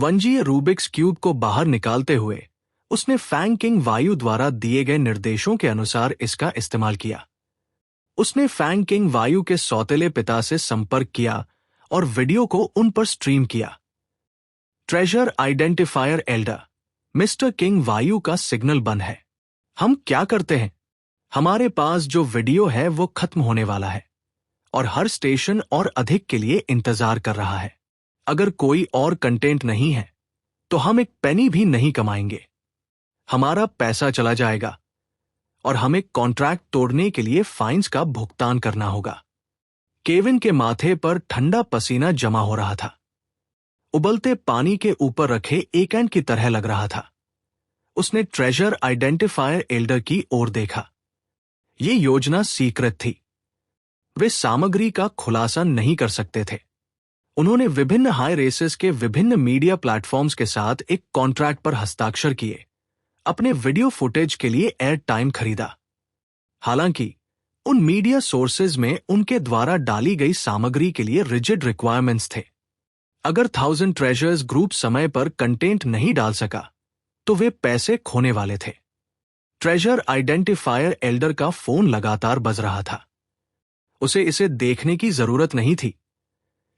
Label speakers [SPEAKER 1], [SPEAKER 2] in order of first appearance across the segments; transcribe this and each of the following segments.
[SPEAKER 1] वंजीय Rubik's cube को बाहर निकालते हुए उसने फैंग किंग वायु द्वारा दिए गए निर्देशों के अनुसार इसका इस्तेमाल किया। उसने फैंग किंग वायु के सौतेले पिता से संपर्क किया और वीडियो को उन पर स्ट्रीम किया। Treasure identifier Elder, mister king वायु का सिग्नल बंद है। हम क्या करते हैं? हमारे पास जो वीडियो है वो खत्म होने वाला है और हर स्टेशन और अधिक के लिए इंतजार कर रहा है। अगर कोई और कंटेंट नहीं है तो हम एक पेनी भी नहीं कमाएंगे। हमारा पैसा चला जाएगा और हमें कॉन्ट्रैक्ट तोड़ने के लिए फाइन्स का भुगतान करना होगा। केविन के माथे पर ठंडा पसीना जमा हो रहा था। उबलते पानी के ऊपर रखे एक एंट की तरह लग रहा था। उसने ट्रेजर आइडेंटिफायर एल्डर की ओर देखा। ये योजना सीक्रेट थी। वे सामग्री का खुलासा नहीं कर सकते थे। उन्होंने विभिन्न हाई रेसेस के विभिन्न मीडिया प्लेटफॉर्म्स के साथ एक कॉन्ट्रैक्ट पर हस्ताक्षर किए, अपने वीडियो फुटेज के लिए एयर टाइम खरीदा। हालांकि उन मीडिया सोर्सेज में उनके द्वारा डाली गई सामग्री के लिए रिजिड रिक्वायरमेंट्स थे। अगर 1000 ट्रेजर्स ग्रुप समय पर कंटेंट नहीं डाल सका तो वे पैसे खोने वाले थे। ट्रेजर आइडेंटिफायर एल्डर का फोन लगातार बज रहा था। उसे इसे देखने की जरूरत नहीं थी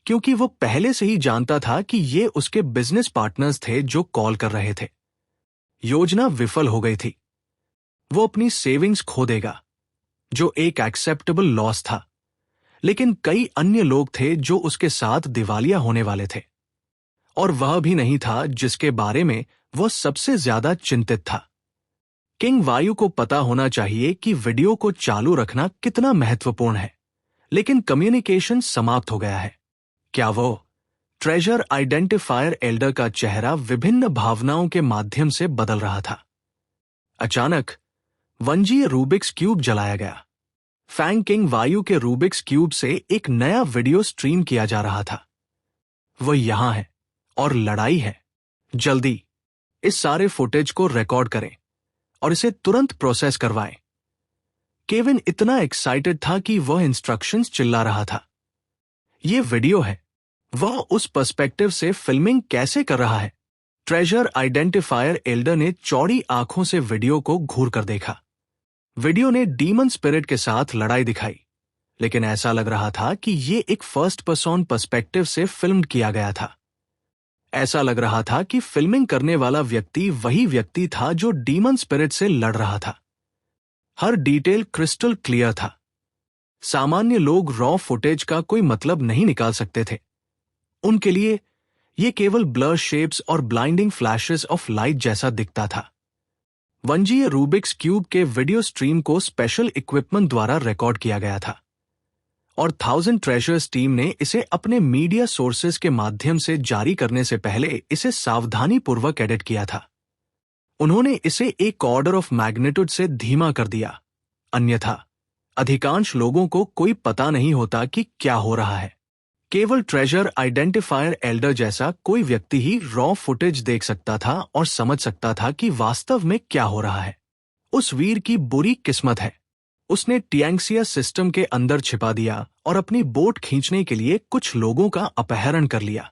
[SPEAKER 1] क्योंकि वो पहले से ही जानता था कि ये उसके बिजनेस पार्टनर्स थे जो कॉल कर रहे थे। योजना विफल हो गई थी। वो अपनी सेविंग्स खो देगा, जो एक एक्सेप्टेबल लॉस था, लेकिन कई अन्य लोग थे जो उसके साथ दिवालिया होने वाले थे और वह भी नहीं था जिसके बारे में वह सबसे ज्यादा चिंतित था। किंग वायु को पता होना चाहिए कि वीडियो को चालू रखना कितना महत्वपूर्ण है, लेकिन कम्युनिकेशन समाप्त हो गया है। क्या वो ट्रेजर आइडेंटिफायर एल्डर का चेहरा विभिन्न भावनाओं के माध्यम से बदल रहा था। अचानक वंजीय रूबिक्स क्यूब जलाया गया। फैंग किंग वायु के रूबिक्स क्यूब से एक नया वीडियो स्ट्रीम किया जा रहा था। वह यहां है और लड़ाई है। जल्दी इस सारे फुटेज को रिकॉर्ड करें और इसे तुरंत प्रोसेस करवाएं। केविन इतना एक्साइटेड था कि वह इंस्ट्रक्शंस चिल्ला रहा था। यह वीडियो है। वह उस पर्सपेक्टिव से फिल्मिंग कैसे कर रहा है? ट्रेजर आइडेंटिफायर एल्डर ने चौड़ी आंखों से वीडियो को घूर कर देखा। वीडियो ने डीमन स्पिरिट के साथ लड़ाई दिखाई, लेकिन ऐसा लग रहा था कि यह एक फर्स्ट पर्सन पर्सपेक्टिव से फिल्म किया गया था। ऐसा लग रहा था कि फिल्मिंग करने वाला व्यक्ति वही व्यक्ति था जो डीमन स्पिरिट से लड़ रहा था। हर डिटेल क्रिस्टल क्लियर था। सामान्य लोग रॉ फुटेज का कोई मतलब नहीं निकाल सकते थे। उनके लिए यह केवल ब्लर शेप्स और ब्लाइंडिंग फ्लैशेस ऑफ लाइट जैसा दिखता था। वंजीय रूबिक्स क्यूब के वीडियो स्ट्रीम को स्पेशल इक्विपमेंट द्वारा रिकॉर्ड किया गया था और 1000 ट्रेजर्स टीम ने इसे अपने मीडिया सोर्सेज के माध्यम से जारी करने से पहले इसे सावधानीपूर्वक एडिट किया था। उन्होंने इसे एक ऑर्डर ऑफ मैग्नीट्यूड से धीमा कर दिया, अन्यथा अधिकांश लोगों को कोई पता नहीं होता कि क्या हो रहा है। केवल ट्रेजर आइडेंटिफायर एल्डर जैसा कोई व्यक्ति ही रॉ फुटेज देख सकता था और समझ सकता था कि वास्तव में क्या हो रहा है। उस वीर की बुरी किस्मत है। उसने टियांगसिया सिस्टम के अंदर छिपा दिया और अपनी बोट खींचने के लिए कुछ लोगों का अपहरण कर लिया।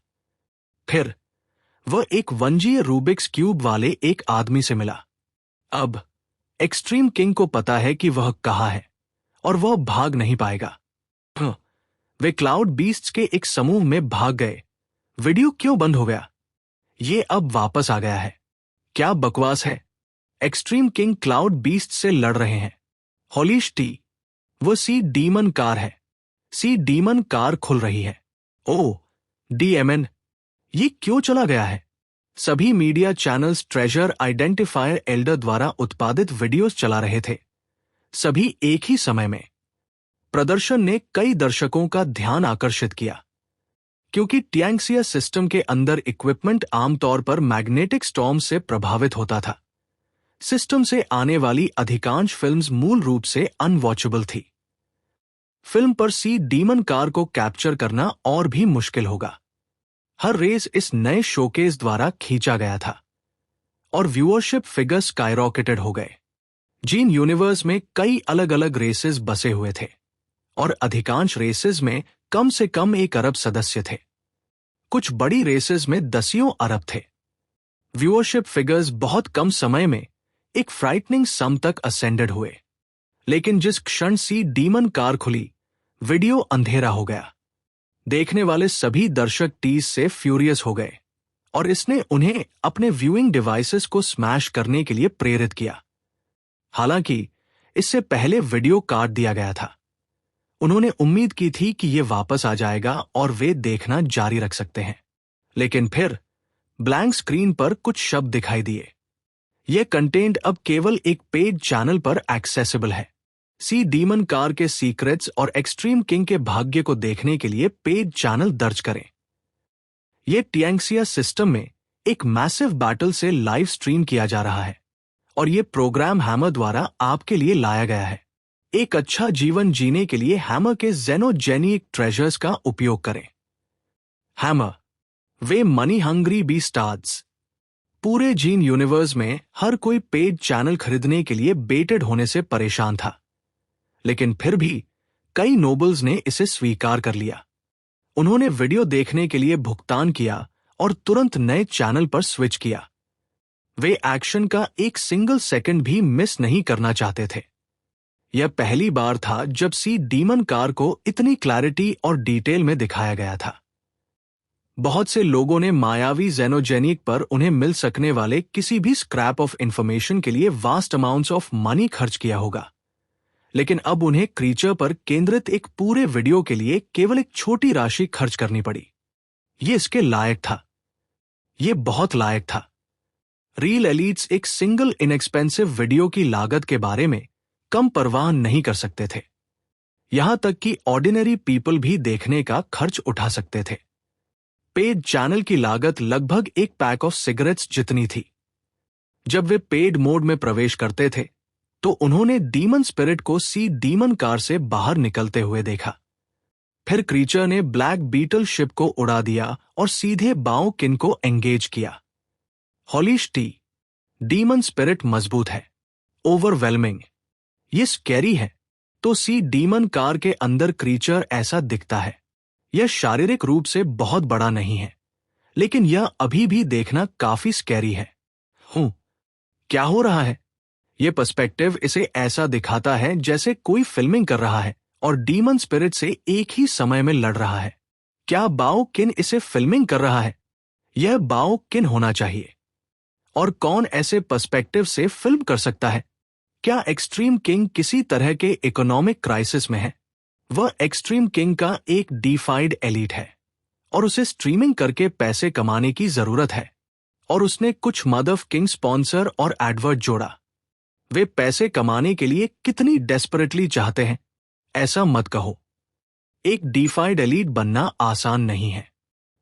[SPEAKER 1] फिर वह एक वंजीय रूबिक्स क्यूब वाले एक आदमी से मिला। अब एक्सट्रीम किंग को पता है कि वह कहाँ है और वह भाग नहीं पाएगा। वे क्लाउड बीस्ट्स के एक समूह में भाग गए। वीडियो क्यों बंद हो गया? ये अब वापस आ गया है। क्या बकवास है? एक्सट्रीम किंग क्लाउड बीस्ट से लड़ रहे हैं। होलीश टी, वो सी डीमन कार है। सी डीमन कार खुल रही है। ओ डीएमएन, ये क्यों चला गया है? सभी media channels treasure identifier Elder द्वारा उत्पादित वीडियोस चला रहे थे, सभी एक ही समय में। प्रदर्शन ने कई दर्शकों का ध्यान आकर्षित किया क्योंकि टियांगसिया सिस्टम के अंदर इक्विपमेंट आमतौर पर मैग्नेटिक स्टॉर्म से प्रभावित होता था। सिस्टम से आने वाली अधिकांश फिल्म्स मूल रूप से अनवॉचेबल थी। फिल्म पर सी डीमन कार को कैप्चर करना और भी मुश्किल होगा। हर रेस इस नए शोकेस द्वारा खींचा गया था और व्यूअरशिप फिगर्स स्काईरॉकेटेड हो गए। जीन यूनिवर्स में कई अलग अलग रेसेस बसे हुए थे और अधिकांश रेसेस में कम से कम 1 अरब सदस्य थे। कुछ बड़ी रेसेस में दसियों अरब थे। व्यूअरशिप फिगर्स बहुत कम समय में एक फ्राइटनिंग सम तक असेंडेड हुए। लेकिन जिस क्षण सी डीमन कार खुली, वीडियो अंधेरा हो गया। देखने वाले सभी दर्शक टीज से फ्यूरियस हो गए और इसने उन्हें अपने व्यूइंग डिवाइसेस को स्मैश करने के लिए प्रेरित किया। हालांकि इससे पहले वीडियो काट दिया गया था। उन्होंने उम्मीद की थी कि यह वापस आ जाएगा और वे देखना जारी रख सकते हैं। लेकिन फिर ब्लैंक स्क्रीन पर कुछ शब्द दिखाई दिए। यह कंटेंट अब केवल एक पेड चैनल पर एक्सेसिबल है। सी डीमन कार के सीक्रेट्स और एक्सट्रीम किंग के भाग्य को देखने के लिए पेड चैनल दर्ज करें। यह टियांगसिया सिस्टम में एक मैसिव बैटल से लाइव स्ट्रीम किया जा रहा है और यह प्रोग्राम हैमर द्वारा आपके लिए लाया गया है। एक अच्छा जीवन जीने के लिए हैमर के जेनोजेनिक ट्रेजर्स का उपयोग करें। हैमर, वे मनी हंग्री बीस्टार्ड्स। पूरे जीन यूनिवर्स में हर कोई पेड चैनल खरीदने के लिए बेटेड होने से परेशान था, लेकिन फिर भी कई नोबल्स ने इसे स्वीकार कर लिया। उन्होंने वीडियो देखने के लिए भुगतान किया और तुरंत नए चैनल पर स्विच किया। वे एक्शन का एक सिंगल सेकंड भी मिस नहीं करना चाहते थे। यह पहली बार था जब सी डीमन कार को इतनी क्लैरिटी और डिटेल में दिखाया गया था। बहुत से लोगों ने मायावी जेनोजेनिक पर उन्हें मिल सकने वाले किसी भी स्क्रैप ऑफ इंफॉर्मेशन के लिए वास्ट अमाउंट्स ऑफ मनी खर्च किया होगा, लेकिन अब उन्हें क्रीचर पर केंद्रित एक पूरे वीडियो के लिए केवल एक छोटी राशि खर्च करनी पड़ी। यह इसके लायक था। यह बहुत लायक था। रियल एलीट्स एक सिंगल इनएक्सपेंसिव वीडियो की लागत के बारे में कम परवाह नहीं कर सकते थे। यहां तक कि ऑर्डिनरी पीपल भी देखने का खर्च उठा सकते थे। पेड चैनल की लागत लगभग एक पैक ऑफ सिगरेट्स जितनी थी। जब वे पेड मोड में प्रवेश करते थे तो उन्होंने डीमन स्पिरिट को सी डीमन कार से बाहर निकलते हुए देखा। फिर क्रीचर ने ब्लैक बीटल शिप को उड़ा दिया और सीधे बाओ किन को एंगेज किया। हॉलीश टी, डीमन स्पिरिट मजबूत है, ओवरवेलमिंग, ये स्कैरी है। तो सी डीमन कार के अंदर क्रीचर ऐसा दिखता है। यह शारीरिक रूप से बहुत बड़ा नहीं है, लेकिन यह अभी भी देखना काफी स्कैरी है। क्या हो रहा है? यह पर्सपेक्टिव इसे ऐसा दिखाता है जैसे कोई फिल्मिंग कर रहा है और डीमन स्पिरिट से एक ही समय में लड़ रहा है। क्या बाओ किन इसे फिल्मिंग कर रहा है? यह बाओ किन होना चाहिए। और कौन ऐसे पर्सपेक्टिव से फिल्म कर सकता है? क्या एक्सट्रीम किंग किसी तरह के इकोनॉमिक क्राइसिस में है? वह एक्सट्रीम किंग का एक डीफाइड एलीट है और उसे स्ट्रीमिंग करके पैसे कमाने की जरूरत है, और उसने कुछ मदर किंग स्पॉन्सर और एडवर्ट जोड़ा। वे पैसे कमाने के लिए कितनी डेस्परेटली चाहते हैं। ऐसा मत कहो। एक डीफाइड एलीट बनना आसान नहीं है।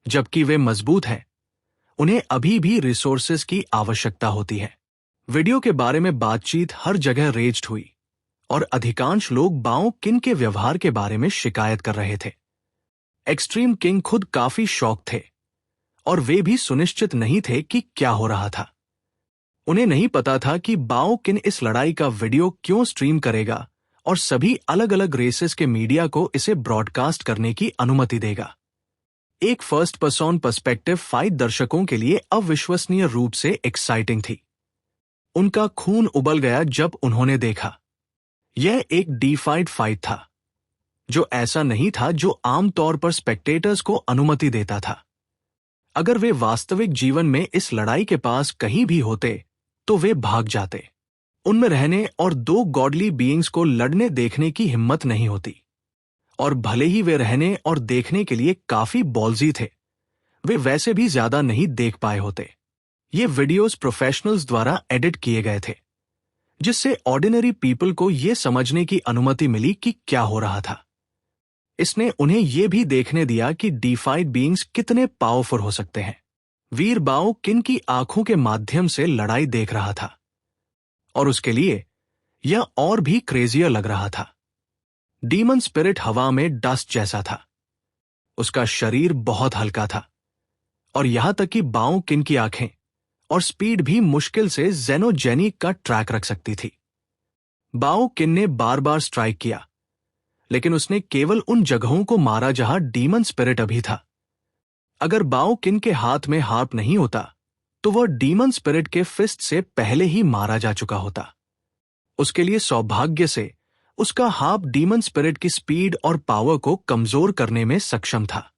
[SPEAKER 1] जबकि वे मजबूत हैं, उन्हें अभी भी रिसोर्सेज की आवश्यकता होती है। वीडियो के बारे में बातचीत हर जगह रेज्ड हुई और अधिकांश लोग बाओ किन के व्यवहार के बारे में शिकायत कर रहे थे। एक्सट्रीम किंग खुद काफी शॉक थे और वे भी सुनिश्चित नहीं थे कि क्या हो रहा था। उन्हें नहीं पता था कि बाओ किन इस लड़ाई का वीडियो क्यों स्ट्रीम करेगा और सभी अलग अलग रेसेस के मीडिया को इसे ब्रॉडकास्ट करने की अनुमति देगा। एक फर्स्ट पर्सन पर्सपेक्टिव फाइट दर्शकों के लिए अविश्वसनीय रूप से एक्साइटिंग थी। उनका खून उबल गया जब उन्होंने देखा। यह एक डीफाइड फाइट था, जो ऐसा नहीं था जो आमतौर पर स्पेक्टेटर्स को अनुमति देता था। अगर वे वास्तविक जीवन में इस लड़ाई के पास कहीं भी होते तो वे भाग जाते। उनमें रहने और दो गॉडली बीइंग्स को लड़ने देखने की हिम्मत नहीं होती, और भले ही वे रहने और देखने के लिए काफी बॉल्जी थे, वे वैसे भी ज्यादा नहीं देख पाए होते। ये वीडियोस प्रोफेशनल्स द्वारा एडिट किए गए थे, जिससे ऑर्डिनरी पीपल को यह समझने की अनुमति मिली कि क्या हो रहा था। इसने उन्हें यह भी देखने दिया कि डीफाइड बीइंग्स कितने पावरफुल हो सकते हैं। वीर बाओ किन की आंखों के माध्यम से लड़ाई देख रहा था, और उसके लिए यह और भी क्रेजियर लग रहा था। डीमन स्पिरिट हवा में डस्ट जैसा था। उसका शरीर बहुत हल्का था, और यहां तक कि बाओ किन की आंखें और स्पीड भी मुश्किल से जेनोजेनिक का ट्रैक रख सकती थी। बाओ किन ने बार बार स्ट्राइक किया, लेकिन उसने केवल उन जगहों को मारा जहां डीमन स्पिरिट अभी था। अगर बाओ किन के हाथ में हार्प नहीं होता तो वह डीमन स्पिरिट के फिस्ट से पहले ही मारा जा चुका होता। उसके लिए सौभाग्य से उसका हार्प डीमन स्पिरिट की स्पीड और पावर को कमजोर करने में सक्षम था।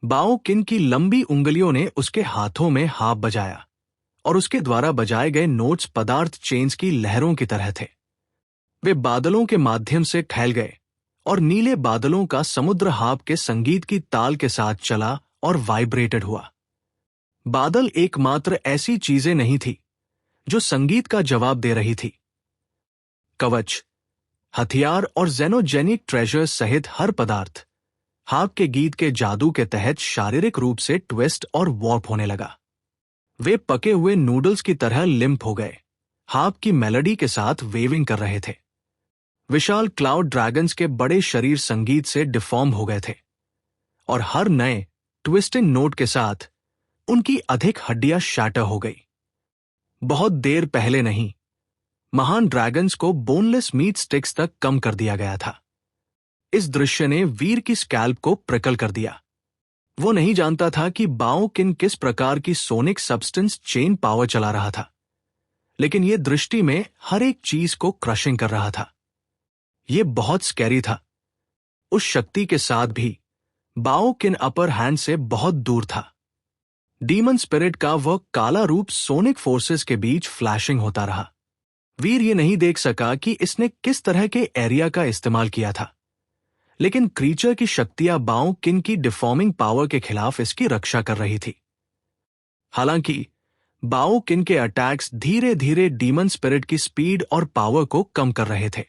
[SPEAKER 1] बाओ किन की लंबी उंगलियों ने उसके हाथों में हार्प बजाया और उसके द्वारा बजाए गए नोट्स पदार्थ चेंज की लहरों की तरह थे। वे बादलों के माध्यम से फैल गए और नीले बादलों का समुद्र हार्प के संगीत की ताल के साथ चला और वाइब्रेटेड हुआ। बादल एकमात्र ऐसी चीजें नहीं थी जो संगीत का जवाब दे रही थी। कवच, हथियार और जेनोजेनिक ट्रेजर सहित हर पदार्थ हार्प के गीत के जादू के तहत शारीरिक रूप से ट्विस्ट और वॉर्प होने लगा। वे पके हुए नूडल्स की तरह लिम्प हो गए, हार्प की मेलोडी के साथ वेविंग कर रहे थे। विशाल क्लाउड ड्रैगन्स के बड़े शरीर संगीत से डिफॉर्म हो गए थे और हर नए ट्विस्टिंग नोट के साथ उनकी अधिक हड्डियां शैटर हो गई। बहुत देर पहले नहीं, महान ड्रैगन्स को बोनलेस मीट स्टिक्स तक कम कर दिया गया था। इस दृश्य ने वीर की स्कैल्प को प्रिकल कर दिया। वो नहीं जानता था कि बाओ किन किस प्रकार की सोनिक सब्सटेंस चेन पावर चला रहा था, लेकिन यह दृष्टि में हर एक चीज को क्रशिंग कर रहा था। यह बहुत स्कैरी था। उस शक्ति के साथ भी बाओ किन अपर हैंड से बहुत दूर था। डीमन स्पिरिट का वह काला रूप सोनिक फोर्सेस के बीच फ्लैशिंग होता रहा। वीर ये नहीं देख सका कि इसने किस तरह के एरिया का इस्तेमाल किया था, लेकिन क्रीचर की शक्तियां बाओ किन की डिफॉर्मिंग पावर के खिलाफ इसकी रक्षा कर रही थी। हालांकि बाओ किन के अटैक्स धीरे धीरे डीमन स्पिरिट की स्पीड और पावर को कम कर रहे थे।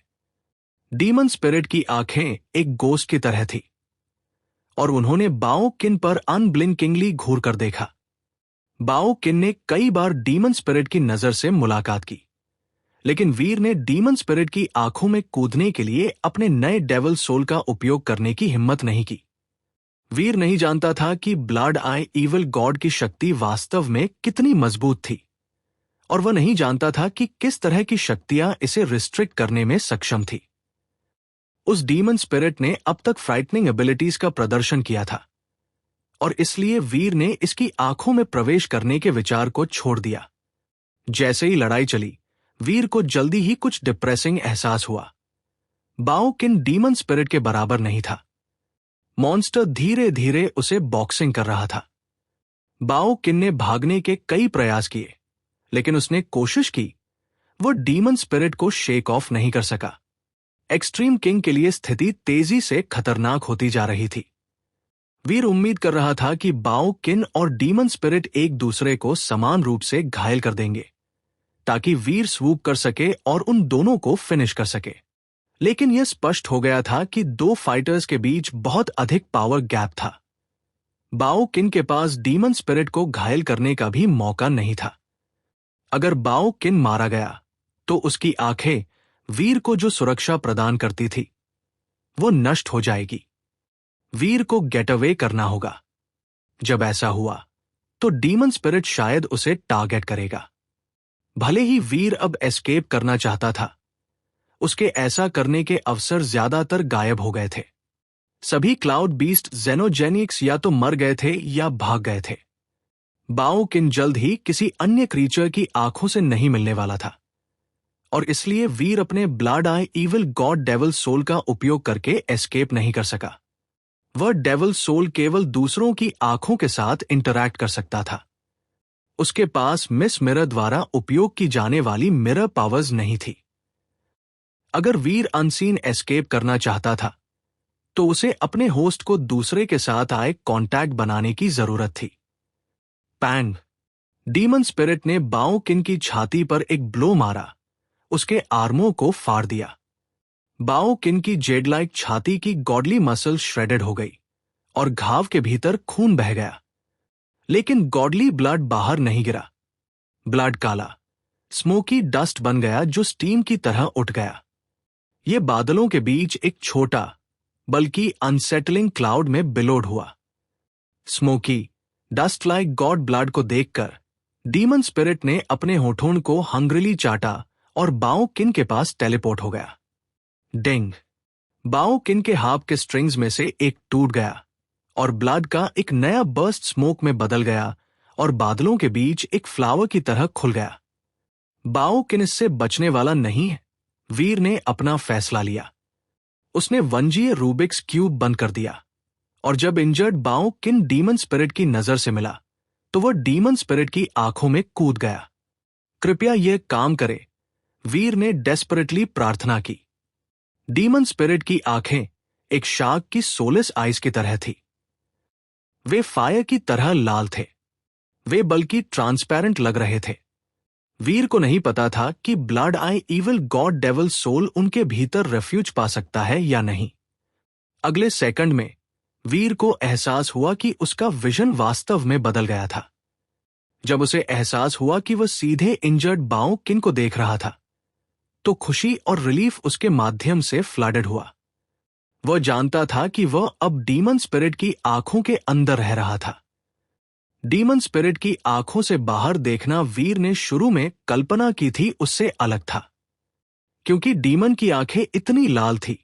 [SPEAKER 1] डीमन स्पिरिट की आंखें एक गोस्ट की तरह थी और उन्होंने बाओ किन पर अनब्लिंकिंगली घूर कर देखा। बाओ किन ने कई बार डीमन स्पिरिट की नजर से मुलाकात की, लेकिन वीर ने डीमन स्पिरिट की आंखों में कूदने के लिए अपने नए डेविल सोल का उपयोग करने की हिम्मत नहीं की। वीर नहीं जानता था कि ब्लड आई इविल गॉड की शक्ति वास्तव में कितनी मजबूत थी, और वह नहीं जानता था कि किस तरह की शक्तियां इसे रिस्ट्रिक्ट करने में सक्षम थी। उस डीमन स्पिरिट ने अब तक फ्राइटनिंग एबिलिटीज का प्रदर्शन किया था और इसलिए वीर ने इसकी आंखों में प्रवेश करने के विचार को छोड़ दिया। जैसे ही लड़ाई चली, वीर को जल्दी ही कुछ डिप्रेसिंग एहसास हुआ। बाओ किन डीमन स्पिरिट के बराबर नहीं था। मॉन्स्टर धीरे धीरे उसे बॉक्सिंग कर रहा था। बाओ किन ने भागने के कई प्रयास किए, लेकिन उसने कोशिश की, वो डीमन स्पिरिट को शेक ऑफ नहीं कर सका। एक्सट्रीम किंग के लिए स्थिति तेजी से खतरनाक होती जा रही थी। वीर उम्मीद कर रहा था कि बाओ किन और डीमन स्पिरिट एक दूसरे को समान रूप से घायल कर देंगे ताकि वीर स्वूप कर सके और उन दोनों को फिनिश कर सके। लेकिन यह स्पष्ट हो गया था कि दो फाइटर्स के बीच बहुत अधिक पावर गैप था। बाओ किन के पास डीमन स्पिरिट को घायल करने का भी मौका नहीं था। अगर बाओ किन मारा गया तो उसकी आंखें वीर को जो सुरक्षा प्रदान करती थी वो नष्ट हो जाएगी। वीर को गेट अवे करना होगा। जब ऐसा हुआ तो डीमन स्पिरिट शायद उसे टारगेट करेगा। भले ही वीर अब एस्केप करना चाहता था, उसके ऐसा करने के अवसर ज्यादातर गायब हो गए थे। सभी क्लाउड बीस्ट जेनोजेनिक्स या तो मर गए थे या भाग गए थे। बाओ किन जल्द ही किसी अन्य क्रीचर की आंखों से नहीं मिलने वाला था और इसलिए वीर अपने blood I evil God devil soul का उपयोग करके एस्केप नहीं कर सका। वह डेविल सोल केवल दूसरों की आंखों के साथ इंटरैक्ट कर सकता था। उसके पास मिस मिरर द्वारा उपयोग की जाने वाली मिरर पावर्स नहीं थी। अगर वीर अनसीन एस्केप करना चाहता था तो उसे अपने होस्ट को दूसरे के साथ आए कांटेक्ट बनाने की जरूरत थी। पैंग! डीमन स्पिरिट ने बाओ किन की छाती पर एक ब्लो मारा, उसके आर्मों को फाड़ दिया। बाओ किन की जेड लाइक छाती की गॉडली मसल श्रेडेड हो गई और घाव के भीतर खून बह गया, लेकिन गॉडली ब्लड बाहर नहीं गिरा। ब्लड काला स्मोकी डस्ट बन गया जो स्टीम की तरह उठ गया। यह बादलों के बीच एक छोटा बल्कि अनसेटलिंग क्लाउड में बिलोड हुआ। Smoky dust like God blood को देखकर डीमन स्पिरिट ने अपने होठों को हंग्रिली चाटा और बाओ किन के पास टेलीपोर्ट हो गया। डिंग! बाओ किन के हाथ के स्ट्रिंग्स में से एक टूट गया और ब्लड का एक नया बर्स्ट स्मोक में बदल गया और बादलों के बीच एक फ्लावर की तरह खुल गया। बाओ किन इससे बचने वाला नहीं है। वीर ने अपना फैसला लिया। उसने वनजीय रूबिक्स क्यूब बंद कर दिया और जब इंजर्ड बाओ किन डीमन स्पिरिट की नजर से मिला तो वह डीमन स्पिरिट की आंखों में कूद गया। कृपया यह काम करे, वीर ने डेस्परेटली प्रार्थना की। डीमन स्पिरिट की आंखें एक शार्क की सोलेस आइज की तरह थी। वे फायर की तरह लाल थे। वे बल्कि ट्रांसपेरेंट लग रहे थे। वीर को नहीं पता था कि blood I evil God devil soul उनके भीतर रेफ्यूज पा सकता है या नहीं। अगले सेकंड में वीर को एहसास हुआ कि उसका विजन वास्तव में बदल गया था। जब उसे एहसास हुआ कि वह सीधे इंजर्ड बाओ किन को देख रहा था तो खुशी और रिलीफ उसके माध्यम से फ्लडेड हुआ। वह जानता था कि वह अब डीमन स्पिरिट की आंखों के अंदर रह रहा था। डीमन स्पिरिट की आंखों से बाहर देखना वीर ने शुरू में कल्पना की थी उससे अलग था, क्योंकि डीमन की आंखें इतनी लाल थी।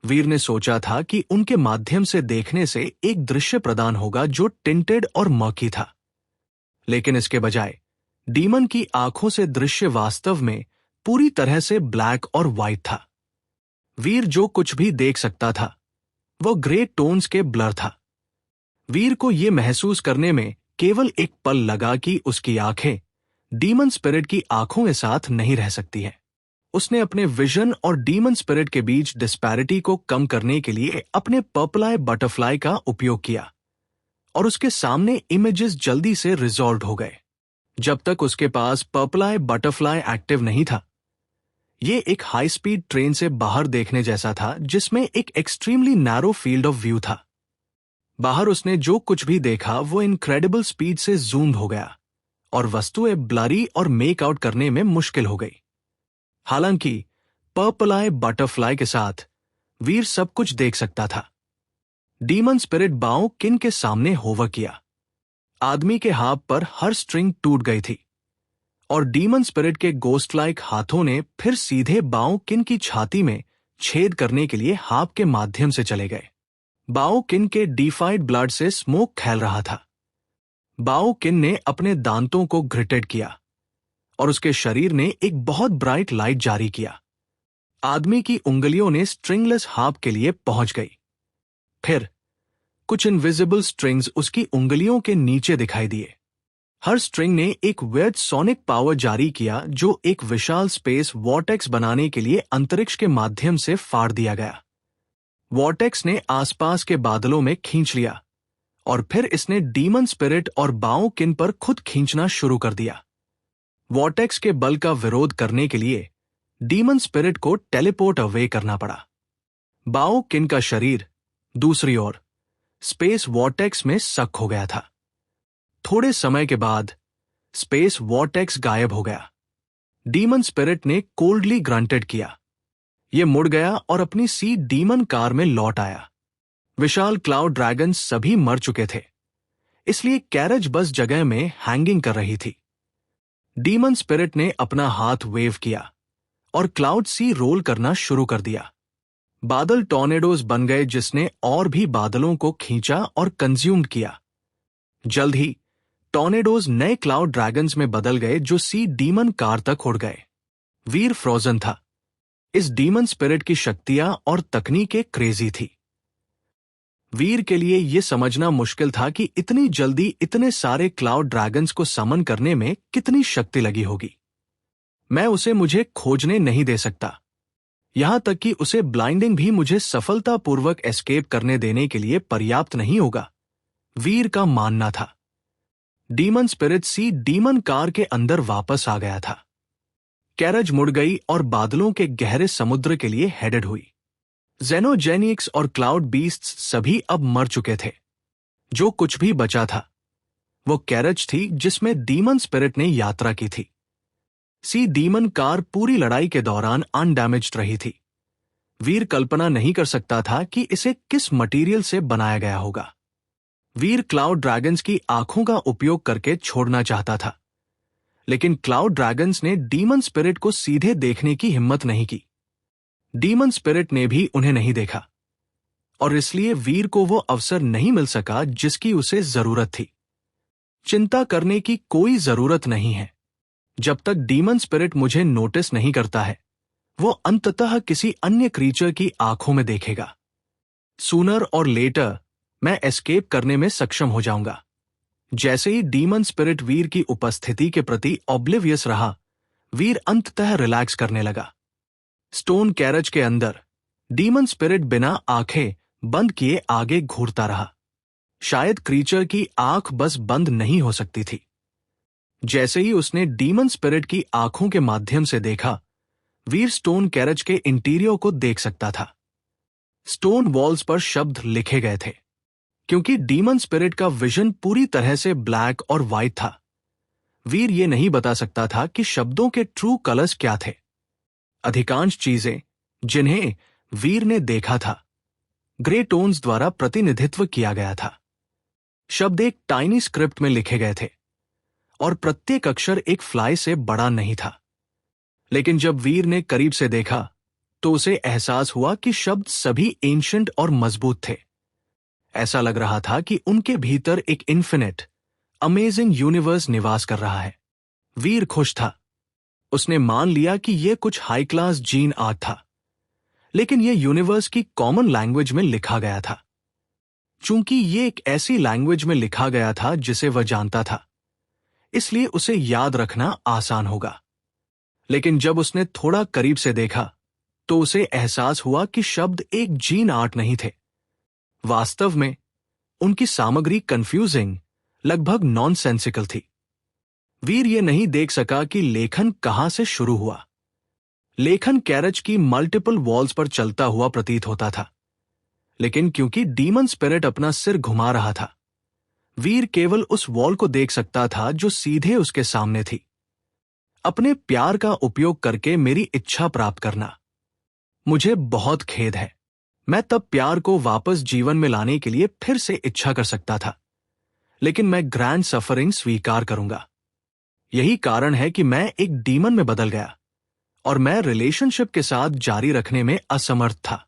[SPEAKER 1] वीर ने सोचा था कि उनके माध्यम से देखने से एक दृश्य प्रदान होगा जो टिंटेड और मर्की था, लेकिन इसके बजाय डीमन की आंखों से दृश्य वास्तव में पूरी तरह से ब्लैक और व्हाइट था। वीर जो कुछ भी देख सकता था वह ग्रे टोन्स के ब्लर था। वीर को यह महसूस करने में केवल एक पल लगा कि उसकी आंखें डीमन स्पिरिट की आंखों के साथ नहीं रह सकती हैं। उसने अपने विजन और डीमन स्पिरिट के बीच डिस्पैरिटी को कम करने के लिए अपने पर्पल आई बटरफ्लाई का उपयोग किया और उसके सामने इमेजेस जल्दी से रिजॉल्व हो गए। जब तक उसके पास पर्पल आई बटरफ्लाई एक्टिव नहीं था, यह एक हाई स्पीड ट्रेन से बाहर देखने जैसा था जिसमें एक extremely narrow field of view था। बाहर उसने जो कुछ भी देखा वो इनक्रेडिबल स्पीड से जूम्ड हो गया और वस्तुएं ब्लरी और मेक आउट करने में मुश्किल हो गई। हालांकि पर्पल आई बटरफ्लाई के साथ वीर सब कुछ देख सकता था। डीमन स्पिरिट बाओ किन के सामने होवर किया। आदमी के हाथ पर हर स्ट्रिंग टूट गई थी और डीमन स्पिरिट के गोस्ट लाइक हाथों ने फिर सीधे बाओ किन की छाती में छेद करने के लिए हाथ के माध्यम से चले गए। बाओ किन के डिफाइड ब्लड से स्मोक फैल रहा था। बाओ किन ने अपने दांतों को ग्रिटेड किया और उसके शरीर ने एक बहुत ब्राइट लाइट जारी किया। आदमी की उंगलियों ने स्ट्रिंगलेस हार्प के लिए पहुंच गई। फिर कुछ इनविजिबल स्ट्रिंग्स उसकी उंगलियों के नीचे दिखाई दिए। हर स्ट्रिंग ने एक वेड सोनिक पावर जारी किया जो एक विशाल स्पेस वॉर्टेक्स बनाने के लिए अंतरिक्ष के माध्यम से फाड़ दिया गया। वॉर्टेक्स ने आसपास के बादलों में खींच लिया और फिर इसने डीमन स्पिरिट और बाओ किन पर खुद खींचना शुरू कर दिया। वॉर्टेक्स के बल का विरोध करने के लिए डीमन स्पिरिट को टेलीपोर्ट अवे करना पड़ा। बाओ किन का शरीर दूसरी ओर स्पेस वॉर्टेक्स में सक हो गया था। थोड़े समय के बाद स्पेस वॉर्टेक्स गायब हो गया। डीमन स्पिरिट ने कोल्डली ग्रंटेड किया। यह मुड़ गया और अपनी सी डीमन कार में लौट आया। विशाल क्लाउड ड्रैगन सभी मर चुके थे, इसलिए कैरेज बस जगह में हैंगिंग कर रही थी। डीमन स्पिरिट ने अपना हाथ वेव किया और क्लाउड सी रोल करना शुरू कर दिया। बादल टॉर्नेडोज बन गए जिसने और भी बादलों को खींचा और कंज्यूम्ड किया। जल्द ही टॉर्नेडोज नए क्लाउड ड्रैगन्स में बदल गए जो सी डीमन कार तक उड़ गए। वीर फ्रोजन था। इस डीमन स्पिरिट की शक्तियां और तकनीकें क्रेजी थी। वीर के लिए यह समझना मुश्किल था कि इतनी जल्दी इतने सारे क्लाउड ड्रैगन्स को समन करने में कितनी शक्ति लगी होगी। मैं उसे मुझे खोजने नहीं दे सकता, यहां तक कि उसे ब्लाइंडिंग भी मुझे सफलतापूर्वक एस्केप करने देने के लिए पर्याप्त नहीं होगा, वीर का मानना था। डीमन स्पिरिट सी डीमन कार के अंदर वापस आ गया था। कैरेज मुड़ गई और बादलों के गहरे समुद्र के लिए हेडेड हुई। जेनोजेनिक्स और क्लाउड बीस्ट्स सभी अब मर चुके थे। जो कुछ भी बचा था वो कैरेज थी जिसमें डीमन स्पिरिट ने यात्रा की थी। सी डीमन कार पूरी लड़ाई के दौरान अनडैमेज्ड रही थी। वीर कल्पना नहीं कर सकता था कि इसे किस मटेरियल से बनाया गया होगा। वीर क्लाउड ड्रैगन्स की आंखों का उपयोग करके छोड़ना चाहता था, लेकिन क्लाउड ड्रैगन्स ने डीमन स्पिरिट को सीधे देखने की हिम्मत नहीं की। डीमन स्पिरिट ने भी उन्हें नहीं देखा और इसलिए वीर को वो अवसर नहीं मिल सका जिसकी उसे जरूरत थी। चिंता करने की कोई जरूरत नहीं है। जब तक डीमन स्पिरिट मुझे नोटिस नहीं करता है, वो अंततः किसी अन्य क्रीचर की आंखों में देखेगा। सूनर और लेटर मैं एस्केप करने में सक्षम हो जाऊंगा। जैसे ही डीमन स्पिरिट वीर की उपस्थिति के प्रति ऑब्लिवियस रहा, वीर अंततः रिलैक्स करने लगा। स्टोन कैरेज के अंदर डीमन स्पिरिट बिना आंखें बंद किए आगे घूरता रहा। शायद क्रीचर की आंख बस बंद नहीं हो सकती थी। जैसे ही उसने डीमन स्पिरिट की आंखों के माध्यम से देखा, वीर स्टोन कैरेज के इंटीरियर को देख सकता था। स्टोन वॉल्स पर शब्द लिखे गए थे। क्योंकि डीमन स्पिरिट का विजन पूरी तरह से ब्लैक और व्हाइट था, वीर ये नहीं बता सकता था कि शब्दों के ट्रू कलर्स क्या थे। अधिकांश चीजें जिन्हें वीर ने देखा था, ग्रे टोन्स द्वारा प्रतिनिधित्व किया गया था। शब्द एक टाइनी स्क्रिप्ट में लिखे गए थे और प्रत्येक अक्षर एक फ्लाई से बड़ा नहीं था। लेकिन जब वीर ने करीब से देखा तो उसे एहसास हुआ कि शब्द सभी एंशिएंट और मजबूत थे। ऐसा लग रहा था कि उनके भीतर एक इन्फिनिट, अमेजिंग यूनिवर्स निवास कर रहा है। वीर खुश था। उसने मान लिया कि यह कुछ हाई क्लास जीन आर्ट था, लेकिन यह यूनिवर्स की कॉमन लैंग्वेज में लिखा गया था। चूंकि यह एक ऐसी लैंग्वेज में लिखा गया था जिसे वह जानता था, इसलिए उसे याद रखना आसान होगा। लेकिन जब उसने थोड़ा करीब से देखा तो उसे एहसास हुआ कि शब्द एक जीन आर्ट नहीं थे। वास्तव में उनकी सामग्री कंफ्यूजिंग, लगभग नॉनसेंसिकल थी। वीर ये नहीं देख सका कि लेखन कहां से शुरू हुआ। लेखन कैरेज की मल्टीपल वॉल्स पर चलता हुआ प्रतीत होता था, लेकिन क्योंकि डीमन स्पिरिट अपना सिर घुमा रहा था, वीर केवल उस वॉल को देख सकता था जो सीधे उसके सामने थी। अपने प्यार का उपयोग करके मेरी इच्छा प्राप्त करना। मुझे बहुत खेद है। मैं तब प्यार को वापस जीवन में लाने के लिए फिर से इच्छा कर सकता था, लेकिन मैं ग्रैंड सफरिंग स्वीकार करूंगा। यही कारण है कि मैं एक डीमन में बदल गया और मैं रिलेशनशिप के साथ जारी रखने में असमर्थ था।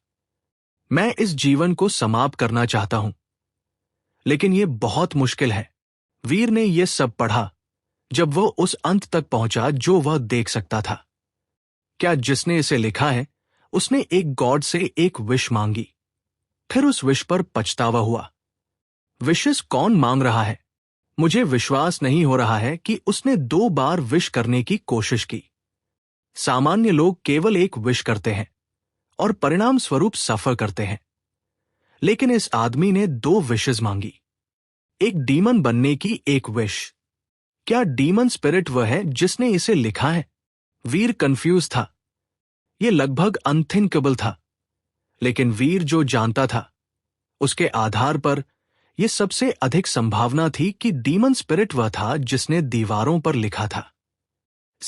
[SPEAKER 1] मैं इस जीवन को समाप्त करना चाहता हूं, लेकिन यह बहुत मुश्किल है। वीर ने यह सब पढ़ा जब वह उस अंत तक पहुंचा जो वह देख सकता था। क्या जिसने इसे लिखा है उसने एक गॉड से एक विश मांगी, फिर उस विश पर पछतावा हुआ। विशेस कौन मांग रहा है? मुझे विश्वास नहीं हो रहा है कि उसने 2 बार विश करने की कोशिश की। सामान्य लोग केवल एक विश करते हैं और परिणाम स्वरूप सफर करते हैं, लेकिन इस आदमी ने 2 विशेस मांगी। एक डीमन बनने की एक विश। क्या डीमन स्पिरिट वह है जिसने इसे लिखा है? वीर कंफ्यूज था। यह लगभग अनथिंकेबल था, लेकिन वीर जो जानता था उसके आधार पर यह सबसे अधिक संभावना थी कि डीमन स्पिरिट वह था जिसने दीवारों पर लिखा था।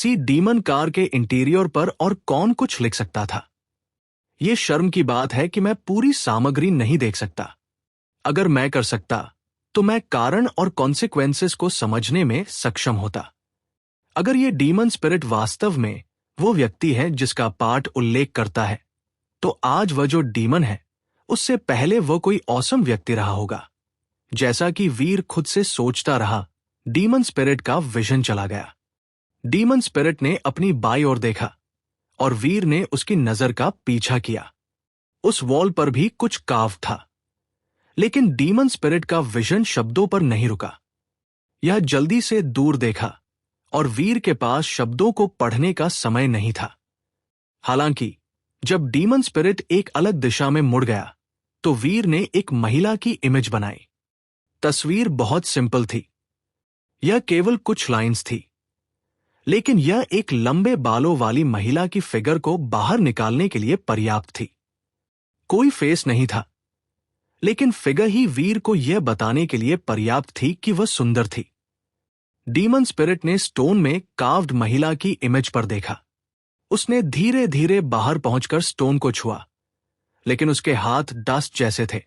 [SPEAKER 1] डीमन कार के इंटीरियर पर और कौन कुछ लिख सकता था? यह शर्म की बात है कि मैं पूरी सामग्री नहीं देख सकता। अगर मैं कर सकता तो मैं कारण और कॉन्सिक्वेंसेस को समझने में सक्षम होता। अगर यह डीमन स्पिरिट वास्तव में वो व्यक्ति है जिसका पाठ उल्लेख करता है, तो आज वह जो डीमन है उससे पहले वह कोई ऑसम व्यक्ति रहा होगा। जैसा कि वीर खुद से सोचता रहा, डीमन स्पिरिट का विजन चला गया। डीमन स्पिरिट ने अपनी बाईं ओर देखा और वीर ने उसकी नजर का पीछा किया। उस वॉल पर भी कुछ काव था, लेकिन डीमन स्पिरिट का विजन शब्दों पर नहीं रुका। यह जल्दी से दूर देखा और वीर के पास शब्दों को पढ़ने का समय नहीं था। हालांकि जब डीमन स्पिरिट एक अलग दिशा में मुड़ गया तो वीर ने एक महिला की इमेज बनाई। तस्वीर बहुत सिंपल थी। यह केवल कुछ लाइंस थी, लेकिन यह एक लंबे बालों वाली महिला की फिगर को बाहर निकालने के लिए पर्याप्त थी। कोई फेस नहीं था, लेकिन फिगर ही वीर को यह बताने के लिए पर्याप्त थी कि वह सुंदर थी। डीमन स्पिरिट ने स्टोन में कार्व्ड महिला की इमेज पर देखा। उसने धीरे धीरे बाहर पहुंचकर स्टोन को छुआ, लेकिन उसके हाथ डस्ट जैसे थे।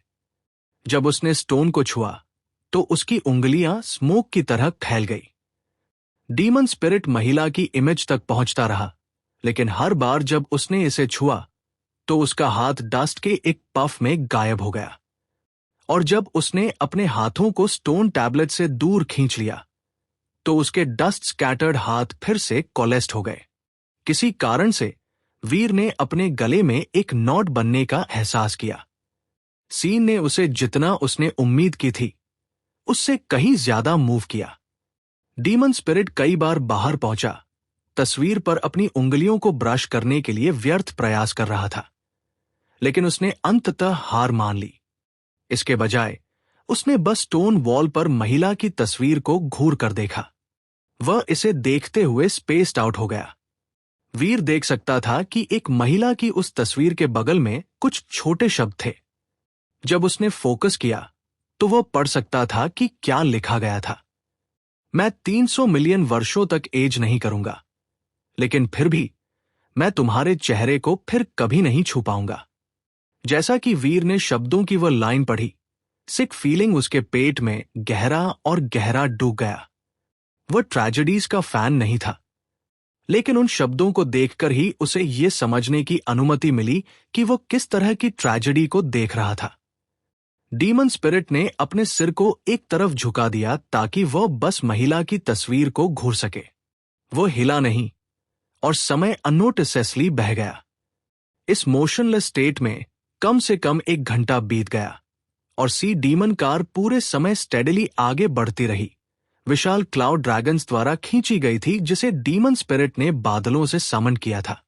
[SPEAKER 1] जब उसने स्टोन को छुआ तो उसकी उंगलियां स्मोक की तरह फैल गई। डीमन स्पिरिट महिला की इमेज तक पहुंचता रहा, लेकिन हर बार जब उसने इसे छुआ तो उसका हाथ डस्ट के एक पफ में गायब हो गया। और जब उसने अपने हाथों को स्टोन टैबलेट से दूर खींच लिया तो उसके डस्ट स्कैटर्ड हाथ फिर से कोलेस्ट हो गए। किसी कारण से वीर ने अपने गले में एक नॉट बनने का एहसास किया। सीन ने उसे जितना उसने उम्मीद की थी उससे कहीं ज्यादा मूव किया। डीमन स्पिरिट कई बार बाहर पहुंचा, तस्वीर पर अपनी उंगलियों को ब्रश करने के लिए व्यर्थ प्रयास कर रहा था, लेकिन उसने अंततः हार मान ली। इसके बजाय उसने बस स्टोन वॉल पर महिला की तस्वीर को घूर कर देखा। वह इसे देखते हुए स्पेस्ड आउट हो गया। वीर देख सकता था कि एक महिला की उस तस्वीर के बगल में कुछ छोटे शब्द थे। जब उसने फोकस किया तो वह पढ़ सकता था कि क्या लिखा गया था। मैं 300 मिलियन वर्षों तक एज नहीं करूंगा, लेकिन फिर भी मैं तुम्हारे चेहरे को फिर कभी नहीं छू पाऊंगा। जैसा कि वीर ने शब्दों की वह लाइन पढ़ी, सिक फीलिंग उसके पेट में गहरा और गहरा डूब गया। वह ट्रेजेडीज का फैन नहीं था, लेकिन उन शब्दों को देखकर ही उसे यह समझने की अनुमति मिली कि वह किस तरह की ट्रेजेडी को देख रहा था। डीमन स्पिरिट ने अपने सिर को एक तरफ झुका दिया ताकि वह बस महिला की तस्वीर को घूर सके। वह हिला नहीं और समय अननोटिसेसली बह गया। इस मोशनलेस स्टेट में कम से कम 1 घंटा बीत गया और सी डीमन कार पूरे समय स्टेडिली आगे बढ़ती रही। विशाल क्लाउड ड्रैगन्स द्वारा खींची गई थी जिसे डीमन स्पिरिट ने बादलों से समन किया था।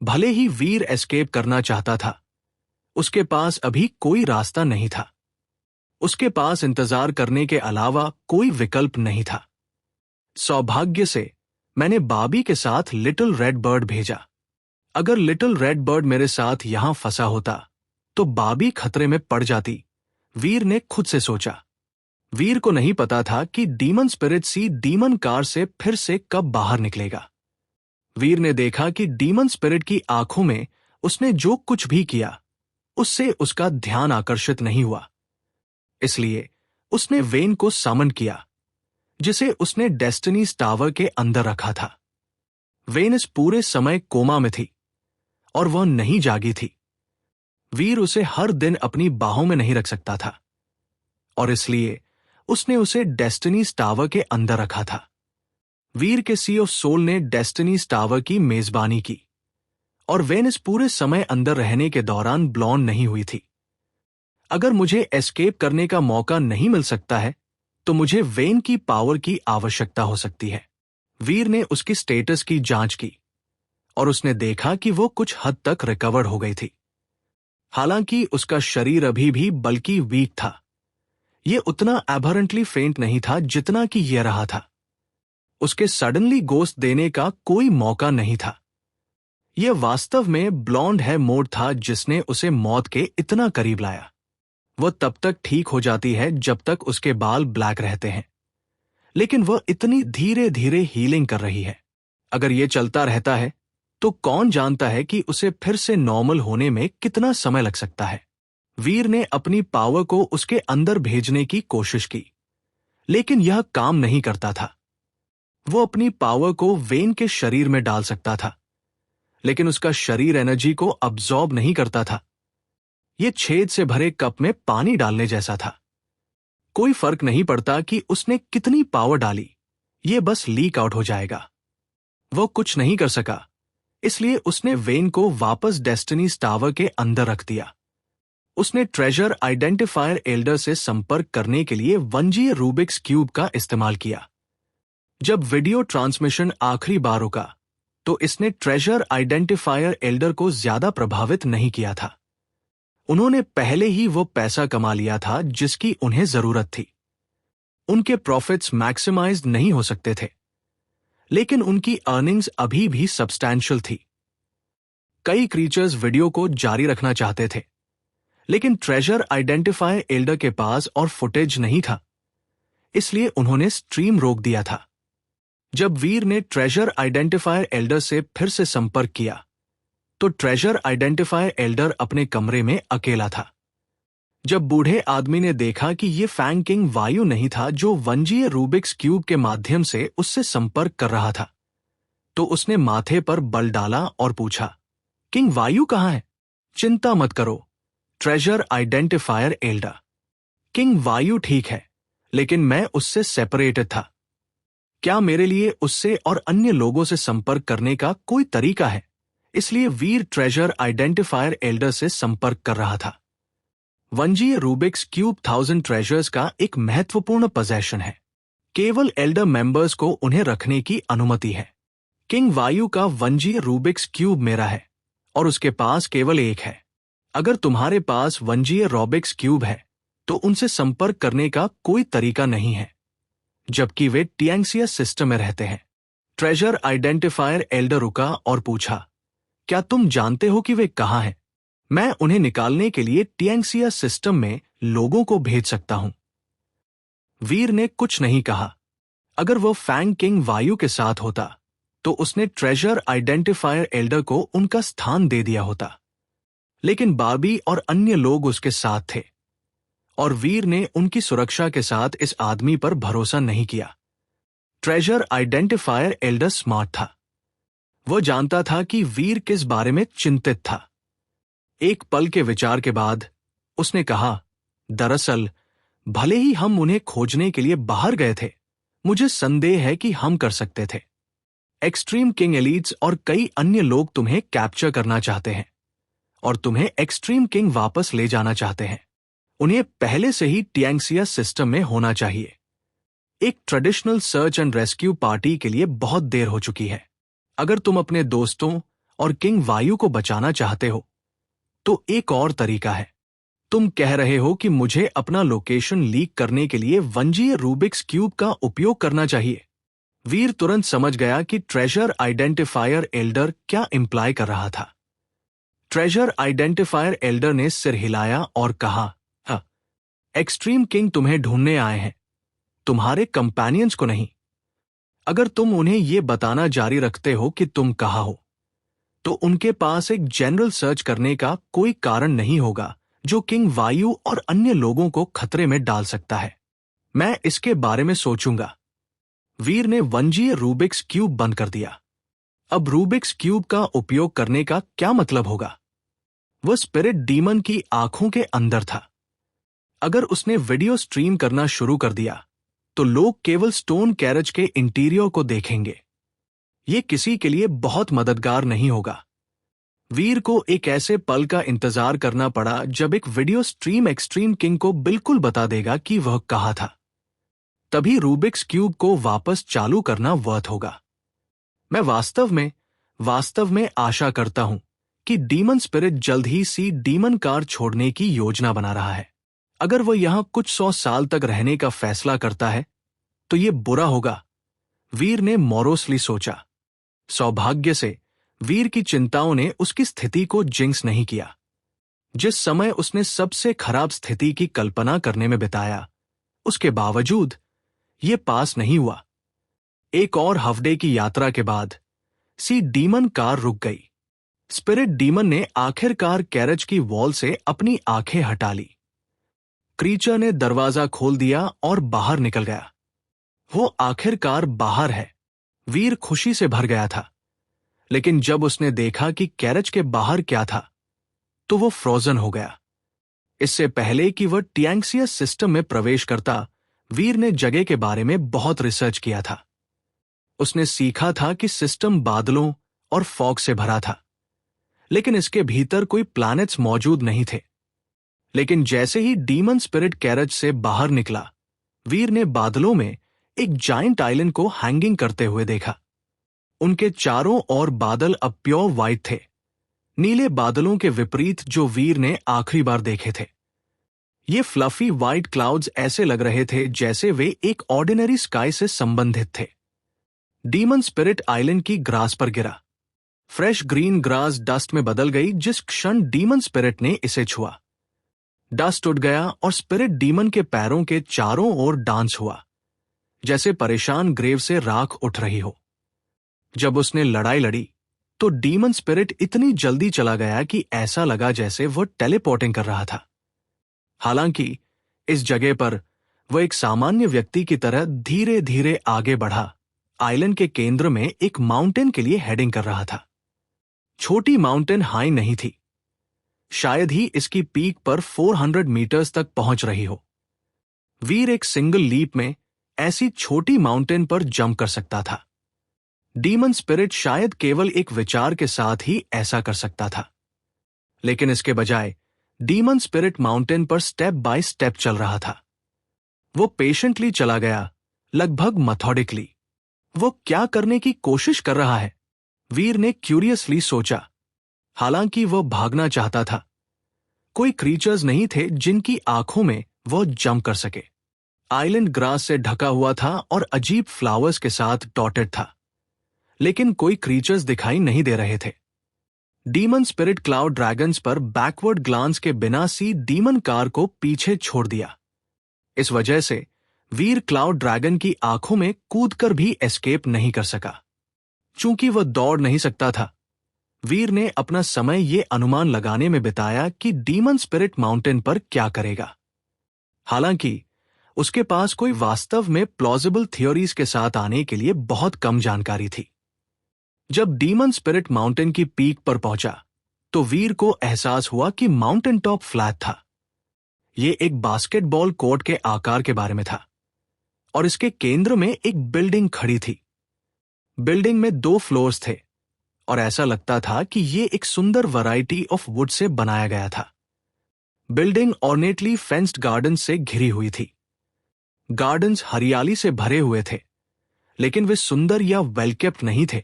[SPEAKER 1] भले ही वीर एस्केप करना चाहता था, उसके पास अभी कोई रास्ता नहीं था। उसके पास इंतजार करने के अलावा कोई विकल्प नहीं था। सौभाग्य से मैंने बाबी के साथ लिटिल रेड बर्ड भेजा। अगर लिटिल रेड बर्ड मेरे साथ यहां फंसा होता तो बाबी खतरे में पड़ जाती, वीर ने खुद से सोचा। वीर को नहीं पता था कि डीमन स्पिरिट सी डीमन कार से फिर से कब बाहर निकलेगा। वीर ने देखा कि डीमन स्पिरिट की आंखों में उसने जो कुछ भी किया उससे उसका ध्यान आकर्षित नहीं हुआ। इसलिए उसने वेन को समन किया, जिसे उसने डेस्टिनीज टावर के अंदर रखा था। वेन इस पूरे समय कोमा में थी और वह नहीं जागी थी। वीर उसे हर दिन अपनी बाहों में नहीं रख सकता था और इसलिए उसने उसे डेस्टिनीज टावर के अंदर रखा था। वीर के सी ऑफ सोल ने डेस्टिनीज टावर की मेजबानी की और वेन इस पूरे समय अंदर रहने के दौरान ब्लॉन्ड नहीं हुई थी। अगर मुझे एस्केप करने का मौका नहीं मिल सकता है तो मुझे वेन की पावर की आवश्यकता हो सकती है। वीर ने उसकी स्टेटस की जांच की और उसने देखा कि वो कुछ हद तक रिकवर हो गई थी। हालांकि उसका शरीर अभी भी बल्कि वीक था। यह उतना एबहरेंटली फेंट नहीं था जितना कि यह रहा था। उसके सडनली गोस्ट देने का कोई मौका नहीं था। यह वास्तव में ब्लॉन्ड है मोड था जिसने उसे मौत के इतना करीब लाया। वह तब तक ठीक हो जाती है जब तक उसके बाल ब्लैक रहते हैं, लेकिन वह इतनी धीरे धीरे हीलिंग कर रही है। अगर यह चलता रहता है तो कौन जानता है कि उसे फिर से नॉर्मल होने में कितना समय लग सकता है। वीर ने अपनी पावर को उसके अंदर भेजने की कोशिश की, लेकिन यह काम नहीं करता था। वो अपनी पावर को वेन के शरीर में डाल सकता था, लेकिन उसका शरीर एनर्जी को अब्सॉर्ब नहीं करता था। यह छेद से भरे कप में पानी डालने जैसा था। कोई फर्क नहीं पड़ता कि उसने कितनी पावर डाली, यह बस लीक आउट हो जाएगा। वो कुछ नहीं कर सका, इसलिए उसने वेन को वापस डेस्टिनीज टावर के अंदर रख दिया। उसने ट्रेजर आइडेंटिफायर एल्डर से संपर्क करने के लिए वंजीय रूबिक्स क्यूब का इस्तेमाल किया। जब वीडियो ट्रांसमिशन आखिरी बार रुका तो इसने ट्रेजर आइडेंटिफायर एल्डर को ज्यादा प्रभावित नहीं किया था। उन्होंने पहले ही वो पैसा कमा लिया था जिसकी उन्हें जरूरत थी। उनके प्रॉफिट्स मैक्सिमाइज नहीं हो सकते थे, लेकिन उनकी अर्निंग्स अभी भी सब्सटैंशियल थी। कई क्रीचर्स वीडियो को जारी रखना चाहते थे, लेकिन ट्रेजर आइडेंटिफायर एल्डर के पास और फुटेज नहीं था, इसलिए उन्होंने स्ट्रीम रोक दिया था। जब वीर ने ट्रेजर आइडेंटिफायर एल्डर से फिर से संपर्क किया तो ट्रेजर आइडेंटिफायर एल्डर अपने कमरे में अकेला था। जब बूढ़े आदमी ने देखा कि यह फैंग किंग वायु नहीं था जो वंजीय रूबिक्स क्यूब के माध्यम से उससे संपर्क कर रहा था, तो उसने माथे पर बल डाला और पूछा, किंग वायु कहाँ है? चिंता मत करो, ट्रेजर आइडेंटिफायर एल्डर। किंग वायु ठीक है, लेकिन मैं उससे सेपरेटेड था। क्या मेरे लिए उससे और अन्य लोगों से संपर्क करने का कोई तरीका है? इसलिए वीर ट्रेजर आइडेंटिफायर एल्डर से संपर्क कर रहा था। वंजीय रूबिक्स क्यूब 1000 ट्रेजर्स का एक महत्वपूर्ण पोजेशन है। केवल एल्डर मेंबर्स को उन्हें रखने की अनुमति है। किंग वायु का वंजीय रूबिक्स क्यूब मेरा है और उसके पास केवल एक है। अगर तुम्हारे पास वंजीय रूबिक्स क्यूब है तो उनसे संपर्क करने का कोई तरीका नहीं है, जबकि वे टियांगसिया सिस्टम में रहते हैं। ट्रेजर आइडेंटिफायर एल्डर रुका और पूछा, क्या तुम जानते हो कि वे कहाँ हैं? मैं उन्हें निकालने के लिए टियांगसिया सिस्टम में लोगों को भेज सकता हूं। वीर ने कुछ नहीं कहा। अगर वो फैंग किंग वायु के साथ होता तो उसने ट्रेजर आइडेंटिफायर एल्डर को उनका स्थान दे दिया होता, लेकिन बार्बी और अन्य लोग उसके साथ थे और वीर ने उनकी सुरक्षा के साथ इस आदमी पर भरोसा नहीं किया। ट्रेजर आइडेंटिफायर एल्डर स्मार्ट था। वह जानता था कि वीर किस बारे में चिंतित था। एक पल के विचार के बाद उसने कहा, दरअसल भले ही हम उन्हें खोजने के लिए बाहर गए थे, मुझे संदेह है कि हम कर सकते थे। एक्सट्रीम किंग एलीट्स और कई अन्य लोग तुम्हें कैप्चर करना चाहते हैं और तुम्हें एक्सट्रीम किंग वापस ले जाना चाहते हैं। उन्हें पहले से ही टियांगसिया सिस्टम में होना चाहिए। एक traditional search and rescue party के लिए बहुत देर हो चुकी है। अगर तुम अपने दोस्तों और किंग वायु को बचाना चाहते हो तो एक और तरीका है। तुम कह रहे हो कि मुझे अपना लोकेशन लीक करने के लिए वंजीय रूबिक्स क्यूब का उपयोग करना चाहिए। वीर तुरंत समझ गया कि ट्रेजर आइडेंटिफायर एल्डर क्या इंप्लाई कर रहा था। ट्रेजर आइडेंटिफायर एल्डर ने सिर हिलाया और कहा, हाँ, एक्सट्रीम किंग तुम्हें ढूंढने आए हैं, तुम्हारे कंपेनियंस को नहीं। अगर तुम उन्हें यह बताना जारी रखते हो कि तुम कहाँ हो, तो उनके पास एक जनरल सर्च करने का कोई कारण नहीं होगा जो किंग वायु और अन्य लोगों को खतरे में डाल सकता है। मैं इसके बारे में सोचूंगा। वीर ने वंजीय रूबिक्स क्यूब बंद कर दिया। अब रूबिक्स क्यूब का उपयोग करने का क्या मतलब होगा? वह स्पिरिट डीमन की आंखों के अंदर था। अगर उसने वीडियो स्ट्रीम करना शुरू कर दिया तो लोग केवल स्टोन कैरेज के इंटीरियर को देखेंगे। यह किसी के लिए बहुत मददगार नहीं होगा। वीर को एक ऐसे पल का इंतजार करना पड़ा जब एक वीडियो स्ट्रीम एक्सट्रीम किंग को बिल्कुल बता देगा कि वह कहाँ था। तभी रूबिक्स क्यूब को वापस चालू करना वर्थ होगा। मैं वास्तव में आशा करता हूं कि डीमन स्पिरिट जल्द ही सी डीमन कार छोड़ने की योजना बना रहा है। अगर वह यहां कुछ 100 साल तक रहने का फैसला करता है तो यह बुरा होगा, वीर ने मोरोसली सोचा। सौभाग्य से वीर की चिंताओं ने उसकी स्थिति को जिंक्स नहीं किया। जिस समय उसने सबसे खराब स्थिति की कल्पना करने में बिताया, उसके बावजूद यह पास नहीं हुआ। एक और हफ्ते की यात्रा के बाद सी डीमन कार रुक गई। स्पिरिट डीमन ने आखिरकार कैरेज की वॉल से अपनी आंखें हटा ली। क्रीचर ने दरवाजा खोल दिया और बाहर निकल गया। वो आखिरकार बाहर है। वीर खुशी से भर गया था, लेकिन जब उसने देखा कि कैरेज के बाहर क्या था तो वो फ्रोजन हो गया। इससे पहले कि वह टियांगसिया सिस्टम में प्रवेश करता, वीर ने जगह के बारे में बहुत रिसर्च किया था। उसने सीखा था कि सिस्टम बादलों और फॉग से भरा था, लेकिन इसके भीतर कोई प्लैनेट्स मौजूद नहीं थे। लेकिन जैसे ही डीमन स्पिरिट कैरेज से बाहर निकला, वीर ने बादलों में एक जायंट आइलैंड को हैंगिंग करते हुए देखा। उनके चारों ओर बादल अब प्योर व्हाइट थे, नीले बादलों के विपरीत जो वीर ने आखिरी बार देखे थे। ये फ्लफी व्हाइट क्लाउड्स ऐसे लग रहे थे जैसे वे एक ऑर्डिनरी स्काई से संबंधित थे। डीमन स्पिरिट आइलैंड की ग्रास पर गिरा। फ्रेश ग्रीन ग्रास डस्ट में बदल गई जिस क्षण डीमन स्पिरिट ने इसे छुआ। डस्ट उड़ गया और स्पिरिट डीमन के पैरों के चारों ओर डांस हुआ, जैसे परेशान ग्रेव से राख उठ रही हो। जब उसने लड़ाई लड़ी तो डीमन स्पिरिट इतनी जल्दी चला गया कि ऐसा लगा जैसे वह टेलीपोर्टिंग कर रहा था। हालांकि इस जगह पर वह एक सामान्य व्यक्ति की तरह धीरे धीरे आगे बढ़ा। आइलैंड के केंद्र में एक माउंटेन के लिए हेडिंग कर रहा था। छोटी माउंटेन हाई नहीं थी, शायद ही इसकी पीक पर 400 मीटर्स तक पहुंच रही हो। वीर एक सिंगल लीप में ऐसी छोटी माउंटेन पर जंप कर सकता था। डीमन स्पिरिट शायद केवल एक विचार के साथ ही ऐसा कर सकता था, लेकिन इसके बजाय डीमन स्पिरिट माउंटेन पर स्टेप बाय स्टेप चल रहा था। वो पेशेंटली चला गया, लगभग मेथोडिकली। वो क्या करने की कोशिश कर रहा है? वीर ने क्यूरियसली सोचा। हालांकि वो भागना चाहता था। कोई क्रीचर्स नहीं थे जिनकी आंखों में वो जंप कर सके। आइलैंड ग्रास से ढका हुआ था और अजीब फ्लावर्स के साथ डॉटेड था, लेकिन कोई क्रीचर्स दिखाई नहीं दे रहे थे। डीमन स्पिरिट क्लाउड ड्रैगन्स पर बैकवर्ड ग्लांस के बिना सी डीमन कार को पीछे छोड़ दिया। इस वजह से वीर क्लाउड ड्रैगन की आंखों में कूदकर भी एस्केप नहीं कर सका। चूंकि वह दौड़ नहीं सकता था, वीर ने अपना समय ये अनुमान लगाने में बिताया कि डीमन स्पिरिट माउंटेन पर क्या करेगा। हालांकि उसके पास कोई वास्तव में प्लॉजिबल थ्योरीज के साथ आने के लिए बहुत कम जानकारी थी। जब डीमन स्पिरिट माउंटेन की पीक पर पहुंचा तो वीर को एहसास हुआ कि माउंटेन टॉप फ्लैट था। यह एक बास्केटबॉल कोर्ट के आकार के बारे में था और इसके केंद्र में एक बिल्डिंग खड़ी थी। बिल्डिंग में 2 फ्लोर्स थे और ऐसा लगता था कि यह एक सुंदर वैरायटी ऑफ वुड से बनाया गया था। बिल्डिंग ऑर्नेटली फेंस्ड गार्डन से घिरी हुई थी। गार्डन्स हरियाली से भरे हुए थे, लेकिन वे सुंदर या वेलकेप्ट नहीं थे।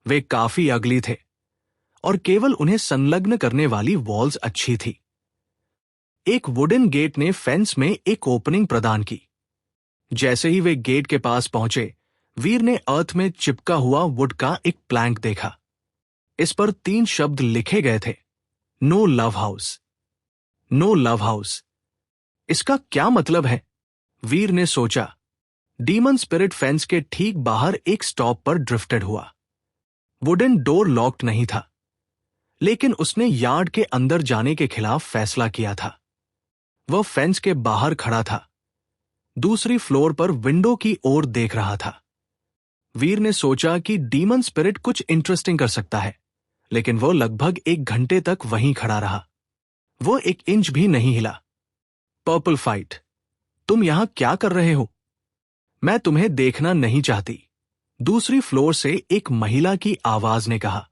[SPEAKER 1] वे काफी अगली थे और केवल उन्हें संलग्न करने वाली वॉल्स अच्छी थी। एक वुडन गेट ने फेंस में एक ओपनिंग प्रदान की। जैसे ही वे गेट के पास पहुंचे, वीर ने अर्थ में चिपका हुआ वुड का एक प्लैंक देखा। इस पर 3 शब्द लिखे गए थे, no love house. No love house, इसका क्या मतलब है? वीर ने सोचा। डीमन स्पिरिट फेंस के ठीक बाहर एक स्टॉप पर ड्रिफ्टेड हुआ। वुडन डोर लॉक्ड नहीं था, लेकिन उसने यार्ड के अंदर जाने के खिलाफ फैसला किया था। वह फेंस के बाहर खड़ा था, दूसरी फ्लोर पर विंडो की ओर देख रहा था। वीर ने सोचा कि डीमन स्पिरिट कुछ इंटरेस्टिंग कर सकता है, लेकिन वो लगभग 1 घंटे तक वहीं खड़ा रहा। वो 1 इंच भी नहीं हिला। पर्पल फाइट, तुम यहां क्या कर रहे हो? मैं तुम्हें देखना नहीं चाहती, दूसरी फ्लोर से एक महिला की आवाज ने कहा।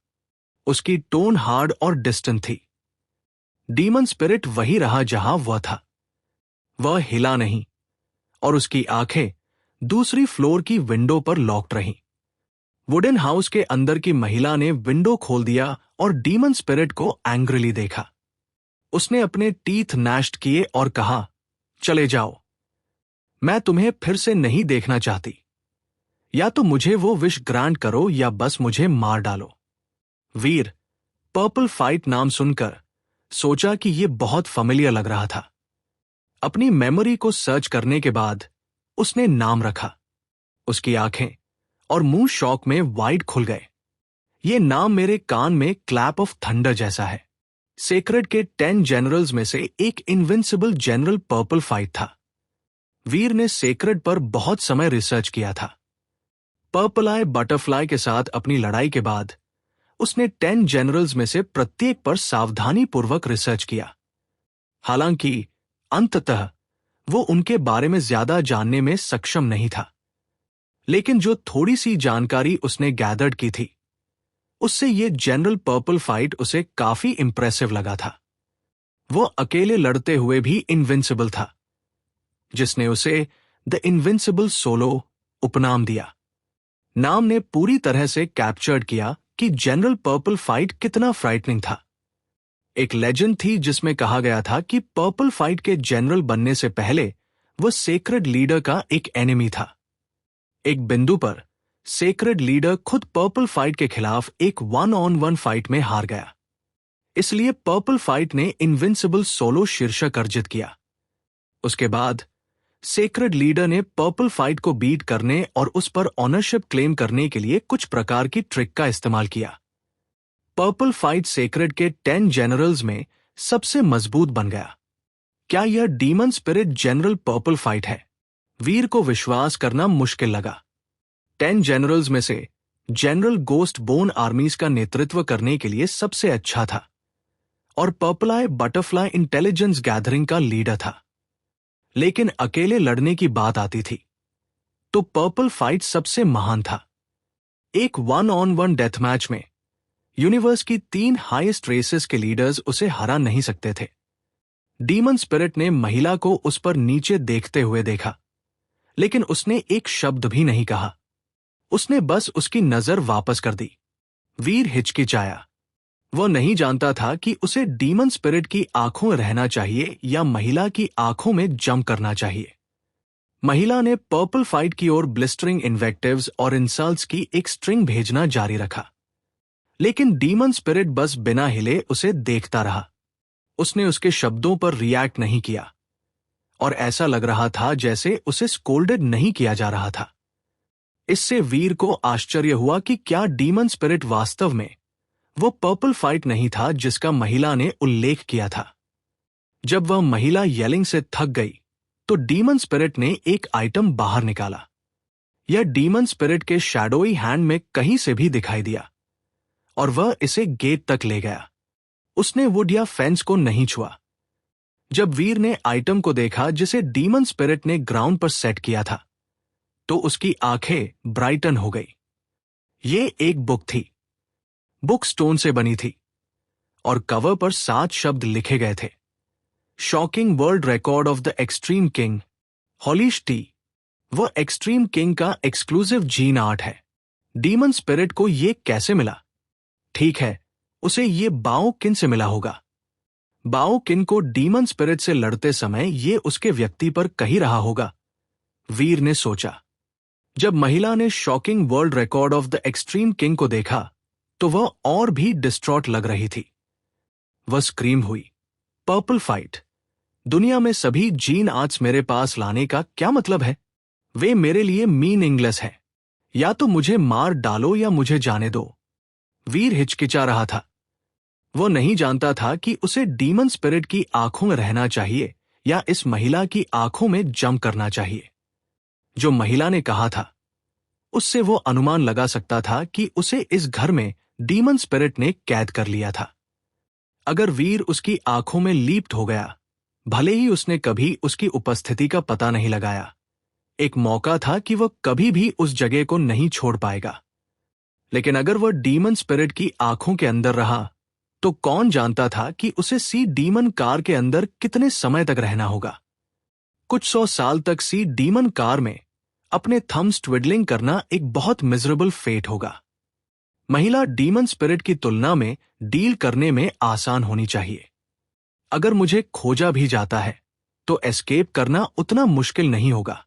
[SPEAKER 1] उसकी टोन हार्ड और डिस्टेंट थी। डीमन स्पिरिट वही रहा जहां वह था। वह हिला नहीं और उसकी आंखें दूसरी फ्लोर की विंडो पर लॉक्ड रहीं। वुडन हाउस के अंदर की महिला ने विंडो खोल दिया और डीमन स्पिरिट को एंग्रीली देखा। उसने अपने टीथ नैश्ड किए और कहा, चले जाओ, मैं तुम्हें फिर से नहीं देखना चाहती। या तो मुझे वो विश ग्रांट करो या बस मुझे मार डालो। वीर पर्पल फाइट नाम सुनकर सोचा कि यह बहुत फैमिलियर लग रहा था। अपनी मेमोरी को सर्च करने के बाद उसने नाम रखा। उसकी आंखें और मुंह शॉक में वाइड खुल गए। ये नाम मेरे कान में क्लैप ऑफ थंडर जैसा है। सेक्रेड के 10 जनरल्स में से एक इनविंसिबल जनरल पर्पल फाइट था। वीर ने सेक्रेड पर बहुत समय रिसर्च किया था। पर्पल आई बटरफ्लाई के साथ अपनी लड़ाई के बाद उसने 10 जनरल्स में से प्रत्येक पर सावधानीपूर्वक रिसर्च किया। हालांकि अंततः वो उनके बारे में ज्यादा जानने में सक्षम नहीं था, लेकिन जो थोड़ी सी जानकारी उसने गैदर्ड की थी, उससे ये जनरल पर्पल फाइट उसे काफी इंप्रेसिव लगा था। वो अकेले लड़ते हुए भी इनविंसिबल था, जिसने उसे द इनविंसिबल सोलो उपनाम दिया। नाम ने पूरी तरह से कैप्चर्ड किया कि जनरल पर्पल फाइट कितना फ्राइटनिंग था। एक लेजेंड थी जिसमें कहा गया था कि पर्पल फाइट के जनरल बनने से पहले वह सेक्रेड लीडर का एक एनिमी था। एक बिंदु पर सेक्रेड लीडर खुद पर्पल फाइट के खिलाफ एक 1-on-1 फाइट में हार गया। इसलिए पर्पल फाइट ने इनविंसिबल सोलो शीर्षक अर्जित किया। उसके बाद सेक्रेड लीडर ने पर्पल फाइट को बीट करने और उस पर ऑनरशिप क्लेम करने के लिए कुछ प्रकार की ट्रिक का इस्तेमाल किया। पर्पल फाइट सेक्रेड के 10 जनरल्स में सबसे मजबूत बन गया। क्या यह demon spirit general purple fight है? वीर को विश्वास करना मुश्किल लगा। 10 जनरल्स में से जनरल गोस्ट बोन आर्मीज का नेतृत्व करने के लिए सबसे अच्छा था और पर्पल आई बटरफ्लाई इंटेलिजेंस गैदरिंग का लीडर था। लेकिन अकेले लड़ने की बात आती थी तो पर्पल फाइट सबसे महान था। एक 1-on-1 डेथ मैच में यूनिवर्स की 3 हाईएस्ट रेसेस के लीडर्स उसे हरा नहीं सकते थे। डीमन स्पिरिट ने महिला को उस पर नीचे देखते हुए देखा, लेकिन उसने एक शब्द भी नहीं कहा। उसने बस उसकी नजर वापस कर दी। वीर हिचकिचाया। वह नहीं जानता था कि उसे डीमन स्पिरिट की आंखों में रहना चाहिए या महिला की आंखों में जंप करना चाहिए। महिला ने पर्पल फाइट की ओर ब्लिस्टरिंग इन्वेक्टिव्स और इंसल्ट्स की एक स्ट्रिंग भेजना जारी रखा, लेकिन डीमन स्पिरिट बस बिना हिले उसे देखता रहा। उसने उसके शब्दों पर रिएक्ट नहीं किया और ऐसा लग रहा था जैसे उसे स्कोल्डेड नहीं किया जा रहा था। इससे वीर को आश्चर्य हुआ कि क्या डीमन स्पिरिट वास्तव में वो पर्पल फाइट नहीं था जिसका महिला ने उल्लेख किया था। जब वह महिला येलिंग से थक गई तो डीमन स्पिरिट ने एक आइटम बाहर निकाला। यह डीमन स्पिरिट के शैडोई हैंड में कहीं से भी दिखाई दिया और वह इसे गेट तक ले गया। उसने वुड या फेंस को नहीं छुआ। जब वीर ने आइटम को देखा जिसे डीमन स्पिरिट ने ग्राउंड पर सेट किया था तो उसकी आंखें ब्राइटन हो गई। ये एक बुक थी। बुक स्टोन से बनी थी और कवर पर 7 शब्द लिखे गए थे। Shocking world record of the extreme king हॉलिश टी। वह एक्सट्रीम किंग का एक्सक्लूसिव जीन आर्ट है। डीमन स्पिरिट को ये कैसे मिला? ठीक है, उसे ये बाओ किन से मिला होगा। बाओ किन को डीमन स्पिरिट से लड़ते समय ये उसके व्यक्ति पर कही रहा होगा, वीर ने सोचा। जब महिला ने shocking world record of the extreme king को देखा तो वह और भी डिस्ट्रॉट लग रही थी। वह स्क्रीम हुई, पर्पल फाइट, दुनिया में सभी जीन आर्ट्स मेरे पास लाने का क्या मतलब है? वे मेरे लिए मीनिंगलेस है। या तो मुझे मार डालो या मुझे जाने दो। वीर हिचकिचा रहा था। वह नहीं जानता था कि उसे डीमन स्पिरिट की आंखों में रहना चाहिए या इस महिला की आंखों में जंप करना चाहिए। जो महिला ने कहा था उससे वो अनुमान लगा सकता था कि उसे इस घर में डीमन स्पिरिट ने कैद कर लिया था। अगर वीर उसकी आंखों में लीप्त हो गया, भले ही उसने कभी उसकी उपस्थिति का पता नहीं लगाया, एक मौका था कि वह कभी भी उस जगह को नहीं छोड़ पाएगा। लेकिन अगर वह डीमन स्पिरिट की आंखों के अंदर रहा तो कौन जानता था कि उसे सी डीमन कार के अंदर कितने समय तक रहना होगा। कुछ 100 साल तक सी डीमन कार में अपने थम्स ट्विडलिंग करना एक बहुत मिजरेबल फेट होगा। महिला डीमन स्पिरिट की तुलना में डील करने में आसान होनी चाहिए। अगर मुझे खोजा भी जाता है तो एस्केप करना उतना मुश्किल नहीं होगा।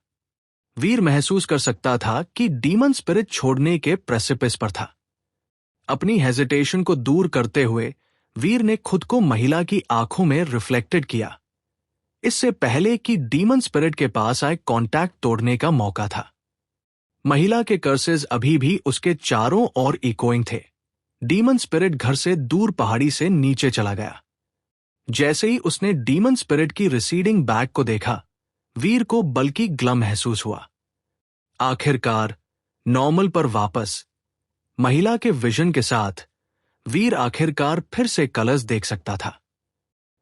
[SPEAKER 1] वीर महसूस कर सकता था कि डीमन स्पिरिट छोड़ने के प्रेसिपिस पर था। अपनी हेजिटेशन को दूर करते हुए वीर ने खुद को महिला की आंखों में रिफ्लेक्टेड किया, इससे पहले कि डीमन स्पिरिट के पास आए कांटेक्ट तोड़ने का मौका था। महिला के कर्सेस अभी भी उसके चारों ओर इकोइंग थे। डीमन स्पिरिट घर से दूर पहाड़ी से नीचे चला गया। जैसे ही उसने डीमन स्पिरिट की रिसीडिंग बैक को देखा, वीर को बल्कि ग्लम महसूस हुआ। आखिरकार नॉर्मल पर वापस। महिला के विजन के साथ वीर आखिरकार फिर से कलर्स देख सकता था।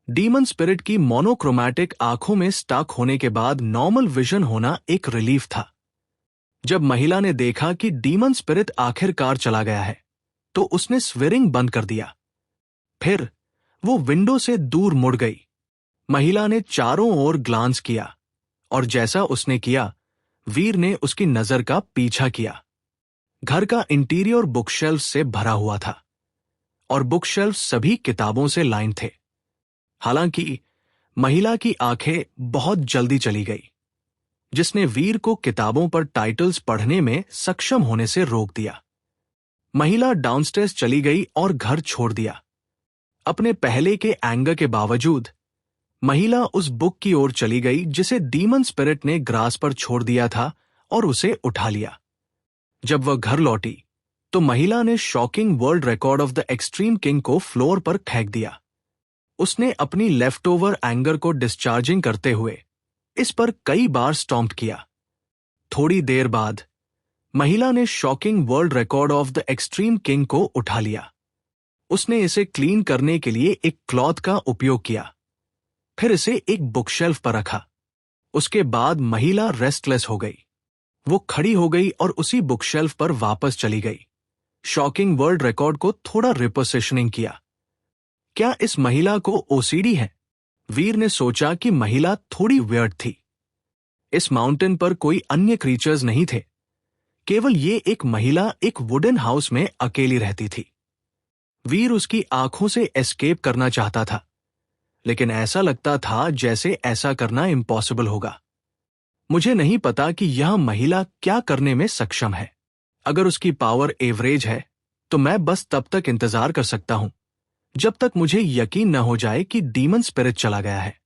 [SPEAKER 1] डीमन स्पिरिट की मोनोक्रोमैटिक आंखों में स्टक होने के बाद नॉर्मल विजन होना एक रिलीफ था। जब महिला ने देखा कि डीमन स्पिरिट आखिरकार चला गया है तो उसने स्विरिंग बंद कर दिया। फिर वो विंडो से दूर मुड़ गई। महिला ने चारों ओर ग्लांस किया और जैसा उसने किया, वीर ने उसकी नजर का पीछा किया। घर का इंटीरियर बुकशेल्फ से भरा हुआ था और बुकशेल्फ सभी किताबों से लाइन थे। हालांकि महिला की आंखें बहुत जल्दी चली गई, जिसने वीर को किताबों पर टाइटल्स पढ़ने में सक्षम होने से रोक दिया। महिला डाउनस्टेयर्स चली गई और घर छोड़ दिया। अपने पहले के एंगर के बावजूद महिला उस बुक की ओर चली गई जिसे डीमन स्पिरिट ने ग्रास पर छोड़ दिया था और उसे उठा लिया। जब वह घर लौटी तो महिला ने shocking world record of the extreme king को फ्लोर पर फेंक दिया। उसने अपनी लेफ्ट ओवर एंगर को डिस्चार्जिंग करते हुए इस पर कई बार स्टॉम्प किया। थोड़ी देर बाद महिला ने shocking world record of the extreme king को उठा लिया। उसने इसे क्लीन करने के लिए एक क्लॉथ का उपयोग किया, फिर इसे एक बुकशेल्फ पर रखा। उसके बाद महिला रेस्टलेस हो गई। वो खड़ी हो गई और उसी बुकशेल्फ पर वापस चली गई। शॉकिंग वर्ल्ड रिकॉर्ड को थोड़ा रिपोजिशनिंग किया। क्या इस महिला को ओसीडी है? वीर ने सोचा कि महिला थोड़ी वियर्ड थी। इस माउंटेन पर कोई अन्य क्रीचर्स नहीं थे, केवल ये एक महिला एक वुडन हाउस में अकेली रहती थी। वीर उसकी आंखों से एस्केप करना चाहता था, लेकिन ऐसा लगता था जैसे ऐसा करना इम्पॉसिबल होगा। मुझे नहीं पता कि यह महिला क्या करने में सक्षम है। अगर उसकी पावर एवरेज है तो मैं बस तब तक इंतजार कर सकता हूं जब तक मुझे यकीन न हो जाए कि डीमन स्पिरिट चला गया है।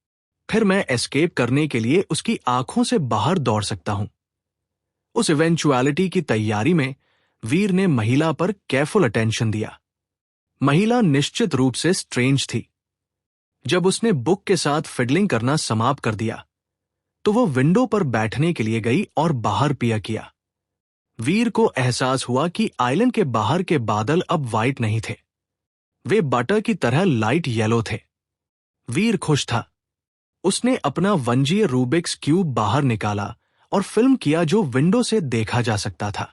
[SPEAKER 1] फिर मैं एस्केप करने के लिए उसकी आंखों से बाहर दौड़ सकता हूं। उस इवेंचुअलिटी की तैयारी में वीर ने महिला पर केयरफुल अटेंशन दिया। महिला निश्चित रूप से स्ट्रेंज थी। जब उसने बुक के साथ फिडलिंग करना समाप्त कर दिया तो वो विंडो पर बैठने के लिए गई और बाहर पिया किया। वीर को एहसास हुआ कि आइलैंड के बाहर के बादल अब वाइट नहीं थे, वे बटर की तरह लाइट येलो थे। वीर खुश था। उसने अपना वंजीय रूबिक्स क्यूब बाहर निकाला और फिल्म किया जो विंडो से देखा जा सकता था।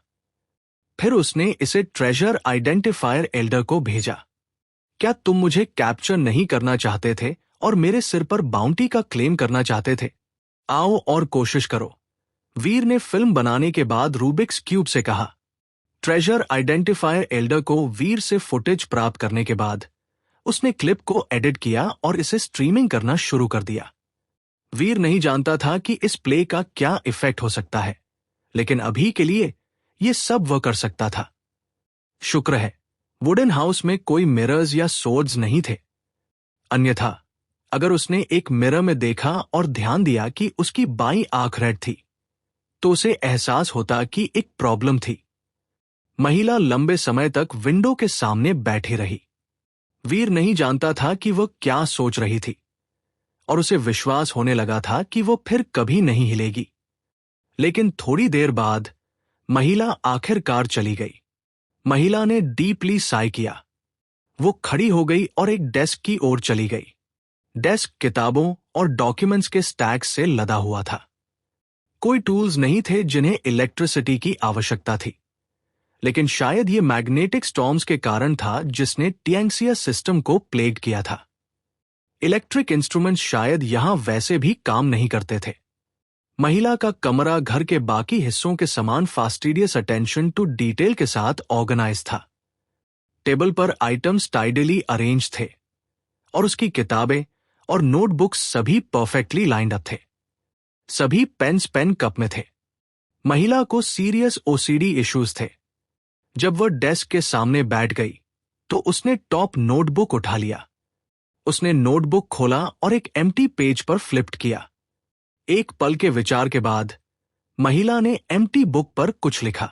[SPEAKER 1] फिर उसने इसे ट्रेजर आइडेंटिफायर एल्डर को भेजा। क्या तुम मुझे कैप्चर नहीं करना चाहते थे और मेरे सिर पर बाउंटी का क्लेम करना चाहते थे? आओ और कोशिश करो। वीर ने फिल्म बनाने के बाद रूबिक्स क्यूब से कहा। ट्रेजर आइडेंटिफायर एल्डर को वीर से फुटेज प्राप्त करने के बाद उसने क्लिप को एडिट किया और इसे स्ट्रीमिंग करना शुरू कर दिया। वीर नहीं जानता था कि इस प्ले का क्या इफेक्ट हो सकता है, लेकिन अभी के लिए यह सब वह कर सकता था। शुक्र है वुडन हाउस में कोई मिरर्स या सोर्ड्स नहीं थे, अन्यथा अगर उसने एक मिरर में देखा और ध्यान दिया कि उसकी बाईं आंख रेड थी तो उसे एहसास होता कि एक प्रॉब्लम थी। महिला लंबे समय तक विंडो के सामने बैठी रही। वीर नहीं जानता था कि वह क्या सोच रही थी और उसे विश्वास होने लगा था कि वो फिर कभी नहीं हिलेगी। लेकिन थोड़ी देर बाद महिला आखिरकार चली गई। महिला ने डीपली साई किया। वो खड़ी हो गई और एक डेस्क की ओर चली गई। डेस्क किताबों और डॉक्यूमेंट्स के स्टैक से लदा हुआ था। कोई टूल्स नहीं थे जिन्हें इलेक्ट्रिसिटी की आवश्यकता थी, लेकिन शायद ये मैग्नेटिक स्टॉर्म्स के कारण था जिसने टियांगसिया सिस्टम को प्लेग किया था। इलेक्ट्रिक इंस्ट्रूमेंट्स शायद यहां वैसे भी काम नहीं करते थे। महिला का कमरा घर के बाकी हिस्सों के समान फास्टिडियस अटेंशन टू डिटेल के साथ ऑर्गेनाइज था। टेबल पर आइटम्स टाइडली अरेंज थे और उसकी किताबें और नोटबुक्स सभी परफेक्टली लाइंड अप थे। सभी पेन्स पेन कप में थे। महिला को सीरियस ओसीडी इश्यूज थे। जब वह डेस्क के सामने बैठ गई तो उसने टॉप नोटबुक उठा लिया। उसने नोटबुक खोला और एक एम्प्टी पेज पर फ्लिप्ड किया। एक पल के विचार के बाद महिला ने एम्प्टी बुक पर कुछ लिखा।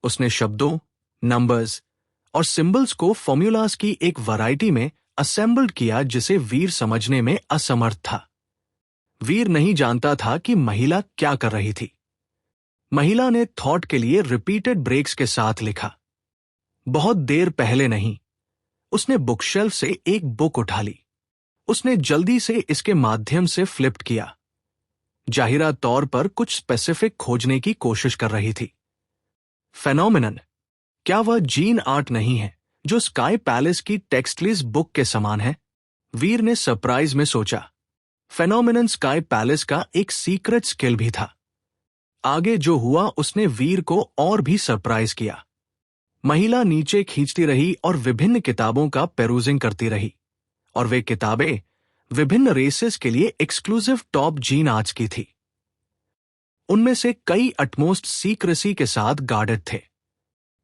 [SPEAKER 1] उसने शब्दों, नंबर्स और सिंबल्स को फॉर्मूलाज की एक वैरायटी में असेंबल्ड किया जिसे वीर समझने में असमर्थ था। वीर नहीं जानता था कि महिला क्या कर रही थी। महिला ने थॉट के लिए रिपीटेड ब्रेक्स के साथ लिखा। बहुत देर पहले नहीं, उसने बुकशेल्फ से एक बुक उठा ली। उसने जल्दी से इसके माध्यम से फ्लिप किया। जाहिरा तौर पर कुछ स्पेसिफिक खोजने की कोशिश कर रही थी। फेनोमेनन, क्या वह जीन आर्ट नहीं है जो स्काई पैलेस की टेक्स्टलेस बुक के समान है? वीर ने सरप्राइज में सोचा। फेनोमेनन स्काई पैलेस का एक सीक्रेट स्किल भी था। आगे जो हुआ उसने वीर को और भी सरप्राइज किया। महिला नीचे खींचती रही और विभिन्न किताबों का पेरूजिंग करती रही, और वे किताबें विभिन्न रेसेस के लिए एक्सक्लूसिव टॉप जीन आर्ट्स की थी। उनमें से कई अटमोस्ट सीक्रेसी के साथ गार्डेड थे।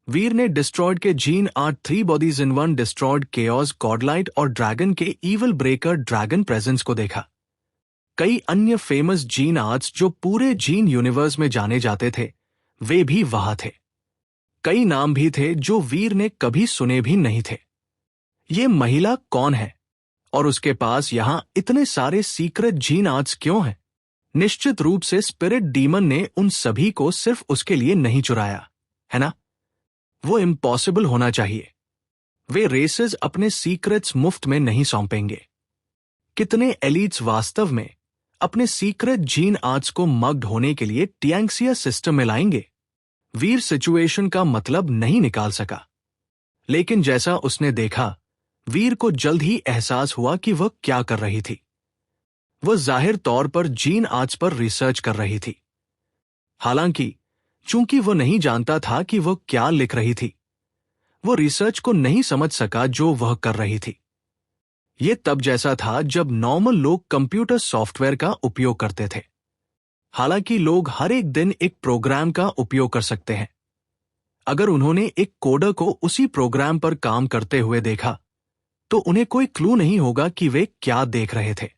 [SPEAKER 1] वीर ने डिस्ट्रॉयड के gene art 3 bodies in 1, destroyed, chaos, godlight और ड्रैगन के ईवल ब्रेकर ड्रैगन प्रेजेंस को देखा। कई अन्य फेमस जीन आर्ट्स जो पूरे जीन यूनिवर्स में जाने जाते थे, वे भी वहां थे। कई नाम भी थे जो वीर ने कभी सुने भी नहीं थे। ये महिला कौन है और उसके पास यहां इतने सारे सीक्रेट जीन आर्ट्स क्यों हैं? निश्चित रूप से स्पिरिट डीमन ने उन सभी को सिर्फ उसके लिए नहीं चुराया, है ना? वो इम्पॉसिबल होना चाहिए। वे रेसेस अपने सीक्रेट्स मुफ्त में नहीं सौंपेंगे। कितने एलीट्स वास्तव में अपने सीक्रेट जीन आर्ट्स को मग्ड होने के लिए टियांक्सिया सिस्टम में लाएंगे? वीर सिचुएशन का मतलब नहीं निकाल सका, लेकिन जैसा उसने देखा, वीर को जल्द ही एहसास हुआ कि वह क्या कर रही थी। वह जाहिर तौर पर जीन आर्ट्स पर रिसर्च कर रही थी। हालांकि चूंकि वह नहीं जानता था कि वह क्या लिख रही थी, वो रिसर्च को नहीं समझ सका जो वह कर रही थी। यह तब जैसा था जब नॉर्मल लोग कंप्यूटर सॉफ्टवेयर का उपयोग करते थे। हालांकि लोग हर एक दिन एक प्रोग्राम का उपयोग कर सकते हैं। अगर उन्होंने एक कोडर को उसी प्रोग्राम पर काम करते हुए देखा, तो उन्हें कोई क्लू नहीं होगा कि वे क्या देख रहे थे।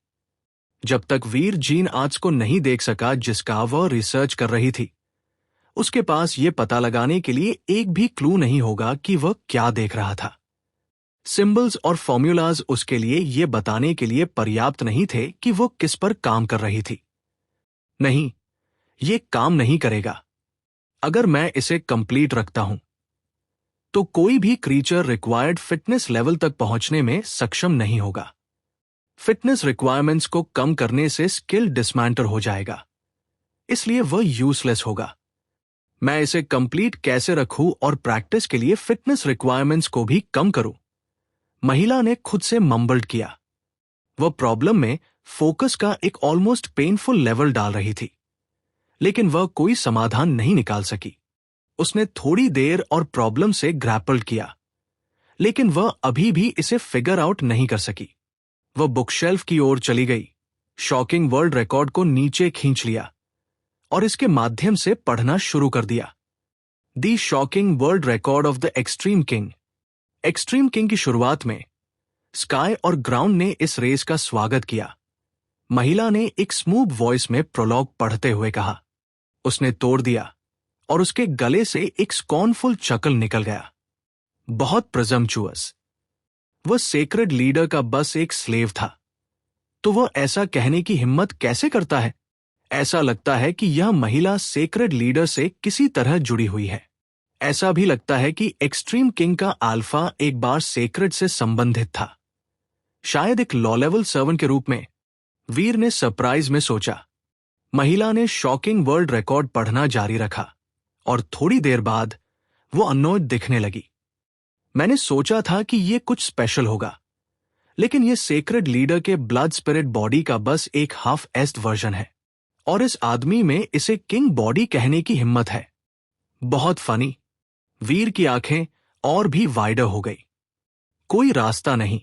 [SPEAKER 1] जब तक वीर जीन आर्ट्स को नहीं देख सका जिसका वह रिसर्च कर रही थी, उसके पास यह पता लगाने के लिए एक भी क्लू नहीं होगा कि वह क्या देख रहा था। सिंबल्स और फॉर्मूलाज उसके लिए यह बताने के लिए पर्याप्त नहीं थे कि वो किस पर काम कर रही थी। नहीं, यह काम नहीं करेगा। अगर मैं इसे कंप्लीट रखता हूं, तो कोई भी क्रीचर रिक्वायर्ड फिटनेस लेवल तक पहुंचने में सक्षम नहीं होगा। फिटनेस रिक्वायरमेंट्स को कम करने से स्किल डिसमेंटर हो जाएगा, इसलिए वह यूजलेस होगा। मैं इसे कंप्लीट कैसे रखूं और प्रैक्टिस के लिए फिटनेस रिक्वायरमेंट्स को भी कम करूं? महिला ने खुद से मम्बल्ड किया। वह प्रॉब्लम में फोकस का एक ऑलमोस्ट पेनफुल लेवल डाल रही थी, लेकिन वह कोई समाधान नहीं निकाल सकी। उसने थोड़ी देर और प्रॉब्लम से ग्रैपल्ड किया, लेकिन वह अभी भी इसे फिगर आउट नहीं कर सकी। वह बुकशेल्फ की ओर चली गई, शॉकिंग वर्ल्ड रिकॉर्ड को नीचे खींच लिया और इसके माध्यम से पढ़ना शुरू कर दिया। The shocking world record of the extreme king. Extreme king की शुरुआत में स्काई और ग्राउंड ने इस रेस का स्वागत किया। महिला ने एक स्मूथ वॉइस में प्रोलॉग पढ़ते हुए कहा। उसने तोड़ दिया और उसके गले से एक स्कॉर्नफुल चकल निकल गया। बहुत प्रिजम्पचुअस। वह सेक्रेड लीडर का बस एक स्लेव था, तो वह ऐसा कहने की हिम्मत कैसे करता है? ऐसा लगता है कि यह महिला सेक्रेड लीडर से किसी तरह जुड़ी हुई है। ऐसा भी लगता है कि एक्सट्रीम किंग का अल्फा एक बार सेक्रेड से संबंधित था, शायद एक लॉ लेवल सर्वेंट के रूप में। वीर ने सरप्राइज में सोचा। महिला ने शॉकिंग वर्ल्ड रिकॉर्ड पढ़ना जारी रखा और थोड़ी देर बाद वो अननोयड दिखने लगी। मैंने सोचा था कि यह कुछ स्पेशल होगा, लेकिन यह सेक्रेड लीडर के ब्लड स्पिरिट बॉडी का बस एक हाफ एस्ट वर्जन है, और इस आदमी में इसे किंग बॉडी कहने की हिम्मत है। बहुत फनी। वीर की आंखें और भी वाइडर हो गई। कोई रास्ता नहीं।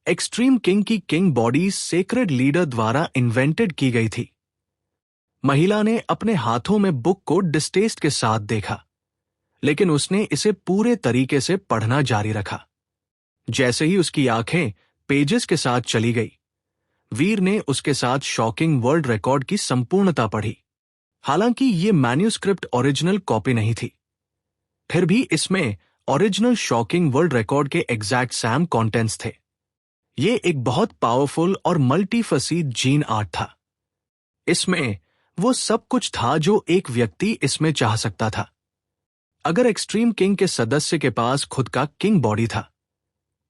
[SPEAKER 1] एक्सट्रीम किंग की किंग बॉडी सेक्रेड लीडर द्वारा इन्वेंटेड की गई थी। महिला ने अपने हाथों में बुक को डिस्टेस्ट के साथ देखा, लेकिन उसने इसे पूरे तरीके से पढ़ना जारी रखा। जैसे ही उसकी आंखें पेजेस के साथ चली गई, वीर ने उसके साथ शॉकिंग वर्ल्ड रिकॉर्ड की संपूर्णता पढ़ी। हालांकि ये मैन्यूस्क्रिप्ट ओरिजिनल कॉपी नहीं थी, फिर भी इसमें ओरिजिनल शॉकिंग वर्ल्ड रिकॉर्ड के एग्जैक्ट सैम कंटेंट्स थे। ये एक बहुत पावरफुल और मल्टीफसीड जीन आर्ट था। इसमें वो सब कुछ था जो एक व्यक्ति इसमें चाह सकता था। अगर एक्सट्रीम किंग के सदस्य के पास खुद का किंग बॉडी था,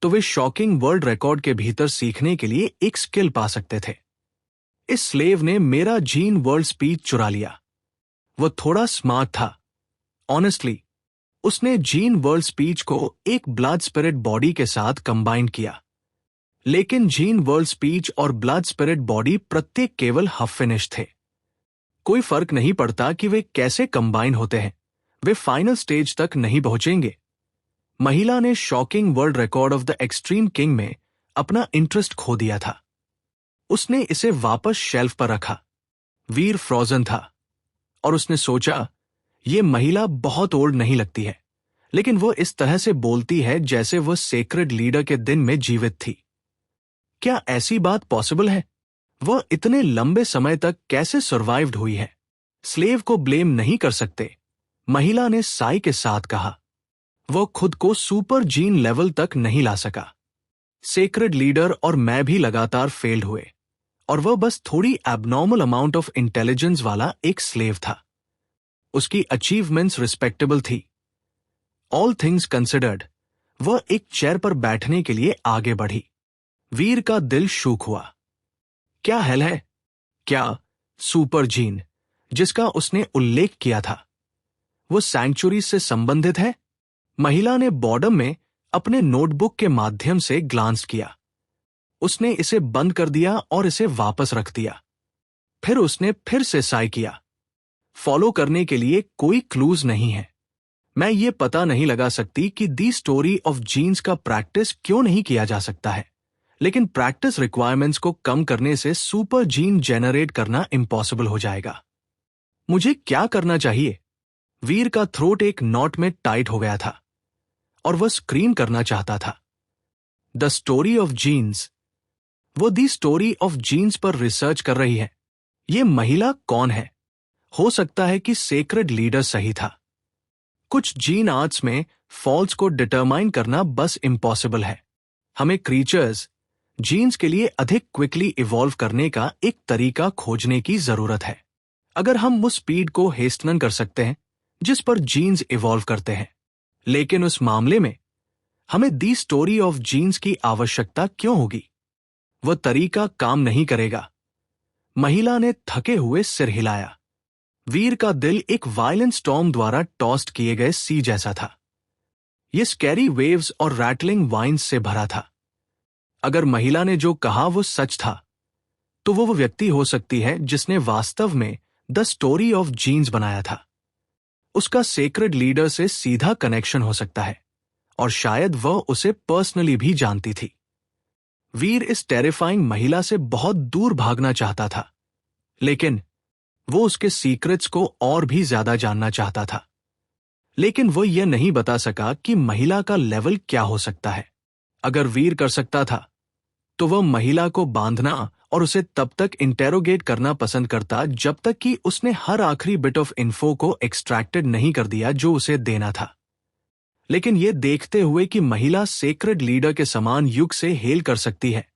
[SPEAKER 1] तो वे शॉकिंग वर्ल्ड रिकॉर्ड के भीतर सीखने के लिए एक स्किल पा सकते थे। इस स्लेव ने मेरा जीन वर्ल्ड स्पीच चुरा लिया। वो थोड़ा स्मार्ट था। ऑनेस्टली, उसने जीन वर्ल्ड स्पीच को एक ब्लड स्पिरिट बॉडी के साथ कंबाइन किया, लेकिन जीन वर्ल्ड स्पीच और ब्लड स्पिरिट बॉडी प्रत्येक केवल हाफ फिनिश थे। कोई फर्क नहीं पड़ता कि वे कैसे कंबाइन होते हैं, वे फाइनल स्टेज तक नहीं पहुंचेंगे। महिला ने shocking world record of the extreme king में अपना इंटरेस्ट खो दिया था। उसने इसे वापस शेल्फ पर रखा। वीर फ्रोजन था और उसने सोचा, यह महिला बहुत ओल्ड नहीं लगती है, लेकिन वो इस तरह से बोलती है जैसे वह सेक्रेड लीडर के दिन में जीवित थी। क्या ऐसी बात पॉसिबल है? वह इतने लंबे समय तक कैसे सर्वाइव्ड हुई है? स्लेव को ब्लेम नहीं कर सकते, महिला ने साई के साथ कहा। वह खुद को सुपर जीन लेवल तक नहीं ला सका। सेक्रेड लीडर और मैं भी लगातार फेल्ड हुए, और वह बस थोड़ी एबनॉर्मल अमाउंट ऑफ इंटेलिजेंस वाला एक स्लेव था। उसकी अचीवमेंट्स रिस्पेक्टेबल थी। ऑल थिंग्स कंसिडर्ड, वह एक चेयर पर बैठने के लिए आगे बढ़ी। वीर का दिल शूक हुआ। क्या हेल है? क्या सुपर जीन जिसका उसने उल्लेख किया था वो सैंक्चुरी से संबंधित है? महिला ने बॉर्डम में अपने नोटबुक के माध्यम से ग्लांस किया। उसने इसे बंद कर दिया और इसे वापस रख दिया। फिर उसने फिर से साइ किया। फॉलो करने के लिए कोई क्लूज नहीं है। मैं ये पता नहीं लगा सकती कि दी स्टोरी ऑफ जीन्स का प्रैक्टिस क्यों नहीं किया जा सकता है, लेकिन प्रैक्टिस रिक्वायरमेंट्स को कम करने से सुपर जीन जेनरेट करना इम्पॉसिबल हो जाएगा। मुझे क्या करना चाहिए? वीर का थ्रोट एक नॉट में टाइट हो गया था और वह स्क्रीम करना चाहता था। The story of genes. वो दी स्टोरी ऑफ जीन्स पर रिसर्च कर रही है। ये महिला कौन है? हो सकता है कि सेक्रेड लीडर सही था। कुछ जीन आर्ट्स में फॉल्स को डिटरमाइन करना बस इम्पॉसिबल है। हमें क्रीचर्स जीन्स के लिए अधिक क्विकली इवॉल्व करने का एक तरीका खोजने की जरूरत है। अगर हम उस स्पीड को हेस्टन कर सकते हैं जिस पर जीन्स इवॉल्व करते हैं, लेकिन उस मामले में हमें दी स्टोरी ऑफ जीन्स की आवश्यकता क्यों होगी? वह तरीका काम नहीं करेगा। महिला ने थके हुए सिर हिलाया। वीर का दिल एक वायलेंट स्टॉर्म द्वारा टॉस्ट किए गए सी जैसा था। यह स्कैरी वेव्स और रैटलिंग वाइन्स से भरा था। अगर महिला ने जो कहा वो सच था, तो वो व्यक्ति हो सकती है जिसने वास्तव में द स्टोरी ऑफ जीन्स बनाया था। उसका सेक्रेड लीडर से सीधा कनेक्शन हो सकता है और शायद वह उसे पर्सनली भी जानती थी। वीर इस टेरिफाइंग महिला से बहुत दूर भागना चाहता था, लेकिन वो उसके सीक्रेट्स को और भी ज्यादा जानना चाहता था। लेकिन वो यह नहीं बता सका कि महिला का लेवल क्या हो सकता है। अगर वीर कर सकता था तो वह महिला को बांधना और उसे तब तक इंटेरोगेट करना पसंद करता जब तक कि उसने हर आखिरी बिट ऑफ इन्फो को एक्सट्रैक्टेड नहीं कर दिया जो उसे देना था। लेकिन यह देखते हुए कि महिला सेक्रेड लीडर के समान युग से हेल कर सकती है,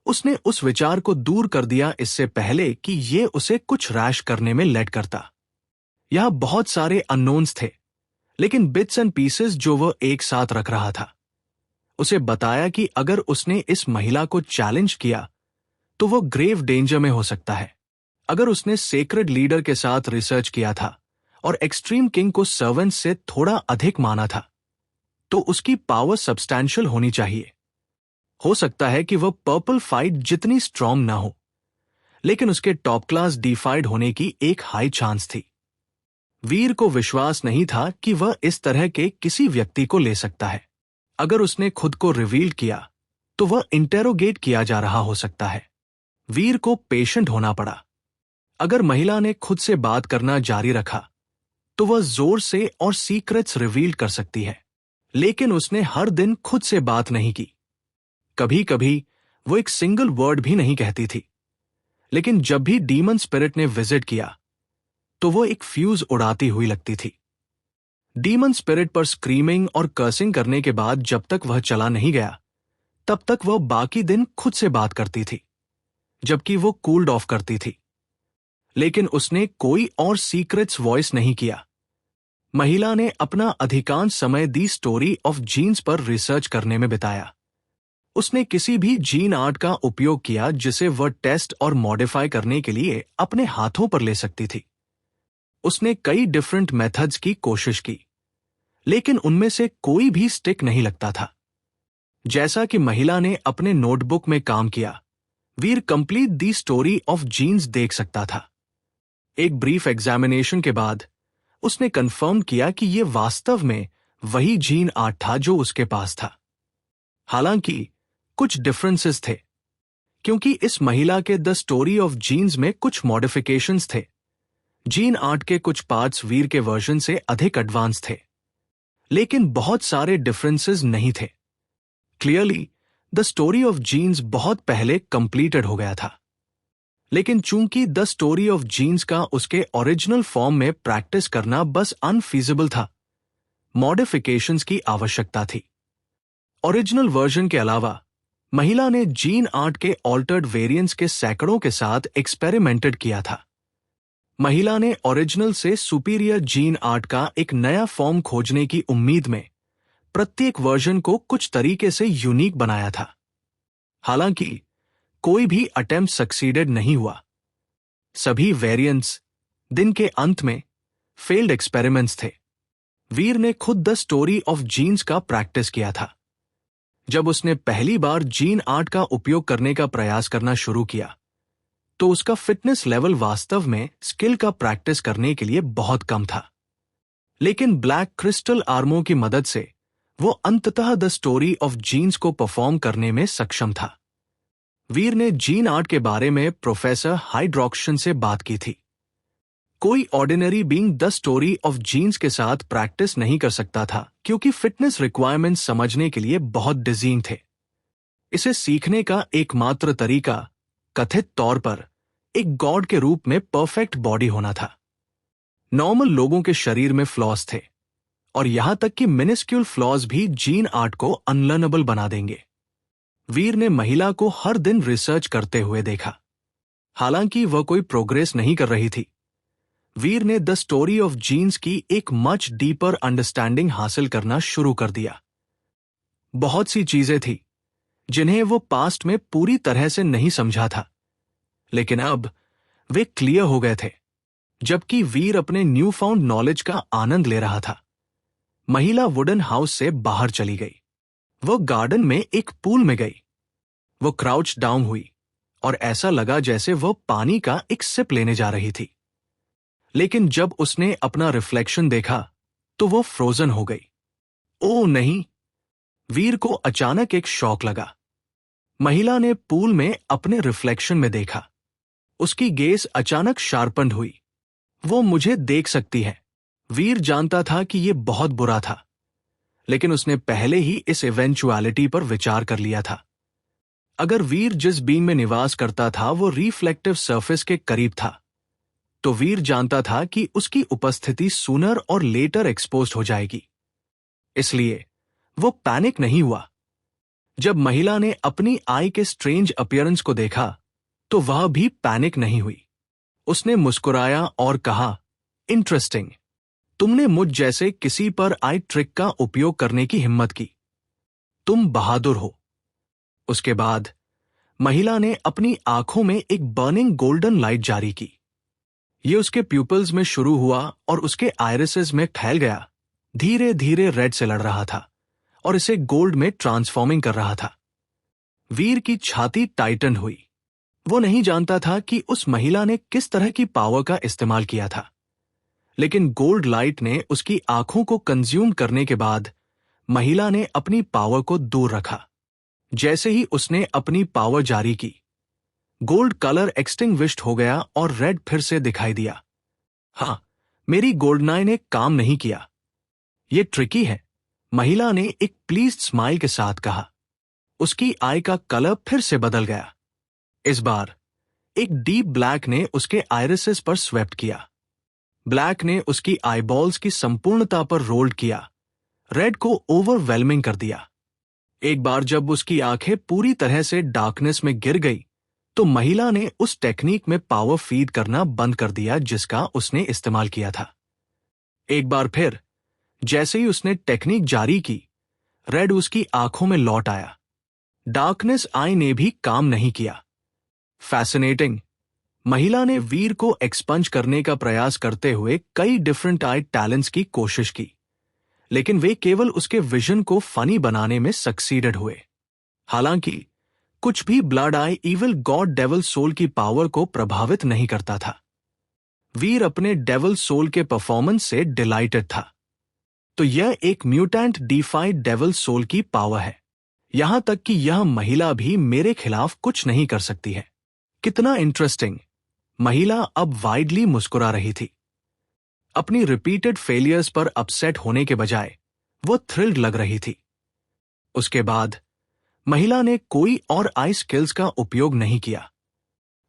[SPEAKER 1] उसने उस विचार को दूर कर दिया इससे पहले कि यह उसे कुछ रैश करने में लेट करता। यहां बहुत सारे अननोन्स थे, लेकिन बिट्स एंड पीसेस जो वह एक साथ रख रहा था उसे बताया कि अगर उसने इस महिला को चैलेंज किया तो वह ग्रेव डेंजर में हो सकता है। अगर उसने सेक्रेड लीडर के साथ रिसर्च किया था और एक्सट्रीम किंग को सर्वेंट से थोड़ा अधिक माना था, तो उसकी पावर सब्सटैंशियल होनी चाहिए। हो सकता है कि वह पर्पल फाइट जितनी स्ट्रॉन्ग ना हो, लेकिन उसके टॉप क्लास डिफाइड होने की एक हाई चांस थी। वीर को विश्वास नहीं था कि वह इस तरह के किसी व्यक्ति को ले सकता है। अगर उसने खुद को रिवील किया तो वह इंटेरोगेट किया जा रहा हो सकता है। वीर को पेशेंट होना पड़ा। अगर महिला ने खुद से बात करना जारी रखा तो वह जोर से और सीक्रेट्स रिवील कर सकती है, लेकिन उसने हर दिन खुद से बात नहीं की। कभी कभी वो एक सिंगल वर्ड भी नहीं कहती थी, लेकिन जब भी डीमन स्पिरिट ने विजिट किया तो वो एक फ्यूज उड़ाती हुई लगती थी। डीमन स्पिरिट पर स्क्रीमिंग और कर्सिंग करने के बाद जब तक वह चला नहीं गया, तब तक वह बाकी दिन खुद से बात करती थी, जबकि वो कूल्ड ऑफ करती थी। लेकिन उसने कोई और सीक्रेट्स वॉइस नहीं किया। महिला ने अपना अधिकांश समय दी स्टोरी ऑफ जीन्स पर रिसर्च करने में बिताया। उसने किसी भी जीन आर्ट का उपयोग किया जिसे वह टेस्ट और मॉडिफाई करने के लिए अपने हाथों पर ले सकती थी। उसने कई डिफरेंट मेथड्स की कोशिश की, लेकिन उनमें से कोई भी स्टिक नहीं लगता था। जैसा कि महिला ने अपने नोटबुक में काम किया, Veer complete the story of genes देख सकता था। एक ब्रीफ एग्जामिनेशन के बाद उसने कंफर्म किया कि यह वास्तव में वही जीन आर्ट था जो उसके पास था। हालांकि कुछ डिफरेंसेस थे, क्योंकि इस महिला के द स्टोरी ऑफ जीन्स में कुछ मॉडिफिकेशंस थे। जीन आर्ट के कुछ पार्ट्स वीर के वर्जन से अधिक एडवांस थे, लेकिन बहुत सारे डिफरेंसेस नहीं थे। Clearly the story of genes बहुत पहले कंप्लीटेड हो गया था, लेकिन चूंकि द स्टोरी ऑफ जीन्स का उसके ओरिजिनल फॉर्म में प्रैक्टिस करना बस अनफीजिबल था, मॉडिफिकेशंस की आवश्यकता थी। ओरिजिनल वर्जन के अलावा महिला ने जीन आर्ट के ऑल्टर्ड वेरिएंट्स के सैकड़ों के साथ एक्सपेरिमेंटेड किया था। महिला ने ओरिजिनल से सुपीरियर जीन आर्ट का एक नया फॉर्म खोजने की उम्मीद में प्रत्येक वर्जन को कुछ तरीके से यूनिक बनाया था। हालांकि कोई भी अटेम्प्ट सक्सीडेड नहीं हुआ। सभी वेरिएंट्स दिन के अंत में फेल्ड एक्सपेरिमेंट्स थे। वीर ने खुद द स्टोरी ऑफ जीन्स का प्रैक्टिस किया था। जब उसने पहली बार जीन आर्ट का उपयोग करने का प्रयास करना शुरू किया तो उसका फिटनेस लेवल वास्तव में स्किल का प्रैक्टिस करने के लिए बहुत कम था। लेकिन ब्लैक क्रिस्टल आर्मों की मदद से वो अंततः द स्टोरी ऑफ जीन्स को परफॉर्म करने में सक्षम था। वीर ने जीन आर्ट के बारे में प्रोफेसर हाइड्रॉक्शन से बात की थी। कोई ordinary being the story of genes के साथ प्रैक्टिस नहीं कर सकता था क्योंकि फिटनेस रिक्वायरमेंट्स समझने के लिए बहुत डिजीन थे। इसे सीखने का एकमात्र तरीका कथित तौर पर एक गॉड के रूप में परफेक्ट बॉडी होना था। नॉर्मल लोगों के शरीर में फ्लॉज थे और यहां तक कि मिनिस्क्यूल फ्लॉज भी जीन आर्ट को अनलर्नेबल बना देंगे। वीर ने महिला को हर दिन रिसर्च करते हुए देखा। हालांकि वह कोई प्रोग्रेस नहीं कर रही थी। वीर ने द स्टोरी ऑफ जीन्स की एक मच डीपर अंडरस्टैंडिंग हासिल करना शुरू कर दिया। बहुत सी चीजें थी जिन्हें वो पास्ट में पूरी तरह से नहीं समझा था, लेकिन अब वे क्लियर हो गए थे। जबकि वीर अपने न्यू फाउंड नॉलेज का आनंद ले रहा था, महिला वुडन हाउस से बाहर चली गई। वो गार्डन में एक पूल में गई। वो क्राउच डाउन हुई और ऐसा लगा जैसे वो पानी का एक सिप लेने जा रही थी। लेकिन जब उसने अपना रिफ्लेक्शन देखा तो वो फ्रोजन हो गई। ओह नहीं! वीर को अचानक एक शॉक लगा। महिला ने पूल में अपने रिफ्लेक्शन में देखा। उसकी गेज अचानक शार्पन्ड हुई। वो मुझे देख सकती है। वीर जानता था कि यह बहुत बुरा था, लेकिन उसने पहले ही इस इवेंचुअलिटी पर विचार कर लिया था। अगर वीर जिस बीम में निवास करता था वो रिफ्लेक्टिव सरफेस के करीब था, तो वीर जानता था कि उसकी उपस्थिति सूनर और लेटर एक्सपोज्ड हो जाएगी। इसलिए वो पैनिक नहीं हुआ। जब महिला ने अपनी आई के स्ट्रेंज अपीयरेंस को देखा तो वह भी पैनिक नहीं हुई। उसने मुस्कुराया और कहा, इंटरेस्टिंग, तुमने मुझ जैसे किसी पर आई ट्रिक का उपयोग करने की हिम्मत की। तुम बहादुर हो। उसके बाद महिला ने अपनी आंखों में एक बर्निंग गोल्डन लाइट जारी की। यह उसके प्यूपल्स में शुरू हुआ और उसके आयरिसेस में फैल गया। धीरे धीरे रेड से लड़ रहा था और इसे गोल्ड में ट्रांसफॉर्मिंग कर रहा था। वीर की छाती टाइटन हुई। वो नहीं जानता था कि उस महिला ने किस तरह की पावर का इस्तेमाल किया था, लेकिन गोल्ड लाइट ने उसकी आंखों को कंज्यूम करने के बाद महिला ने अपनी पावर को दूर रखा। जैसे ही उसने अपनी पावर जारी की, गोल्ड कलर एक्सटिंग्विश्ड हो गया और रेड फिर से दिखाई दिया। हां, मेरी गोल्डनाई ने काम नहीं किया। यह ट्रिकी है, महिला ने एक प्लीज्ड स्माइल के साथ कहा। उसकी आई का कलर फिर से बदल गया। इस बार एक डीप ब्लैक ने उसके आयरिसेस पर स्वेप्ट किया। ब्लैक ने उसकी आईबॉल्स की संपूर्णता पर रोल्ड किया, रेड को ओवरवेलमिंग कर दिया। एक बार जब उसकी आंखें पूरी तरह से डार्कनेस में गिर गई तो महिला ने उस टेक्निक में पावर फीड करना बंद कर दिया जिसका उसने इस्तेमाल किया था। एक बार फिर जैसे ही उसने टेक्निक जारी की, रेड उसकी आंखों में लौट आया। डार्कनेस आई ने भी काम नहीं किया। फैसिनेटिंग। महिला ने वीर को एक्सपंज करने का प्रयास करते हुए कई डिफरेंट आई टैलेंट्स की कोशिश की, लेकिन वे केवल उसके विजन को फनी बनाने में सक्सीडेड हुए। हालांकि कुछ भी blood I evil God devil soul की पावर को प्रभावित नहीं करता था। वीर अपने डेविल सोल के परफॉर्मेंस से डिलाइटेड था। तो यह एक म्यूटेंट डिफाइड डेविल सोल की पावर है। यहां तक कि यह महिला भी मेरे खिलाफ कुछ नहीं कर सकती है। कितना इंटरेस्टिंग। महिला अब वाइडली मुस्कुरा रही थी। अपनी रिपीटेड फेलियर्स पर अपसेट होने के बजाय वो थ्रिल्ड लग रही थी। उसके बाद महिला ने कोई और आई स्किल्स का उपयोग नहीं किया।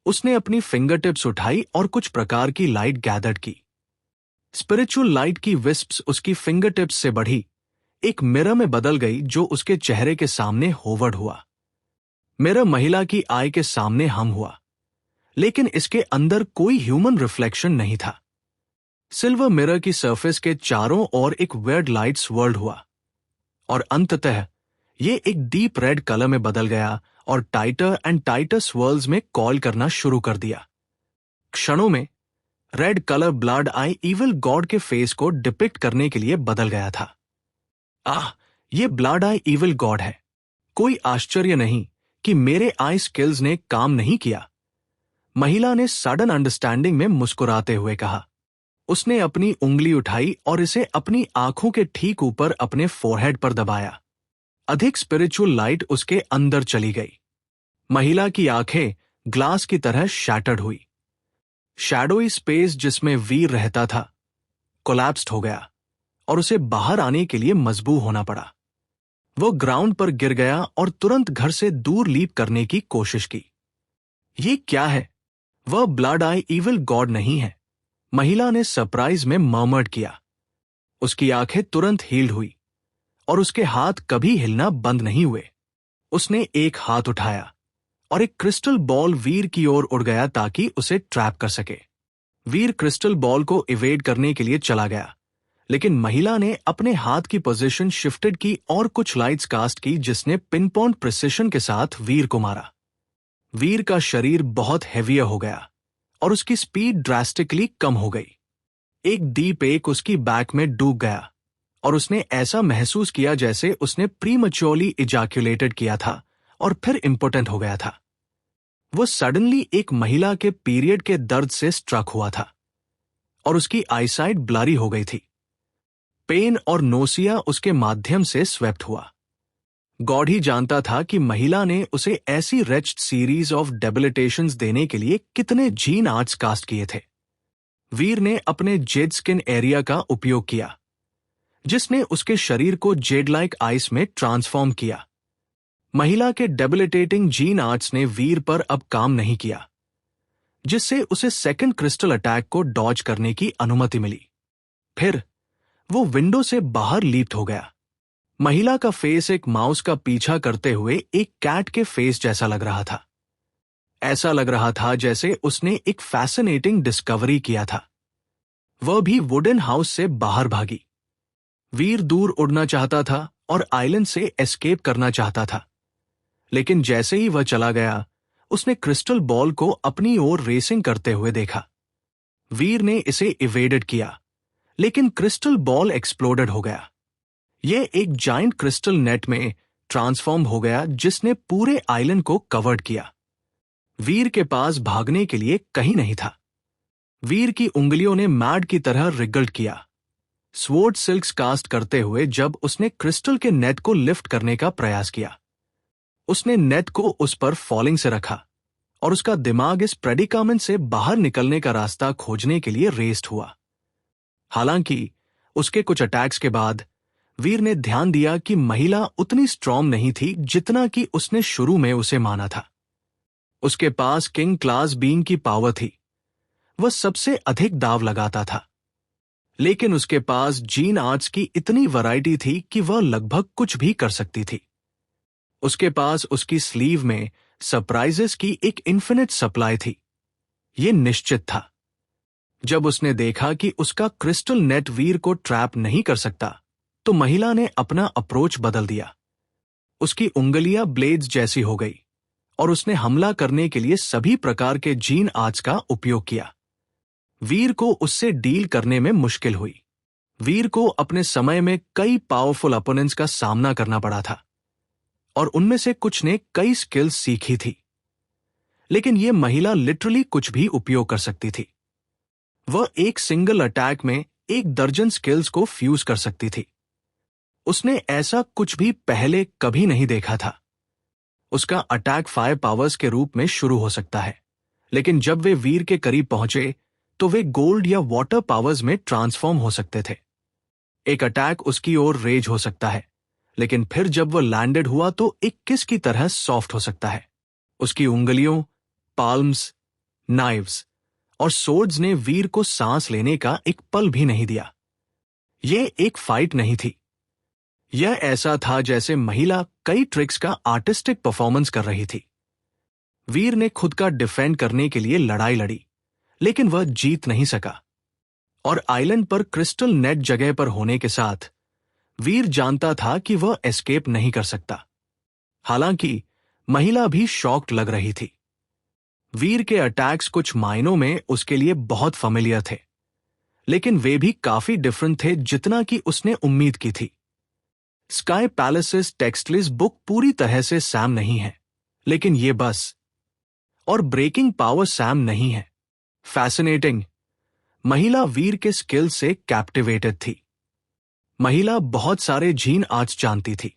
[SPEAKER 1] उसने अपनी फिंगर टिप्स उठाई और कुछ प्रकार की लाइट गैदर्ड की। स्पिरिचुअल लाइट की विस्प्स उसकी फिंगर टिप्स से बढ़ी, एक मिरर में बदल गई जो उसके चेहरे के सामने होवर्ड हुआ। मिरर महिला की आई के सामने हम हुआ, लेकिन इसके अंदर कोई ह्यूमन रिफ्लेक्शन नहीं था। सिल्वर मिरर की सरफेस के चारों ओर एक वेयर्ड लाइट स्वर्ल्ड हुआ। और अंततः ये एक डीप रेड कलर में बदल गया और टाइटर एंड टाइटर स्वर्ल्स में कॉल करना शुरू कर दिया। क्षणों में red colour blood I evil God के फेस को डिपिक्ट करने के लिए बदल गया था। ये ब्लड आई इविल गॉड है। कोई आश्चर्य नहीं कि मेरे आई स्किल्स ने काम नहीं किया। महिला ने सडन अंडरस्टैंडिंग में मुस्कुराते हुए कहा। उसने अपनी उंगली उठाई और इसे अपनी आंखों के ठीक ऊपर अपने फोरहेड पर दबाया। अधिक स्पिरिचुअल लाइट उसके अंदर चली गई। महिला की आंखें ग्लास की तरह शैटर्ड हुई। शैडोई स्पेस जिसमें वीर रहता था कोलैप्स्ड हो गया और उसे बाहर आने के लिए मजबूर होना पड़ा। वो ग्राउंड पर गिर गया और तुरंत घर से दूर लीप करने की कोशिश की। ये क्या है? वह ब्लड आई इविल गॉड नहीं है, महिला ने सरप्राइज में मर्मर्ड किया। उसकी आंखें तुरंत हील्ड हुई और उसके हाथ कभी हिलना बंद नहीं हुए। उसने एक हाथ उठाया और एक क्रिस्टल बॉल वीर की ओर उड़ गया ताकि उसे ट्रैप कर सके। वीर क्रिस्टल बॉल को इवेड करने के लिए चला गया, लेकिन महिला ने अपने हाथ की पोजीशन शिफ्टेड की और कुछ लाइट्स कास्ट की जिसने पिन पॉइंट प्रिसिशन के साथ वीर को मारा। वीर का शरीर बहुत हेवियर हो गया और उसकी स्पीड ड्रास्टिकली कम हो गई। एक डीप एक उसकी बैक में डूब गया और उसने ऐसा महसूस किया जैसे उसने प्रीमैच्योरली इजैक्युलेटेड किया था और फिर इंपोर्टेंट हो गया था। वो सडनली एक महिला के पीरियड के दर्द से स्ट्रक हुआ था और उसकी आईसाइट ब्लरी हो गई थी। पेन और नोसिया उसके माध्यम से स्वेप्ट हुआ। गॉड ही जानता था कि महिला ने उसे ऐसी रेच्ड सीरीज ऑफ डेबिलिटेशंस देने के लिए कितने जीन आर्ट्स कास्ट किए थे। वीर ने अपने जेड स्किन एरिया का उपयोग किया, जिसने उसके शरीर को जेड लाइक आइस में ट्रांसफॉर्म किया। महिला के डेबिलिटेटिंग जीन आर्ट्स ने वीर पर अब काम नहीं किया, जिससे उसे सेकंड क्रिस्टल अटैक को डॉज करने की अनुमति मिली। फिर वो विंडो से बाहर लीप्ट हो गया। महिला का फेस एक माउस का पीछा करते हुए एक कैट के फेस जैसा लग रहा था। ऐसा लग रहा था जैसे उसने एक फैसिनेटिंग डिस्कवरी किया था। वह भी वुडन हाउस से बाहर भागी। वीर दूर उड़ना चाहता था और आइलैंड से एस्केप करना चाहता था, लेकिन जैसे ही वह चला गया उसने क्रिस्टल बॉल को अपनी ओर रेसिंग करते हुए देखा। वीर ने इसे इवेडेड किया, लेकिन क्रिस्टल बॉल एक्सप्लोडेड हो गया। यह एक जाइंट क्रिस्टल नेट में ट्रांसफॉर्म हो गया जिसने पूरे आइलैंड को कवर्ड किया। वीर के पास भागने के लिए कहीं नहीं था। वीर की उंगलियों ने मैड की तरह रिगल्ड किया, स्वॉर्ड सिल्क्स कास्ट करते हुए जब उसने क्रिस्टल के नेट को लिफ्ट करने का प्रयास किया। उसने नेट को उस पर फॉलिंग से रखा और उसका दिमाग इस प्रेडिकामेंट से बाहर निकलने का रास्ता खोजने के लिए रेस्ट हुआ। हालांकि उसके कुछ अटैक्स के बाद वीर ने ध्यान दिया कि महिला उतनी स्ट्रॉन्ग नहीं थी जितना कि उसने शुरू में उसे माना था। उसके पास किंग क्लास बीइंग की पावर थी। वह सबसे अधिक दाव लगाता था, लेकिन उसके पास जीन आर्ट्स की इतनी वैरायटी थी कि वह लगभग कुछ भी कर सकती थी। उसके पास उसकी स्लीव में सरप्राइजेस की एक इन्फिनिट सप्लाई थी। यह निश्चित था। जब उसने देखा कि उसका क्रिस्टल नेट वीर को ट्रैप नहीं कर सकता, तो महिला ने अपना अप्रोच बदल दिया। उसकी उंगलियां ब्लेड्स जैसी हो गई और उसने हमला करने के लिए सभी प्रकार के जीन आर्ट्स का उपयोग किया। वीर को उससे डील करने में मुश्किल हुई। वीर को अपने समय में कई पावरफुल अपोनेंट्स का सामना करना पड़ा था और उनमें से कुछ ने कई स्किल्स सीखी थी, लेकिन यह महिला लिटरली कुछ भी उपयोग कर सकती थी। वह एक सिंगल अटैक में 1 दर्जन स्किल्स को फ्यूज कर सकती थी। उसने ऐसा कुछ भी पहले कभी नहीं देखा था। उसका अटैक फायर पावर्स के रूप में शुरू हो सकता है, लेकिन जब वे वीर के करीब पहुंचे तो वे गोल्ड या वाटर पावर्स में ट्रांसफॉर्म हो सकते थे। एक अटैक उसकी ओर रेज हो सकता है, लेकिन फिर जब वह लैंडेड हुआ तो एक किस की तरह सॉफ्ट हो सकता है। उसकी उंगलियों, पाल्म्स, नाइव्स और सोर्ड्स ने वीर को सांस लेने का एक पल भी नहीं दिया। यह एक फाइट नहीं थी। यह ऐसा था जैसे महिला कई ट्रिक्स का आर्टिस्टिक परफॉर्मेंस कर रही थी। वीर ने खुद का डिफेंड करने के लिए लड़ाई लड़ी, लेकिन वह जीत नहीं सका और आइलैंड पर क्रिस्टल नेट जगह पर होने के साथ वीर जानता था कि वह एस्केप नहीं कर सकता। हालांकि महिला भी शॉक्ड लग रही थी। वीर के अटैक्स कुछ मायनों में उसके लिए बहुत फेमिलियर थे, लेकिन वे भी काफी डिफरेंट थे जितना कि उसने उम्मीद की थी। स्काई पैलेसेस टेक्स्टलेस बुक पूरी तरह से सैम नहीं है, लेकिन ये बस और ब्रेकिंग पावर सैम नहीं है। फैसिनेटिंग। महिला वीर के स्किल से कैप्टिवेटेड थी। महिला बहुत सारे जीन आर्ट्स जानती थी।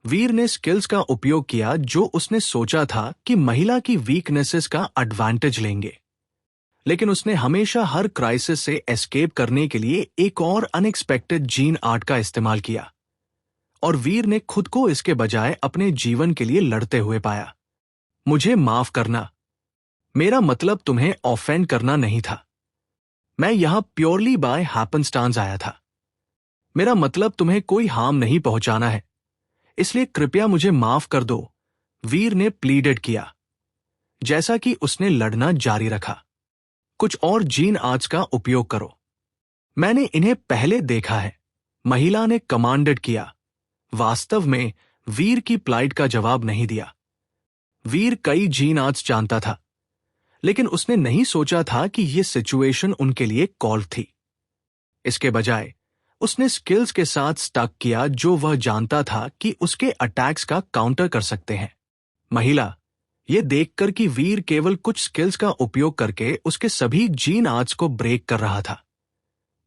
[SPEAKER 1] वीर ने स्किल्स का उपयोग किया जो उसने सोचा था कि महिला की वीकनेसेस का एडवांटेज लेंगे, लेकिन उसने हमेशा हर क्राइसिस से एस्केप करने के लिए एक और अनएक्सपेक्टेड जीन आर्ट का इस्तेमाल किया, और वीर ने खुद को इसके बजाय अपने जीवन के लिए लड़ते हुए पाया। मुझे माफ करना, मेरा मतलब तुम्हें ऑफेंड करना नहीं था। मैं यहां प्योरली बाय हैपनस्टांस आया था। मेरा मतलब तुम्हें कोई हार्म नहीं पहुंचाना है, इसलिए कृपया मुझे माफ कर दो, वीर ने प्लीडेड किया। जैसा कि उसने लड़ना जारी रखा। कुछ और जीन आर्ट्स का उपयोग करो। मैंने इन्हें पहले देखा है, महिला ने कमांडेड किया। वास्तव में वीर की प्लाइट का जवाब नहीं दिया। वीर कई जीन आर्ट्स जानता था, लेकिन उसने नहीं सोचा था कि यह सिचुएशन उनके लिए कॉल थी। इसके बजाय उसने स्किल्स के साथ स्टक किया जो वह जानता था कि उसके अटैक्स का काउंटर कर सकते हैं। महिला यह देखकर कि वीर केवल कुछ स्किल्स का उपयोग करके उसके सभी जीन आर्ट्स को ब्रेक कर रहा था,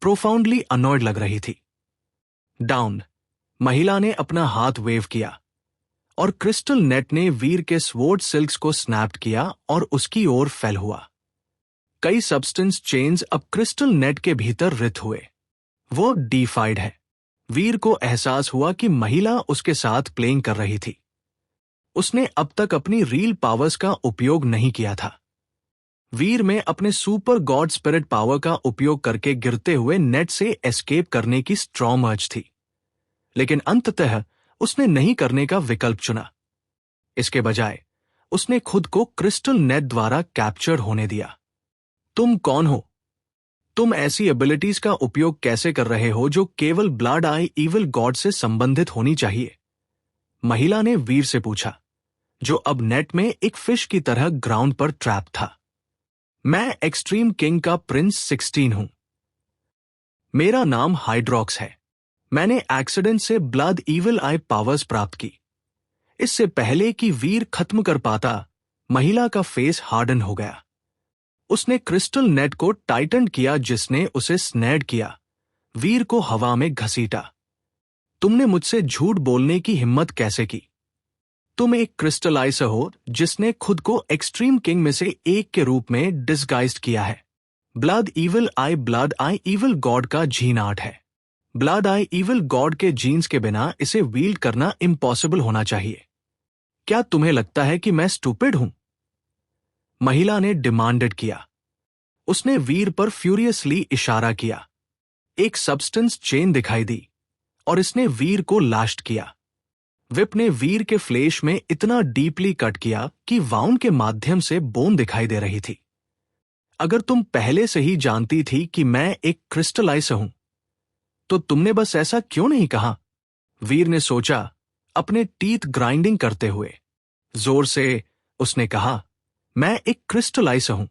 [SPEAKER 1] प्रोफाउंडली अनॉयड लग रही थी। डाउन। महिला ने अपना हाथ वेव किया और क्रिस्टल नेट ने वीर के स्वॉर्ड सिल्क्स को स्नैप्ड किया और उसकी ओर फैल हुआ। कई सब्सटेंस चेन्स अब क्रिस्टल नेट के भीतर रित हुए। वो डीफाइड है। वीर को एहसास हुआ कि महिला उसके साथ प्लेइंग कर रही थी। उसने अब तक अपनी रियल पावर्स का उपयोग नहीं किया था। वीर में अपने सुपर गॉड स्पिरिट पावर का उपयोग करके गिरते हुए नेट से एस्केप करने की स्ट्रॉन्ग अर्ज थी, लेकिन अंततः उसने नहीं करने का विकल्प चुना। इसके बजाय उसने खुद को क्रिस्टल नेट द्वारा कैप्चर्ड होने दिया। तुम कौन हो? तुम ऐसी एबिलिटीज का उपयोग कैसे कर रहे हो जो केवल ब्लड आई इविल गॉड से संबंधित होनी चाहिए? महिला ने वीर से पूछा, जो अब नेट में एक फिश की तरह ग्राउंड पर ट्रैप था। मैं एक्सट्रीम किंग का प्रिंस 16 हूं। मेरा नाम हाइड्रॉक्स है। मैंने एक्सीडेंट से ब्लड इविल आई पावर्स प्राप्त की। इससे पहले कि वीर खत्म कर पाता, महिला का फेस हार्डन हो गया। उसने क्रिस्टल नेट को टाइटन किया जिसने उसे स्नैड किया। वीर को हवा में घसीटा। तुमने मुझसे झूठ बोलने की हिम्मत कैसे की? तुम एक क्रिस्टलाइजर हो जिसने खुद को एक्सट्रीम किंग में से एक के रूप में डिस्गाइज्ड किया है। ब्लड आई इविल गॉड का जीन आर्ट है। ब्लड आई इविल गॉड के जीन्स के बिना इसे वील्ड करना इम्पॉसिबल होना चाहिए। क्या तुम्हें लगता है कि मैं स्टूपिड हूं? महिला ने डिमांडेड किया। उसने वीर पर फ्यूरियसली इशारा किया। एक सब्सटेंस चेन दिखाई दी और इसने वीर को लास्ट किया। विप ने वीर के फ्लेश में इतना डीपली कट किया कि वाउंड के माध्यम से बोन दिखाई दे रही थी। अगर तुम पहले से ही जानती थी कि मैं एक क्रिस्टलाइजर हूं, तो तुमने बस ऐसा क्यों नहीं कहा? वीर ने सोचा, अपने टीथ ग्राइंडिंग करते हुए। जोर से उसने कहा, मैं एक क्रिस्टलाइजर हूं,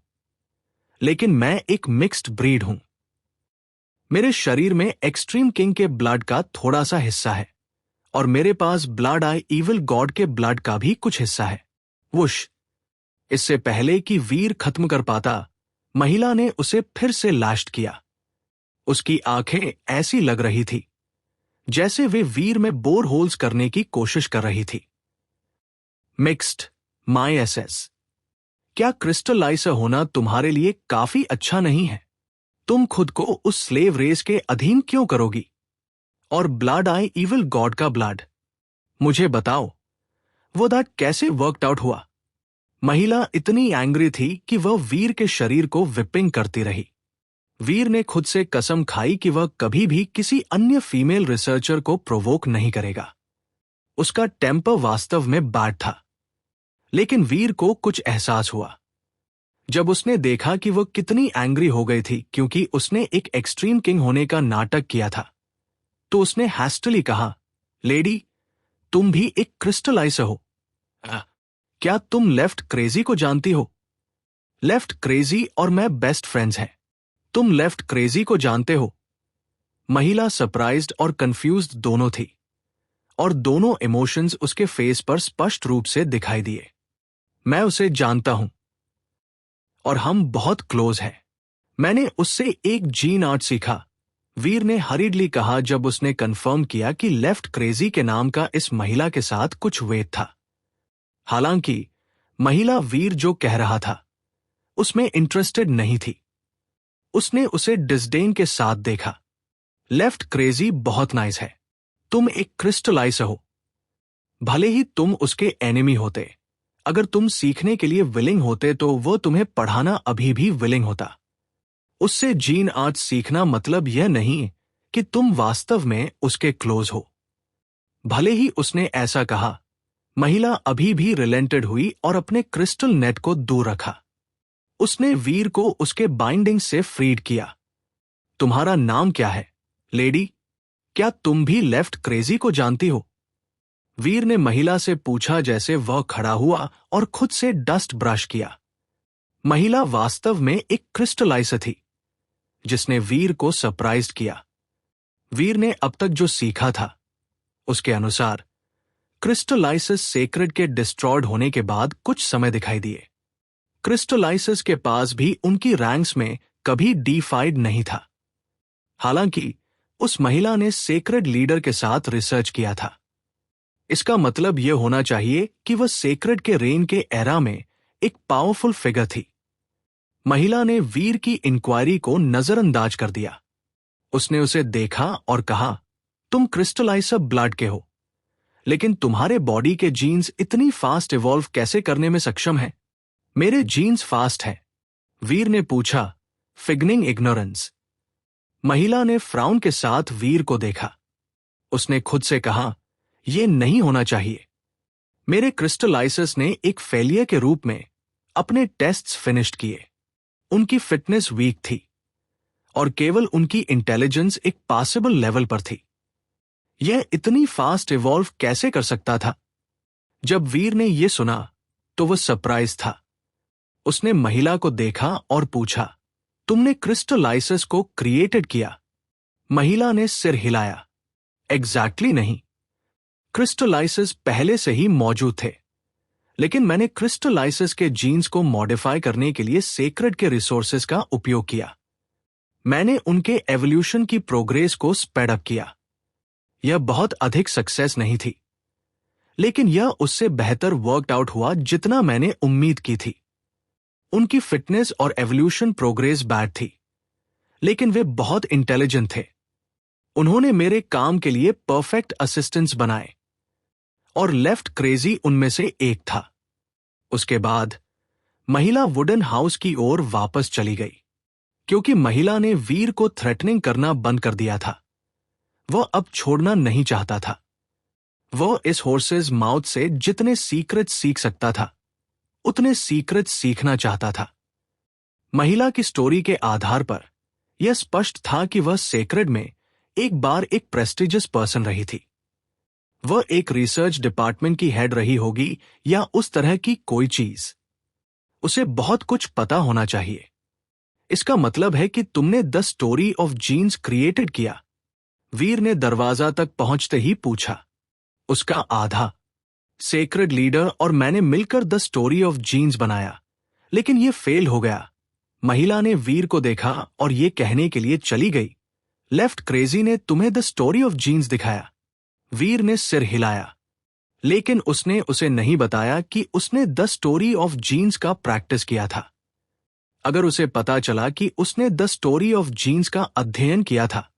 [SPEAKER 1] लेकिन मैं एक मिक्स्ड ब्रीड हूं। मेरे शरीर में एक्सट्रीम किंग के ब्लड का थोड़ा सा हिस्सा है और मेरे पास ब्लड आई इविल गॉड के ब्लड का भी कुछ हिस्सा है। वुश। इससे पहले कि वीर खत्म कर पाता, महिला ने उसे फिर से लास्ट किया। उसकी आंखें ऐसी लग रही थी जैसे वे वीर में बोर होल्स करने की कोशिश कर रही थी। मिक्स्ड माई एसएस। क्या क्रिस्टलाइजर होना तुम्हारे लिए काफी अच्छा नहीं है? तुम खुद को उस स्लेव रेस के अधीन क्यों करोगी? और ब्लड आई इविल गॉड का ब्लड, मुझे बताओ, वो दैट कैसे वर्कड आउट हुआ? महिला इतनी एंग्री थी कि वह वीर के शरीर को विपिंग करती रही। वीर ने खुद से कसम खाई कि वह कभी भी किसी अन्य फीमेल रिसर्चर को प्रोवोक नहीं करेगा। उसका टेम्पर वास्तव में बैड था, लेकिन वीर को कुछ एहसास हुआ जब उसने देखा कि वह कितनी एंग्री हो गई थी क्योंकि उसने एक एक्सट्रीम किंग होने का नाटक किया था। तो उसने हैस्टली कहा, लेडी, तुम भी एक क्रिस्टलाइजर हो। क्या तुम लेफ्ट क्रेजी को जानती हो? लेफ्ट क्रेजी और मैं बेस्ट फ्रेंड्स हैं। तुम लेफ्ट क्रेजी को जानते हो? महिला सरप्राइज्ड और कंफ्यूज्ड दोनों थी, और दोनों इमोशंस उसके फेस पर स्पष्ट रूप से दिखाई दिए। मैं उसे जानता हूं और हम बहुत क्लोज हैं। मैंने उससे एक जीन आर्ट सीखा, वीर ने हरीडली कहा जब उसने कंफर्म किया कि लेफ्ट क्रेजी के नाम का इस महिला के साथ कुछ वेट था। हालांकि महिला वीर जो कह रहा था उसमें इंटरेस्टेड नहीं थी। उसने उसे डिस्डेन के साथ देखा। लेफ्ट क्रेजी बहुत नाइस है। तुम एक क्रिस्टलाइजर हो। भले ही तुम उसके एनिमी होते, अगर तुम सीखने के लिए विलिंग होते तो वो तुम्हें पढ़ाना अभी भी विलिंग होता। उससे जीन आर्ट सीखना मतलब यह नहीं कि तुम वास्तव में उसके क्लोज हो। भले ही उसने ऐसा कहा, महिला अभी भी रिलेंटेड हुई और अपने क्रिस्टल नेट को दूर रखा। उसने वीर को उसके बाइंडिंग से फ्रीड किया। तुम्हारा नाम क्या है, लेडी? क्या तुम भी लेफ्ट क्रेजी को जानती हो? वीर ने महिला से पूछा जैसे वह खड़ा हुआ और खुद से डस्ट ब्रश किया। महिला वास्तव में एक क्रिस्टलाइजर थी जिसने वीर को सरप्राइज किया। वीर ने अब तक जो सीखा था उसके अनुसार क्रिस्टलाइसिस सेक्रेड के डिस्ट्रॉयड होने के बाद कुछ समय दिखाई दिए। क्रिस्टलाइसिस के पास भी उनकी रैंक्स में कभी D5 नहीं था। हालांकि उस महिला ने सेक्रेड लीडर के साथ रिसर्च किया था। इसका मतलब यह होना चाहिए कि वह सेक्रेड के रेन के एरा में एक पावरफुल फिगर थी। महिला ने वीर की इंक्वायरी को नजरअंदाज कर दिया। उसने उसे देखा और कहा, तुम क्रिस्टलाइजर ब्लड के हो, लेकिन तुम्हारे बॉडी के जीन्स इतनी फास्ट इवॉल्व कैसे करने में सक्षम हैं? मेरे जीन्स फास्ट हैं, वीर ने पूछा, फिगनिंग इग्नोरेंस। महिला ने फ्राउन के साथ वीर को देखा। उसने खुद से कहा, यह नहीं होना चाहिए। मेरे क्रिस्टलाइजर्स ने एक फेलियर के रूप में अपने टेस्ट्स फिनिश्ड किए। उनकी फिटनेस वीक थी और केवल उनकी इंटेलिजेंस एक पासिबल लेवल पर थी। यह इतनी फास्ट इवॉल्व कैसे कर सकता था? जब वीर ने यह सुना तो वह सरप्राइज था। उसने महिला को देखा और पूछा, तुमने क्रिस्टलाइजर्स को क्रिएटेड किया? महिला ने सिर हिलाया, एग्जैक्टली नहीं। क्रिस्टलाइजर्स पहले से ही मौजूद थे, लेकिन मैंने क्रिस्टलाइजर्स के जीन्स को मॉडिफाई करने के लिए सेक्रेड के रिसोर्सेज का उपयोग किया। मैंने उनके एवोल्यूशन की प्रोग्रेस को स्पीड अप किया। यह बहुत अधिक सक्सेस नहीं थी, लेकिन यह उससे बेहतर वर्कड आउट हुआ जितना मैंने उम्मीद की थी। उनकी फिटनेस और एवोल्यूशन प्रोग्रेस बैड थी, लेकिन वे बहुत इंटेलिजेंट थे। उन्होंने मेरे काम के लिए परफेक्ट असिस्टेंट्स बनाए और लेफ्ट क्रेजी उनमें से एक था। उसके बाद महिला वुडन हाउस की ओर वापस चली गई, क्योंकि महिला ने वीर को थ्रेटनिंग करना बंद कर दिया था। वह अब छोड़ना नहीं चाहता था। वह इस हॉर्सेस माउथ से जितने सीक्रेट सीख सकता था उतने सीक्रेट सीखना चाहता था। महिला की स्टोरी के आधार पर यह स्पष्ट था कि वह सेक्रेड में एक बार एक प्रेस्टिजियस पर्सन रही थी। वह एक रिसर्च डिपार्टमेंट की हेड रही होगी या उस तरह की कोई चीज। उसे बहुत कुछ पता होना चाहिए। इसका मतलब है कि तुमने the story of genes created किया? वीर ने दरवाजा तक पहुंचते ही पूछा। उसका आधा। सेक्रेड लीडर और मैंने मिलकर द स्टोरी ऑफ जीन्स बनाया, लेकिन यह फेल हो गया। महिला ने वीर को देखा और यह कहने के लिए चली गई, लेफ्ट क्रेजी ने तुम्हें द स्टोरी ऑफ जीन्स दिखाया? वीर ने सिर हिलाया, लेकिन उसने उसे नहीं बताया कि उसने द स्टोरी ऑफ जीन्स का प्रैक्टिस किया था। अगर उसे पता चला कि उसने द स्टोरी ऑफ जीन्स का अध्ययन किया था,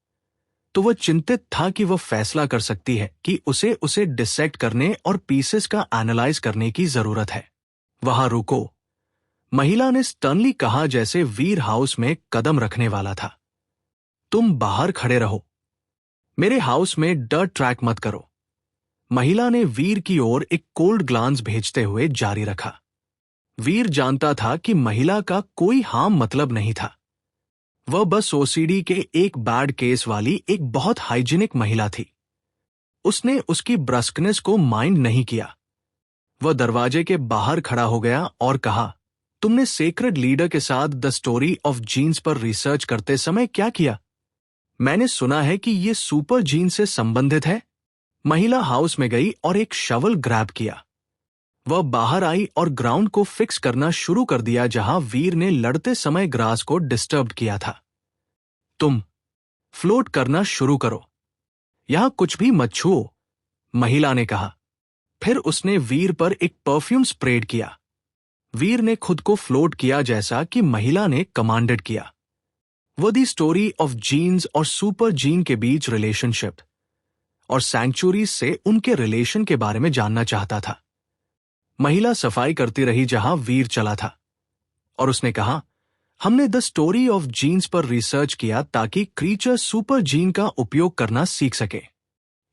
[SPEAKER 1] तो वह चिंतित था कि वह फैसला कर सकती है कि उसे डिसेक्ट करने और पीसेस का एनालाइज करने की जरूरत है। वहां रुको, महिला ने स्टर्नली कहा जैसे वीर हाउस में कदम रखने वाला था। तुम बाहर खड़े रहो, मेरे हाउस में डर्ट ट्रैक मत करो। महिला ने वीर की ओर एक कोल्ड ग्लांस भेजते हुए जारी रखा। वीर जानता था कि महिला का कोई हार्म मतलब नहीं था। वह बस ओसीडी के एक बैड केस वाली एक बहुत हाइजीनिक महिला थी। उसने उसकी ब्रस्कनेस को माइंड नहीं किया। वह दरवाजे के बाहर खड़ा हो गया और कहा, तुमने सेक्रेड लीडर के साथ द स्टोरी ऑफ जीन्स पर रिसर्च करते समय क्या किया? मैंने सुना है कि ये सुपर जीन से संबंधित है। महिला हाउस में गई और एक शवल ग्रैब किया। वह बाहर आई और ग्राउंड को फिक्स करना शुरू कर दिया जहां वीर ने लड़ते समय ग्रास को डिस्टर्ब किया था। तुम फ्लोट करना शुरू करो, यहां कुछ भी मत छुओ, महिला ने कहा। फिर उसने वीर पर एक परफ्यूम स्प्रेड किया। वीर ने खुद को फ्लोट किया जैसा कि महिला ने कमांडेड किया। वो दी स्टोरी ऑफ जीन्स और सुपर जीन के बीच रिलेशनशिप और सैंक्चुरीज से उनके रिलेशन के बारे में जानना चाहता था। महिला सफाई करती रही जहां वीर चला था और उसने कहा, हमने द स्टोरी ऑफ जीन्स पर रिसर्च किया ताकि क्रीचर सुपर जीन का उपयोग करना सीख सके।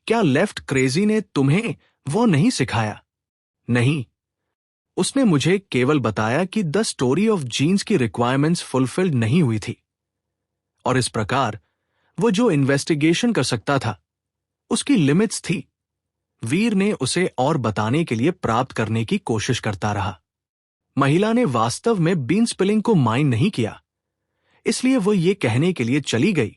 [SPEAKER 1] क्या लेफ्ट क्रेजी ने तुम्हें वो नहीं सिखाया? नहीं, उसने मुझे केवल बताया कि द स्टोरी ऑफ जीन्स की रिक्वायरमेंट्स फुलफिल्ड नहीं हुई थी और इस प्रकार वो जो इन्वेस्टिगेशन कर सकता था उसकी लिमिट्स थी। वीर ने उसे और बताने के लिए प्राप्त करने की कोशिश करता रहा। महिला ने वास्तव में बीन स्पिलिंग को माइंड नहीं किया, इसलिए वो ये कहने के लिए चली गई,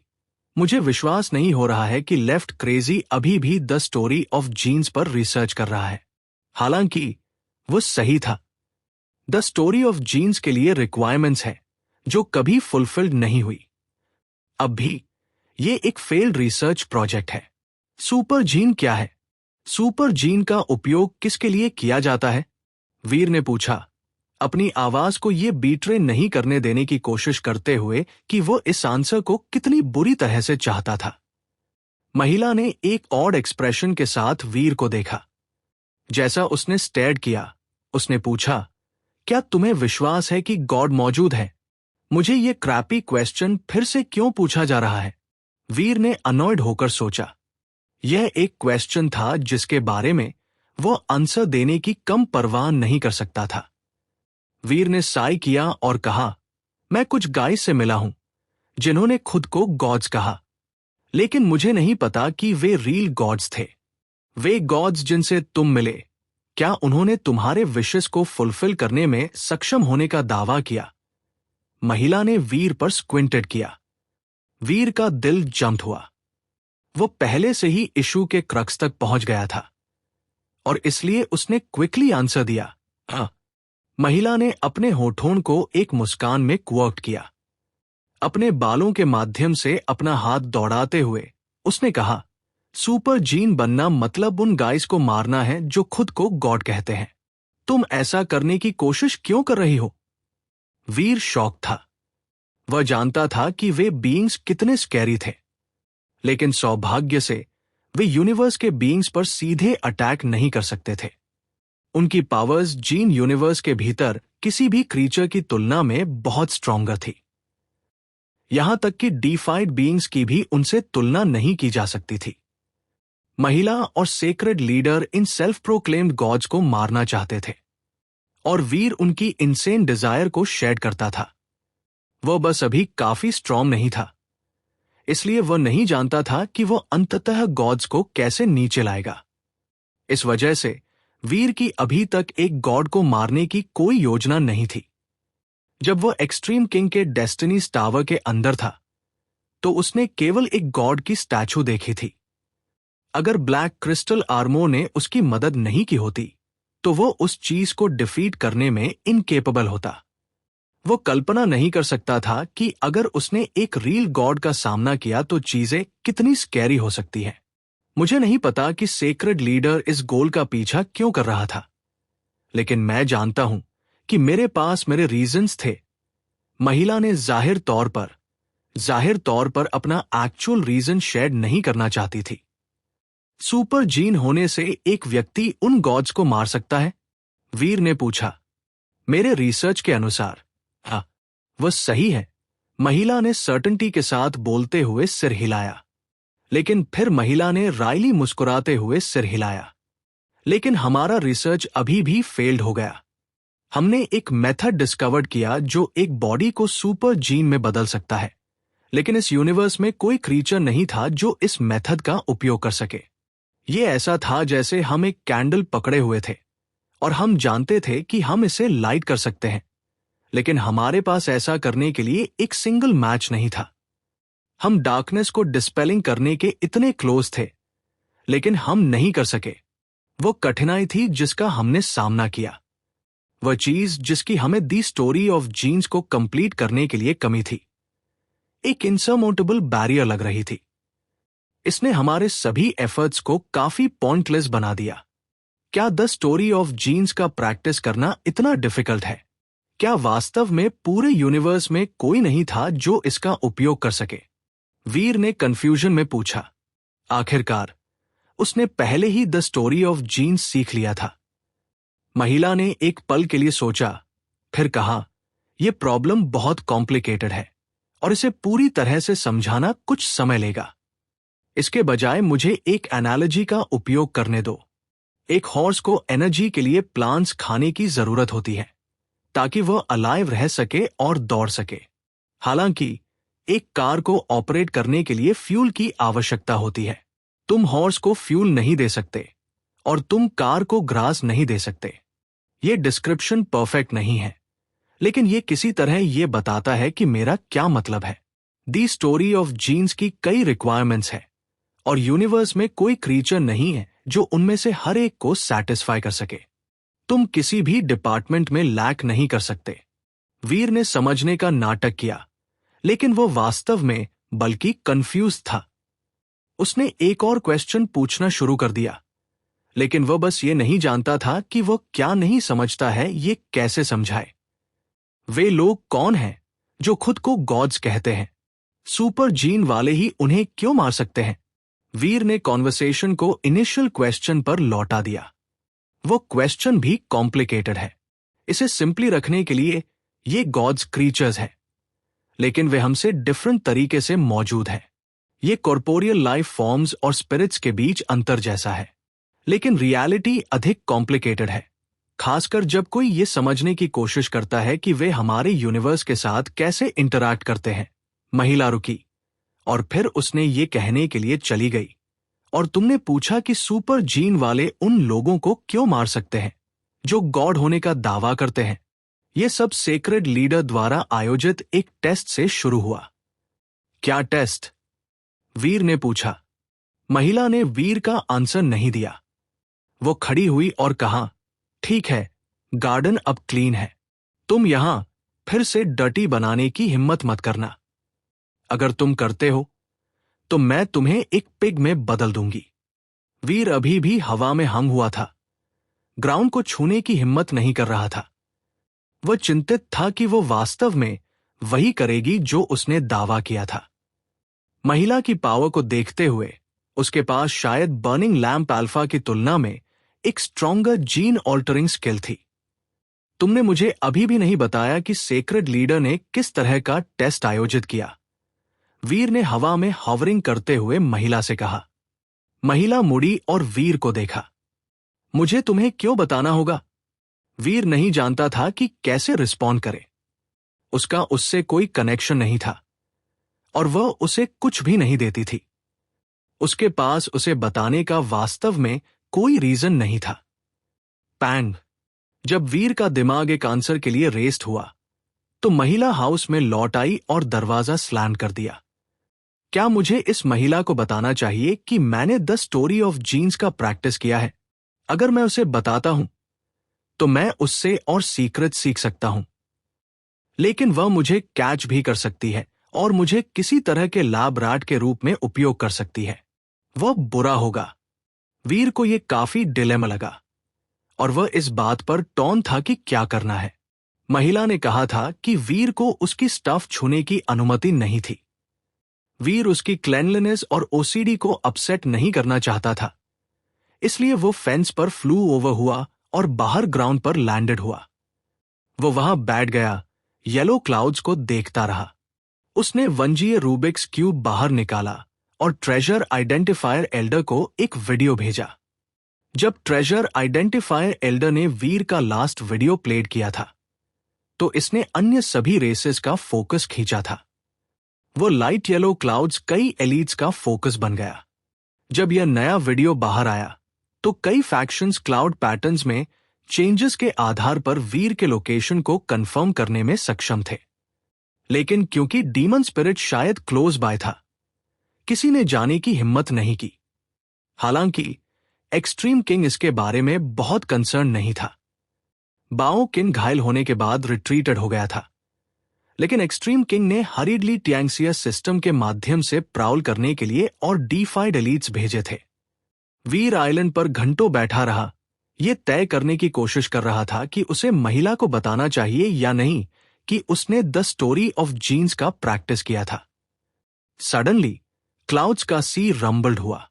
[SPEAKER 1] मुझे विश्वास नहीं हो रहा है कि लेफ्ट क्रेजी अभी भी द स्टोरी ऑफ जीन्स पर रिसर्च कर रहा है। हालांकि वो सही था। द स्टोरी ऑफ जीन्स के लिए रिक्वायरमेंट्स है जो कभी फुलफिल्ड नहीं हुई। अब भी ये एक फेल्ड रिसर्च प्रोजेक्ट है। सुपर जीन क्या है? सुपर जीन का उपयोग किसके लिए किया जाता है? वीर ने पूछा, अपनी आवाज को ये बीट्रे नहीं करने देने की कोशिश करते हुए कि वो इस आंसर को कितनी बुरी तरह से चाहता था। महिला ने एक ऑड एक्सप्रेशन के साथ वीर को देखा। जैसा उसने स्टेयर किया, उसने पूछा, क्या तुम्हें विश्वास है कि गॉड मौजूद है? मुझे ये क्रैपी क्वेश्चन फिर से क्यों पूछा जा रहा है? वीर ने अनॉयड होकर सोचा। यह एक क्वेश्चन था जिसके बारे में वो आंसर देने की कम परवाह नहीं कर सकता था। वीर ने साई किया और कहा, मैं कुछ गाइस से मिला हूं जिन्होंने खुद को गॉड्स कहा, लेकिन मुझे नहीं पता कि वे रियल गॉड्स थे। वे गॉड्स जिनसे तुम मिले, क्या उन्होंने तुम्हारे विशेस को फुलफिल करने में सक्षम होने का दावा किया? महिला ने वीर पर स्क्विंटेड किया। वीर का दिल जंप हुआ। वो पहले से ही इशू के क्रक्स तक पहुंच गया था और इसलिए उसने क्विकली आंसर दिया, हाँ। महिला ने अपने होठों को एक मुस्कान में क्वर्क किया। अपने बालों के माध्यम से अपना हाथ दौड़ाते हुए उसने कहा, सुपर जीन बनना मतलब उन गाइस को मारना है जो खुद को गॉड कहते हैं। तुम ऐसा करने की कोशिश क्यों कर रही हो? वीर शॉक था। वह जानता था कि वे बीइंग्स कितने स्कैरी थे, लेकिन सौभाग्य से वे यूनिवर्स के बीइंग्स पर सीधे अटैक नहीं कर सकते थे। उनकी पावर्स जीन यूनिवर्स के भीतर किसी भी क्रीचर की तुलना में बहुत स्ट्रॉन्गर थी। यहां तक कि डिफाइड बीइंग्स की भी उनसे तुलना नहीं की जा सकती थी। महिला और sacred leader in self proclaimed gods को मारना चाहते थे और वीर उनकी इनसेन डिजायर को शेयर करता था। वह बस अभी काफी स्ट्रॉन्ग नहीं था, इसलिए वह नहीं जानता था कि वह अंततः गॉड्स को कैसे नीचे लाएगा। इस वजह से वीर की अभी तक एक गॉड को मारने की कोई योजना नहीं थी। जब वह एक्सट्रीम किंग के डेस्टिनीज टावर के अंदर था तो उसने केवल एक गॉड की स्टैचू देखी थी। अगर ब्लैक क्रिस्टल आर्मो ने उसकी मदद नहीं की होती तो वो उस चीज को डिफीट करने में इनकेपेबल होता। वो कल्पना नहीं कर सकता था कि अगर उसने एक रियल गॉड का सामना किया तो चीजें कितनी स्कैरी हो सकती हैं। मुझे नहीं पता कि सेक्रेड लीडर इस गोल का पीछा क्यों कर रहा था, लेकिन मैं जानता हूं कि मेरे पास मेरे रीजंस थे। महिला ने जाहिर तौर पर अपना एक्चुअल रीजन शेयर नहीं करना चाहती थी। सुपर जीन होने से एक व्यक्ति उन गॉड्स को मार सकता है? वीर ने पूछा। मेरे रिसर्च के अनुसार हाँ, वह सही है, महिला ने सर्टेनिटी के साथ बोलते हुए सिर हिलाया। लेकिन फिर महिला ने रायली मुस्कुराते हुए सिर हिलाया। लेकिन हमारा रिसर्च अभी भी फेल्ड हो गया। हमने एक मेथड डिस्कवर्ड किया जो एक बॉडी को सुपर जीन में बदल सकता है, लेकिन इस यूनिवर्स में कोई क्रीचर नहीं था जो इस मेथड का उपयोग कर सके। ये ऐसा था जैसे हम एक कैंडल पकड़े हुए थे और हम जानते थे कि हम इसे लाइट कर सकते हैं, लेकिन हमारे पास ऐसा करने के लिए एक सिंगल मैच नहीं था। हम डार्कनेस को डिस्पेलिंग करने के इतने क्लोज थे, लेकिन हम नहीं कर सके। वो कठिनाई थी जिसका हमने सामना किया, वह चीज जिसकी हमें दी स्टोरी ऑफ जीन्स को कंप्लीट करने के लिए कमी थी। एक इनसरमाउंटेबल बैरियर लग रही थी। इसने हमारे सभी एफर्ट्स को काफी पॉइंटलेस बना दिया। क्या द स्टोरी ऑफ जीन्स का प्रैक्टिस करना इतना डिफिकल्ट है? क्या वास्तव में पूरे यूनिवर्स में कोई नहीं था जो इसका उपयोग कर सके? वीर ने कंफ्यूजन में पूछा। आखिरकार उसने पहले ही द स्टोरी ऑफ जीन्स सीख लिया था। महिला ने एक पल के लिए सोचा, फिर कहा, यह प्रॉब्लम बहुत कॉम्प्लिकेटेड है और इसे पूरी तरह से समझाना कुछ समय लेगा। इसके बजाय मुझे एक एनालॉजी का उपयोग करने दो। एक हॉर्स को एनर्जी के लिए प्लांट्स खाने की जरूरत होती है ताकि वह अलाइव रह सके और दौड़ सके। हालांकि एक कार को ऑपरेट करने के लिए फ्यूल की आवश्यकता होती है। तुम हॉर्स को फ्यूल नहीं दे सकते और तुम कार को ग्रास नहीं दे सकते। यह डिस्क्रिप्शन परफेक्ट नहीं है, लेकिन यह किसी तरह यह बताता है कि मेरा क्या मतलब है। दी स्टोरी ऑफ जीन्स की कई रिक्वायरमेंट्स है और यूनिवर्स में कोई क्रीचर नहीं है जो उनमें से हर एक को सैटिस्फाई कर सके। तुम किसी भी डिपार्टमेंट में लैक नहीं कर सकते। वीर ने समझने का नाटक किया, लेकिन वो वास्तव में बल्कि कंफ्यूज था। उसने एक और क्वेश्चन पूछना शुरू कर दिया, लेकिन वह बस ये नहीं जानता था कि वह क्या नहीं समझता है, ये कैसे समझाए। वे लोग कौन हैं जो खुद को गॉड्स कहते हैं? सुपर जीन वाले ही उन्हें क्यों मार सकते हैं? वीर ने कॉन्वर्सेशन को इनिशियल क्वेश्चन पर लौटा दिया। वो क्वेश्चन भी कॉम्प्लिकेटेड है। इसे सिंपली रखने के लिए ये गॉड्स क्रीचर्स हैं, लेकिन वे हमसे डिफरेंट तरीके से मौजूद हैं। ये कॉर्पोरियल लाइफ फॉर्म्स और स्पिरिट्स के बीच अंतर जैसा है, लेकिन रियलिटी अधिक कॉम्प्लिकेटेड है, खासकर जब कोई ये समझने की कोशिश करता है कि वे हमारे यूनिवर्स के साथ कैसे इंटरैक्ट करते हैं। महिला रुकी और फिर उसने ये कहने के लिए चली गई, और तुमने पूछा कि सुपर जीन वाले उन लोगों को क्यों मार सकते हैं जो गॉड होने का दावा करते हैं। यह सब सेक्रेड लीडर द्वारा आयोजित एक टेस्ट से शुरू हुआ। क्या टेस्ट? वीर ने पूछा। महिला ने वीर का आंसर नहीं दिया। वो खड़ी हुई और कहा, ठीक है, गार्डन अब क्लीन है। तुम यहां फिर से डर्टी बनाने की हिम्मत मत करना। अगर तुम करते हो तो मैं तुम्हें एक पिग में बदल दूंगी। वीर अभी भी हवा में हंग हुआ था, ग्राउंड को छूने की हिम्मत नहीं कर रहा था। वह चिंतित था कि वो वास्तव में वही करेगी जो उसने दावा किया था। महिला की पावर को देखते हुए उसके पास शायद बर्निंग लैम्प अल्फा की तुलना में एक स्ट्रॉन्गर जीन ऑल्टरिंग स्किल थी। तुमने मुझे अभी भी नहीं बताया कि सेक्रेड लीडर ने किस तरह का टेस्ट आयोजित किया। वीर ने हवा में हॉवरिंग करते हुए महिला से कहा। महिला मुड़ी और वीर को देखा। मुझे तुम्हें क्यों बताना होगा? वीर नहीं जानता था कि कैसे रिस्पॉन्ड करे। उसका उससे कोई कनेक्शन नहीं था और वह उसे कुछ भी नहीं देती थी। उसके पास उसे बताने का वास्तव में कोई रीजन नहीं था। पैंग! जब वीर का दिमाग एक आंसर के लिए रेस्ट हुआ तो महिला हाउस में लौट आई और दरवाजा स्लैम कर दिया। क्या मुझे इस महिला को बताना चाहिए कि मैंने द स्टोरी ऑफ जीन्स का प्रैक्टिस किया है? अगर मैं उसे बताता हूं तो मैं उससे और सीक्रेट सीख सकता हूं, लेकिन वह मुझे कैच भी कर सकती है और मुझे किसी तरह के लाभ राट के रूप में उपयोग कर सकती है। वह बुरा होगा। वीर को यह काफी डिलेमा लगा और वह इस बात पर टॉन था कि क्या करना है। महिला ने कहा था कि वीर को उसकी स्टफ छूने की अनुमति नहीं थी। वीर उसकी क्लेanलीनेस और ओसीडी को अपसेट नहीं करना चाहता था, इसलिए वो फेंस पर फ्लू ओवर हुआ और बाहर ग्राउंड पर लैंडेड हुआ। वो वहां बैठ गया, येलो क्लाउड्स को देखता रहा। उसने वंजीय रूबिक्स क्यूब बाहर निकाला और ट्रेजर आइडेंटिफायर एल्डर को एक वीडियो भेजा। जब ट्रेजर आइडेंटिफायर एल्डर ने वीर का लास्ट वीडियो प्लेड किया था तो इसने अन्य सभी रेसेस का फोकस खींचा था। वो लाइट येलो क्लाउड्स कई एलीट्स का फोकस बन गया। जब यह नया वीडियो बाहर आया तो कई फैक्शंस क्लाउड पैटर्न्स में चेंजेस के आधार पर वीर के लोकेशन को कंफर्म करने में सक्षम थे। लेकिन क्योंकि डीमन स्पिरिट शायद क्लोज बाय था, किसी ने जाने की हिम्मत नहीं की। हालांकि एक्सट्रीम किंग इसके बारे में बहुत कंसर्न नहीं था। बाओ किंग घायल होने के बाद रिट्रीटेड हो गया था, लेकिन एक्सट्रीम किंग ने हरीडली टैंक्सिया सिस्टम के माध्यम से प्राउल करने के लिए और डीफाइड एलीट्स भेजे थे। वीर आइलैंड पर घंटों बैठा रहा, यह तय करने की कोशिश कर रहा था कि उसे महिला को बताना चाहिए या नहीं कि उसने द स्टोरी ऑफ जीन्स का प्रैक्टिस किया था। सडनली क्लाउड्स का सी रंबल्ड हुआ।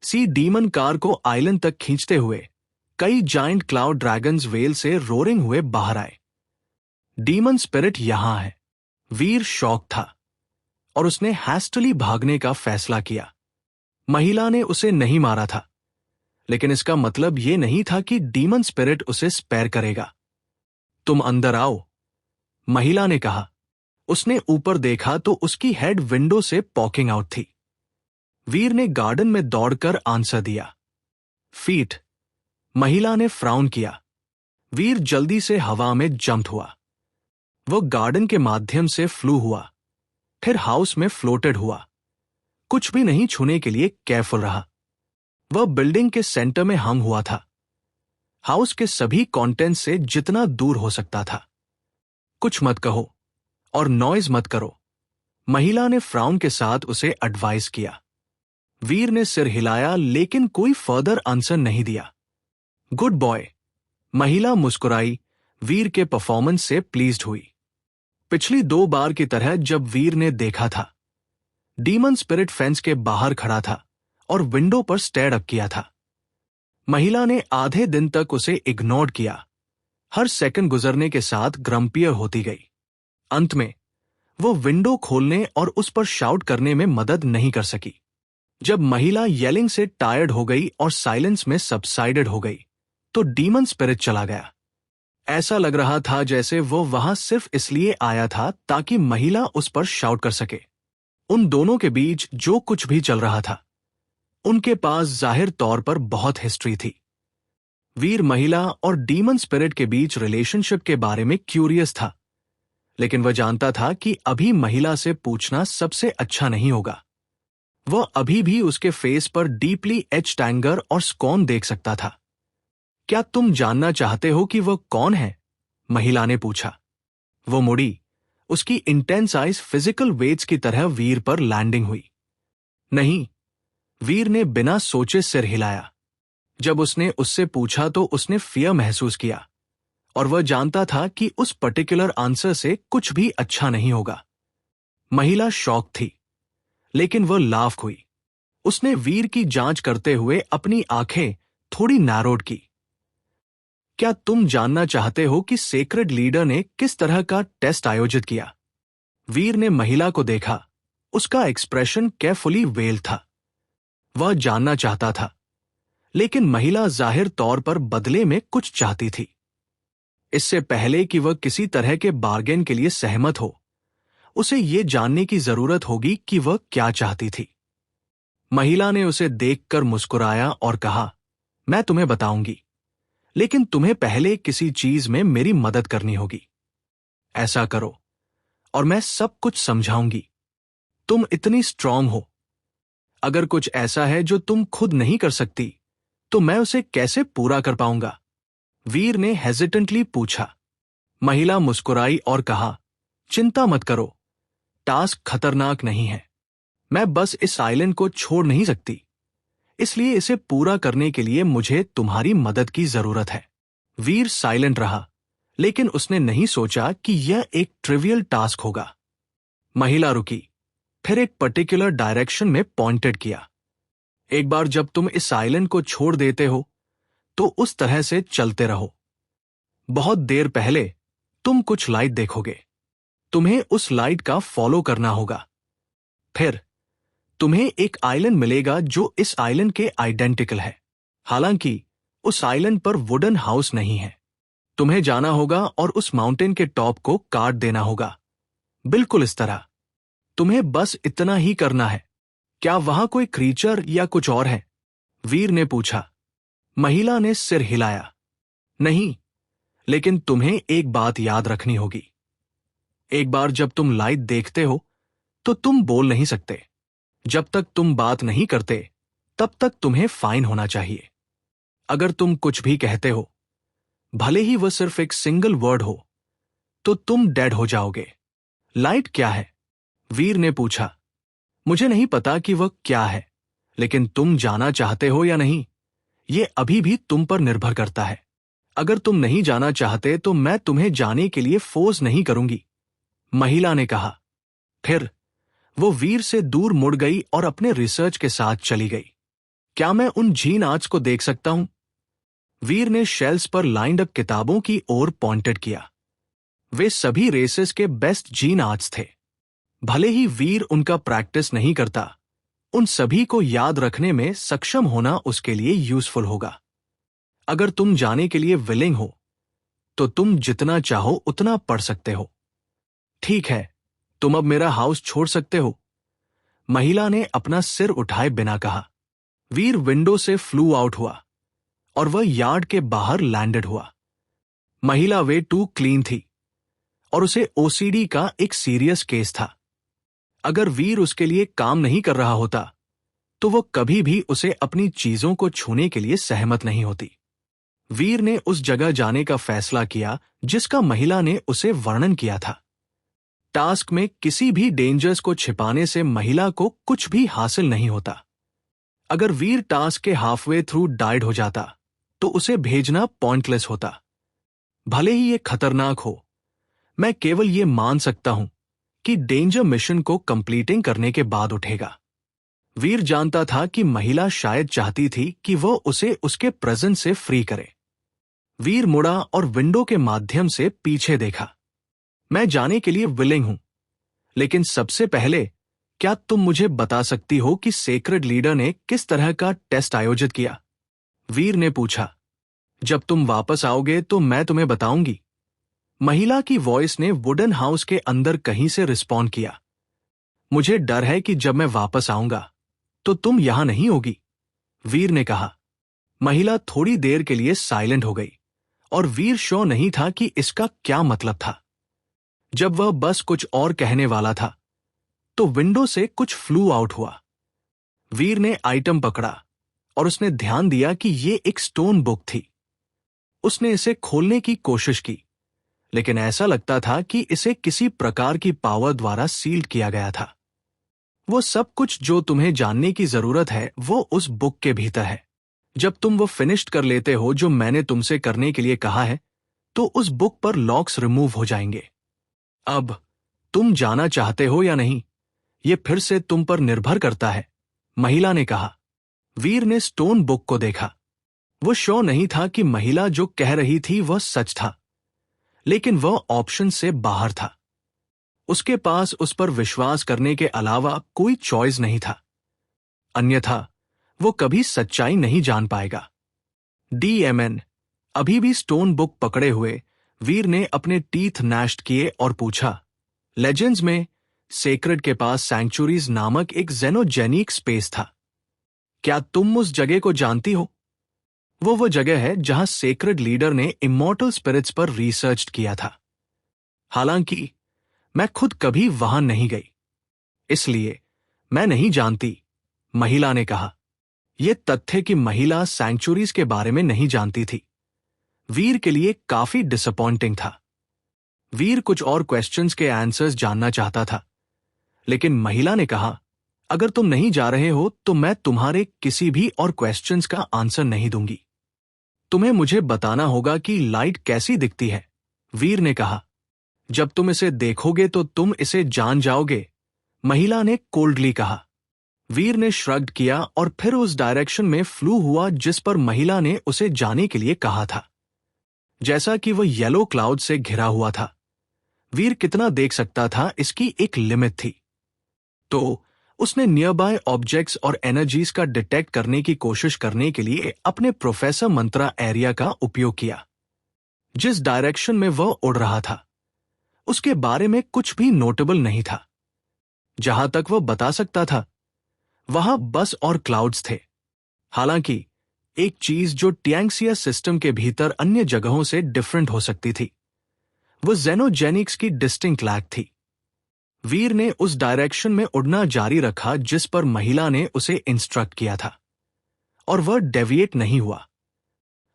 [SPEAKER 1] सी डीमन कार को आइलैंड तक खींचते हुए कई जाइंट क्लाउड ड्रैगन्स वेल से रोरिंग हुए बाहर आए। डीमन स्पिरिट यहां है। वीर शॉक था और उसने हैस्टली भागने का फैसला किया। महिला ने उसे नहीं मारा था, लेकिन इसका मतलब यह नहीं था कि डीमन स्पिरिट उसे स्पेयर करेगा। तुम अंदर आओ, महिला ने कहा। उसने ऊपर देखा तो उसकी हेड विंडो से पॉकिंग आउट थी। वीर ने गार्डन में दौड़कर आंसर दिया। फीट। महिला ने फ्राउन किया। वीर जल्दी से हवा में जंप हुआ। वो गार्डन के माध्यम से फ्लू हुआ, फिर हाउस में फ्लोटेड हुआ। कुछ भी नहीं छूने के लिए केयरफुल रहा। वह बिल्डिंग के सेंटर में हंग हुआ था, हाउस के सभी कंटेंट्स से जितना दूर हो सकता था। कुछ मत कहो और नॉइज मत करो, महिला ने फ्राउन के साथ उसे एडवाइस किया। वीर ने सिर हिलाया लेकिन कोई फर्दर आंसर नहीं दिया। गुड बॉय, महिला मुस्कुराई। वीर के परफॉर्मेंस से प्लीज्ड हुई। पिछली 2 बार की तरह जब वीर ने देखा था, डीमन स्पिरिट फेंस के बाहर खड़ा था और विंडो पर स्टेयर अप किया था। महिला ने आधे दिन तक उसे इग्नोर किया। हर सेकंड गुजरने के साथ ग्रम्पियर होती गई। अंत में वो विंडो खोलने और उस पर शाउट करने में मदद नहीं कर सकी। जब महिला येलिंग से टायर्ड हो गई और साइलेंस में सबसाइडेड हो गई तो डीमन स्पिरिट चला गया। ऐसा लग रहा था जैसे वो वहां सिर्फ इसलिए आया था ताकि महिला उस पर शाउट कर सके। उन दोनों के बीच जो कुछ भी चल रहा था, उनके पास जाहिर तौर पर बहुत हिस्ट्री थी। वीर महिला और डीमन स्पिरिट के बीच रिलेशनशिप के बारे में क्यूरियस था, लेकिन वह जानता था कि अभी महिला से पूछना सबसे अच्छा नहीं होगा। वह अभी भी उसके फेस पर डीपली एच्ड एंगर और स्कॉर्न देख सकता था। क्या तुम जानना चाहते हो कि वह कौन है? महिला ने पूछा। वो मुड़ी। उसकी इंटेंस आइज फिजिकल वेट्स की तरह वीर पर लैंडिंग हुई। नहीं, वीर ने बिना सोचे सिर हिलाया। जब उसने उससे पूछा तो उसने फियर महसूस किया और वह जानता था कि उस पर्टिकुलर आंसर से कुछ भी अच्छा नहीं होगा। महिला शॉक थी, लेकिन वह लाफ हुई। उसने वीर की जांच करते हुए अपनी आंखें थोड़ी नैरोड की। क्या तुम जानना चाहते हो कि सेक्रेड लीडर ने किस तरह का टेस्ट आयोजित किया? वीर ने महिला को देखा। उसका एक्सप्रेशन केयरफुली वेल्ड था। वह जानना चाहता था, लेकिन महिला जाहिर तौर पर बदले में कुछ चाहती थी। इससे पहले कि वह किसी तरह के बार्गेन के लिए सहमत हो, उसे यह जानने की जरूरत होगी कि वह क्या चाहती थी। महिला ने उसे देखकर मुस्कुराया और कहा, मैं तुम्हें बताऊंगी, लेकिन तुम्हें पहले किसी चीज में मेरी मदद करनी होगी। ऐसा करो और मैं सब कुछ समझाऊंगी। तुम इतनी स्ट्रांग हो। अगर कुछ ऐसा है जो तुम खुद नहीं कर सकती, तो मैं उसे कैसे पूरा कर पाऊंगा? वीर ने हेजिटेंटली पूछा। महिला मुस्कुराई और कहा, चिंता मत करो, टास्क खतरनाक नहीं है। मैं बस इस आइलैंड को छोड़ नहीं सकती, इसलिए इसे पूरा करने के लिए मुझे तुम्हारी मदद की जरूरत है। वीर साइलेंट रहा, लेकिन उसने नहीं सोचा कि यह एक ट्रिवियल टास्क होगा। महिला रुकी, फिर एक पर्टिकुलर डायरेक्शन में पॉइंटेड किया। एक बार जब तुम इस आइलैंड को छोड़ देते हो, तो उस तरह से चलते रहो। बहुत देर पहले तुम कुछ लाइट देखोगे। तुम्हें उस लाइट का फॉलो करना होगा। फिर तुम्हें एक आइलैंड मिलेगा जो इस आइलैंड के आइडेंटिकल है। हालांकि उस आइलैंड पर वुडन हाउस नहीं है। तुम्हें जाना होगा और उस माउंटेन के टॉप को काट देना होगा, बिल्कुल इस तरह। तुम्हें बस इतना ही करना है। क्या वहां कोई क्रीचर या कुछ और है? वीर ने पूछा। महिला ने सिर हिलाया। नहीं, लेकिन तुम्हें एक बात याद रखनी होगी। एक बार जब तुम लाइट देखते हो तो तुम बोल नहीं सकते। जब तक तुम बात नहीं करते तब तक तुम्हें फाइन होना चाहिए। अगर तुम कुछ भी कहते हो, भले ही वह सिर्फ एक सिंगल वर्ड हो, तो तुम डेड हो जाओगे। लाइट क्या है? वीर ने पूछा। मुझे नहीं पता कि वह क्या है, लेकिन तुम जाना चाहते हो या नहीं, यह अभी भी तुम पर निर्भर करता है। अगर तुम नहीं जाना चाहते तो मैं तुम्हें जाने के लिए फोर्स नहीं करूंगी, महिला ने कहा। फिर वो वीर से दूर मुड़ गई और अपने रिसर्च के साथ चली गई। क्या मैं उन जीन आर्ट्स को देख सकता हूं? वीर ने शेल्स पर लाइंड अप किताबों की ओर पॉइंटेड किया। वे सभी रेसेस के बेस्ट जीन आर्ट्स थे। भले ही वीर उनका प्रैक्टिस नहीं करता, उन सभी को याद रखने में सक्षम होना उसके लिए यूजफुल होगा। अगर तुम जाने के लिए विलिंग हो तो तुम जितना चाहो उतना पढ़ सकते हो। ठीक है, तुम अब मेरा हाउस छोड़ सकते हो, महिला ने अपना सिर उठाए बिना कहा। वीर विंडो से फ्लू आउट हुआ और वह यार्ड के बाहर लैंडेड हुआ। महिला वे टू क्लीन थी और उसे ओसीडी का एक सीरियस केस था। अगर वीर उसके लिए काम नहीं कर रहा होता तो वो कभी भी उसे अपनी चीजों को छूने के लिए सहमत नहीं होती। वीर ने उस जगह जाने का फैसला किया जिसका महिला ने उसे वर्णन किया था। टास्क में किसी भी डेंजर्स को छिपाने से महिला को कुछ भी हासिल नहीं होता। अगर वीर टास्क के हाफवे थ्रू डाइड हो जाता तो उसे भेजना पॉइंटलेस होता। भले ही ये खतरनाक हो, मैं केवल ये मान सकता हूं कि डेंजर मिशन को कंप्लीटिंग करने के बाद उठेगा। वीर जानता था कि महिला शायद चाहती थी कि वह उसे उसके प्रेजेंस से फ्री करे। वीर मुड़ा और विंडो के माध्यम से पीछे देखा। मैं जाने के लिए विलिंग हूं, लेकिन सबसे पहले क्या तुम मुझे बता सकती हो कि सेक्रेड लीडर ने किस तरह का टेस्ट आयोजित किया? वीर ने पूछा। जब तुम वापस आओगे तो मैं तुम्हें बताऊंगी, महिला की वॉइस ने वुडन हाउस के अंदर कहीं से रिस्पॉन्ड किया। मुझे डर है कि जब मैं वापस आऊंगा तो तुम यहां नहीं होगी, वीर ने कहा। महिला थोड़ी देर के लिए साइलेंट हो गई और वीर श्योर नहीं था कि इसका क्या मतलब था। जब वह बस कुछ और कहने वाला था तो विंडो से कुछ फ्लू आउट हुआ। वीर ने आइटम पकड़ा और उसने ध्यान दिया कि यह एक स्टोन बुक थी। उसने इसे खोलने की कोशिश की, लेकिन ऐसा लगता था कि इसे किसी प्रकार की पावर द्वारा सील्ड किया गया था। वो सब कुछ जो तुम्हें जानने की जरूरत है वो उस बुक के भीतर है। जब तुम वो फिनिश्ड कर लेते हो जो मैंने तुमसे करने के लिए कहा है, तो उस बुक पर लॉक्स रिमूव हो जाएंगे। अब तुम जाना चाहते हो या नहीं, ये फिर से तुम पर निर्भर करता है, महिला ने कहा। वीर ने स्टोन बुक को देखा। वो श्योर नहीं था कि महिला जो कह रही थी वह सच था, लेकिन वह ऑप्शन से बाहर था। उसके पास उस पर विश्वास करने के अलावा कोई चॉइस नहीं था, अन्यथा वो कभी सच्चाई नहीं जान पाएगा। डीएमएन अभी भी स्टोन बुक पकड़े हुए वीर ने अपने टीथ नैश्ड किए और पूछा, लेजेंड्स में सेक्रेड के पास सैंक्चुरीज नामक एक जेनोजेनिक स्पेस था। क्या तुम उस जगह को जानती हो? वो जगह है जहां सेक्रेड लीडर ने इमॉर्टल स्पिरिट्स पर रिसर्च किया था। हालांकि मैं खुद कभी वहां नहीं गई, इसलिए मैं नहीं जानती, महिला ने कहा। यह तथ्य कि महिला सैंक्चुरीज के बारे में नहीं जानती थी, वीर के लिए काफी डिसअपॉइंटिंग था। वीर कुछ और क्वेश्चंस के आंसर्स जानना चाहता था, लेकिन महिला ने कहा, अगर तुम नहीं जा रहे हो तो मैं तुम्हारे किसी भी और क्वेश्चंस का आंसर नहीं दूंगी। तुम्हें मुझे बताना होगा कि लाइट कैसी दिखती है, वीर ने कहा। जब तुम इसे देखोगे तो तुम इसे जान जाओगे, महिला ने कोल्डली कहा। वीर ने श्रग्ड किया और फिर उस डायरेक्शन में फ्लू हुआ जिस पर महिला ने उसे जाने के लिए कहा था। जैसा कि वह येलो क्लाउड से घिरा हुआ था, वीर कितना देख सकता था इसकी एक लिमिट थी। तो उसने नियरबाय ऑब्जेक्ट्स और एनर्जीज का डिटेक्ट करने की कोशिश करने के लिए अपने प्रोफेसर मंत्रा एरिया का उपयोग किया। जिस डायरेक्शन में वह उड़ रहा था उसके बारे में कुछ भी नोटेबल नहीं था। जहां तक वह बता सकता था वहां बस और क्लाउड्स थे। हालांकि एक चीज जो टियांगसिया सिस्टम के भीतर अन्य जगहों से डिफरेंट हो सकती थी, वो जेनोजेनिक्स की डिस्टिंक्ट लैक थी। वीर ने उस डायरेक्शन में उड़ना जारी रखा जिस पर महिला ने उसे इंस्ट्रक्ट किया था, और वह डेविएट नहीं हुआ।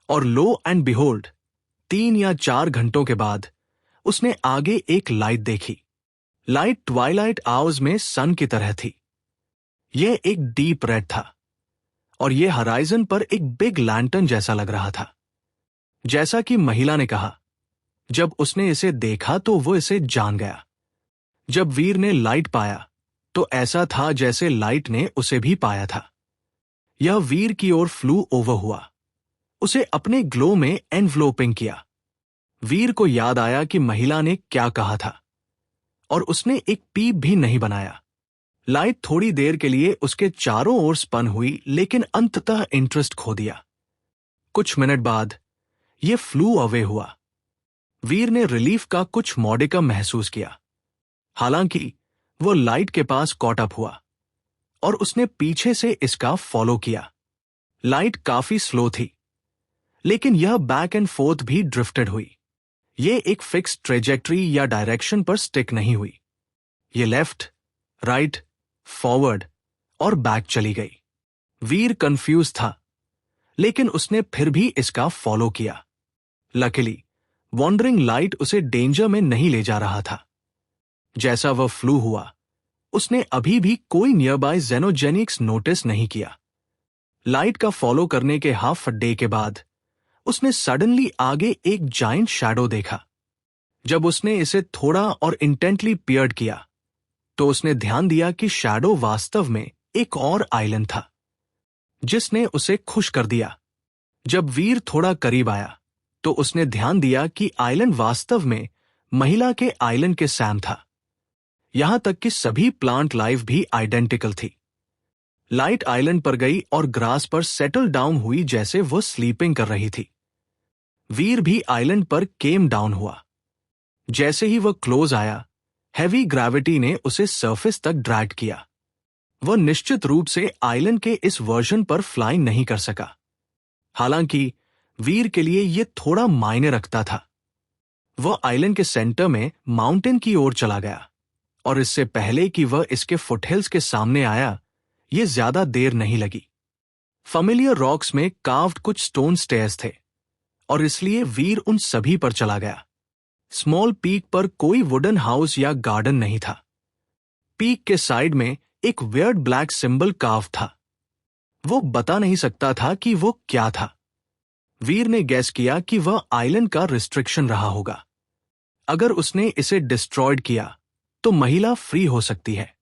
[SPEAKER 1] और लो एंड बिहोल्ड, 3 या 4 घंटों के बाद उसने आगे एक लाइट देखी। लाइट ट्वाइलाइट आवर्स में सन की तरह थी। यह एक डीप रेड था और यह हराइजन पर एक बिग लैंटर्न जैसा लग रहा था। जैसा कि महिला ने कहा, जब उसने इसे देखा तो वो इसे जान गया। जब वीर ने लाइट पाया तो ऐसा था जैसे लाइट ने उसे भी पाया था। यह वीर की ओर फ्लू ओवर हुआ, उसे अपने ग्लो में एनवलोपिंग किया। वीर को याद आया कि महिला ने क्या कहा था और उसने एक पीप भी नहीं बनाया। लाइट थोड़ी देर के लिए उसके चारों ओर स्पन हुई, लेकिन अंततः इंटरेस्ट खो दिया। कुछ मिनट बाद यह फ्लू अवे हुआ। वीर ने रिलीफ का कुछ मॉडिकम महसूस किया। हालांकि वो लाइट के पास कॉट अप हुआ और उसने पीछे से इसका फॉलो किया। लाइट काफी स्लो थी, लेकिन यह बैक एंड फोर्थ भी ड्रिफ्टेड हुई। यह एक फिक्स ट्रेजेक्ट्री या डायरेक्शन पर स्टिक नहीं हुई। ये लेफ्ट, राइट, फॉरवर्ड और बैक चली गई। वीर कंफ्यूज था, लेकिन उसने फिर भी इसका फॉलो किया। लकीली वॉन्डरिंग लाइट उसे डेंजर में नहीं ले जा रहा था। जैसा वह फ्लू हुआ, उसने अभी भी कोई नियरबाई जेनोजेनिक्स नोटिस नहीं किया। लाइट का फॉलो करने के हाफ डे के बाद उसने सडनली आगे एक जायंट शैडो देखा। जब उसने इसे थोड़ा और इंटेंटली पियर्ड किया तो उसने ध्यान दिया कि शैडो वास्तव में एक और आइलैंड था, जिसने उसे खुश कर दिया। जब वीर थोड़ा करीब आया तो उसने ध्यान दिया कि आइलैंड वास्तव में महिला के आइलैंड के सैम था। यहां तक कि सभी प्लांट लाइफ भी आइडेंटिकल थी। लाइट आइलैंड पर गई और ग्रास पर सेटल डाउन हुई जैसे वो स्लीपिंग कर रही थी। वीर भी आइलैंड पर केम डाउन हुआ। जैसे ही वह क्लोज आया, हैवी ग्रेविटी ने उसे सरफेस तक ड्रैग किया। वह निश्चित रूप से आइलैंड के इस वर्जन पर फ्लाइंग नहीं कर सका। हालांकि वीर के लिए यह थोड़ा मायने रखता था। वह आइलैंड के सेंटर में माउंटेन की ओर चला गया, और इससे पहले कि वह इसके फुटहिल्स के सामने आया, यह ज्यादा देर नहीं लगी। फैमिलियर रॉक्स में कार्व्ड कुछ स्टोन स्टेयर्स थे, और इसलिए वीर उन सभी पर चला गया। स्मॉल पीक पर कोई वुडन हाउस या गार्डन नहीं था। पीक के साइड में एक वियर्ड ब्लैक सिंबल कार्व था। वो बता नहीं सकता था कि वो क्या था। वीर ने गैस किया कि वह आइलैंड का रिस्ट्रिक्शन रहा होगा। अगर उसने इसे डिस्ट्रॉयड किया तो महिला फ्री हो सकती है।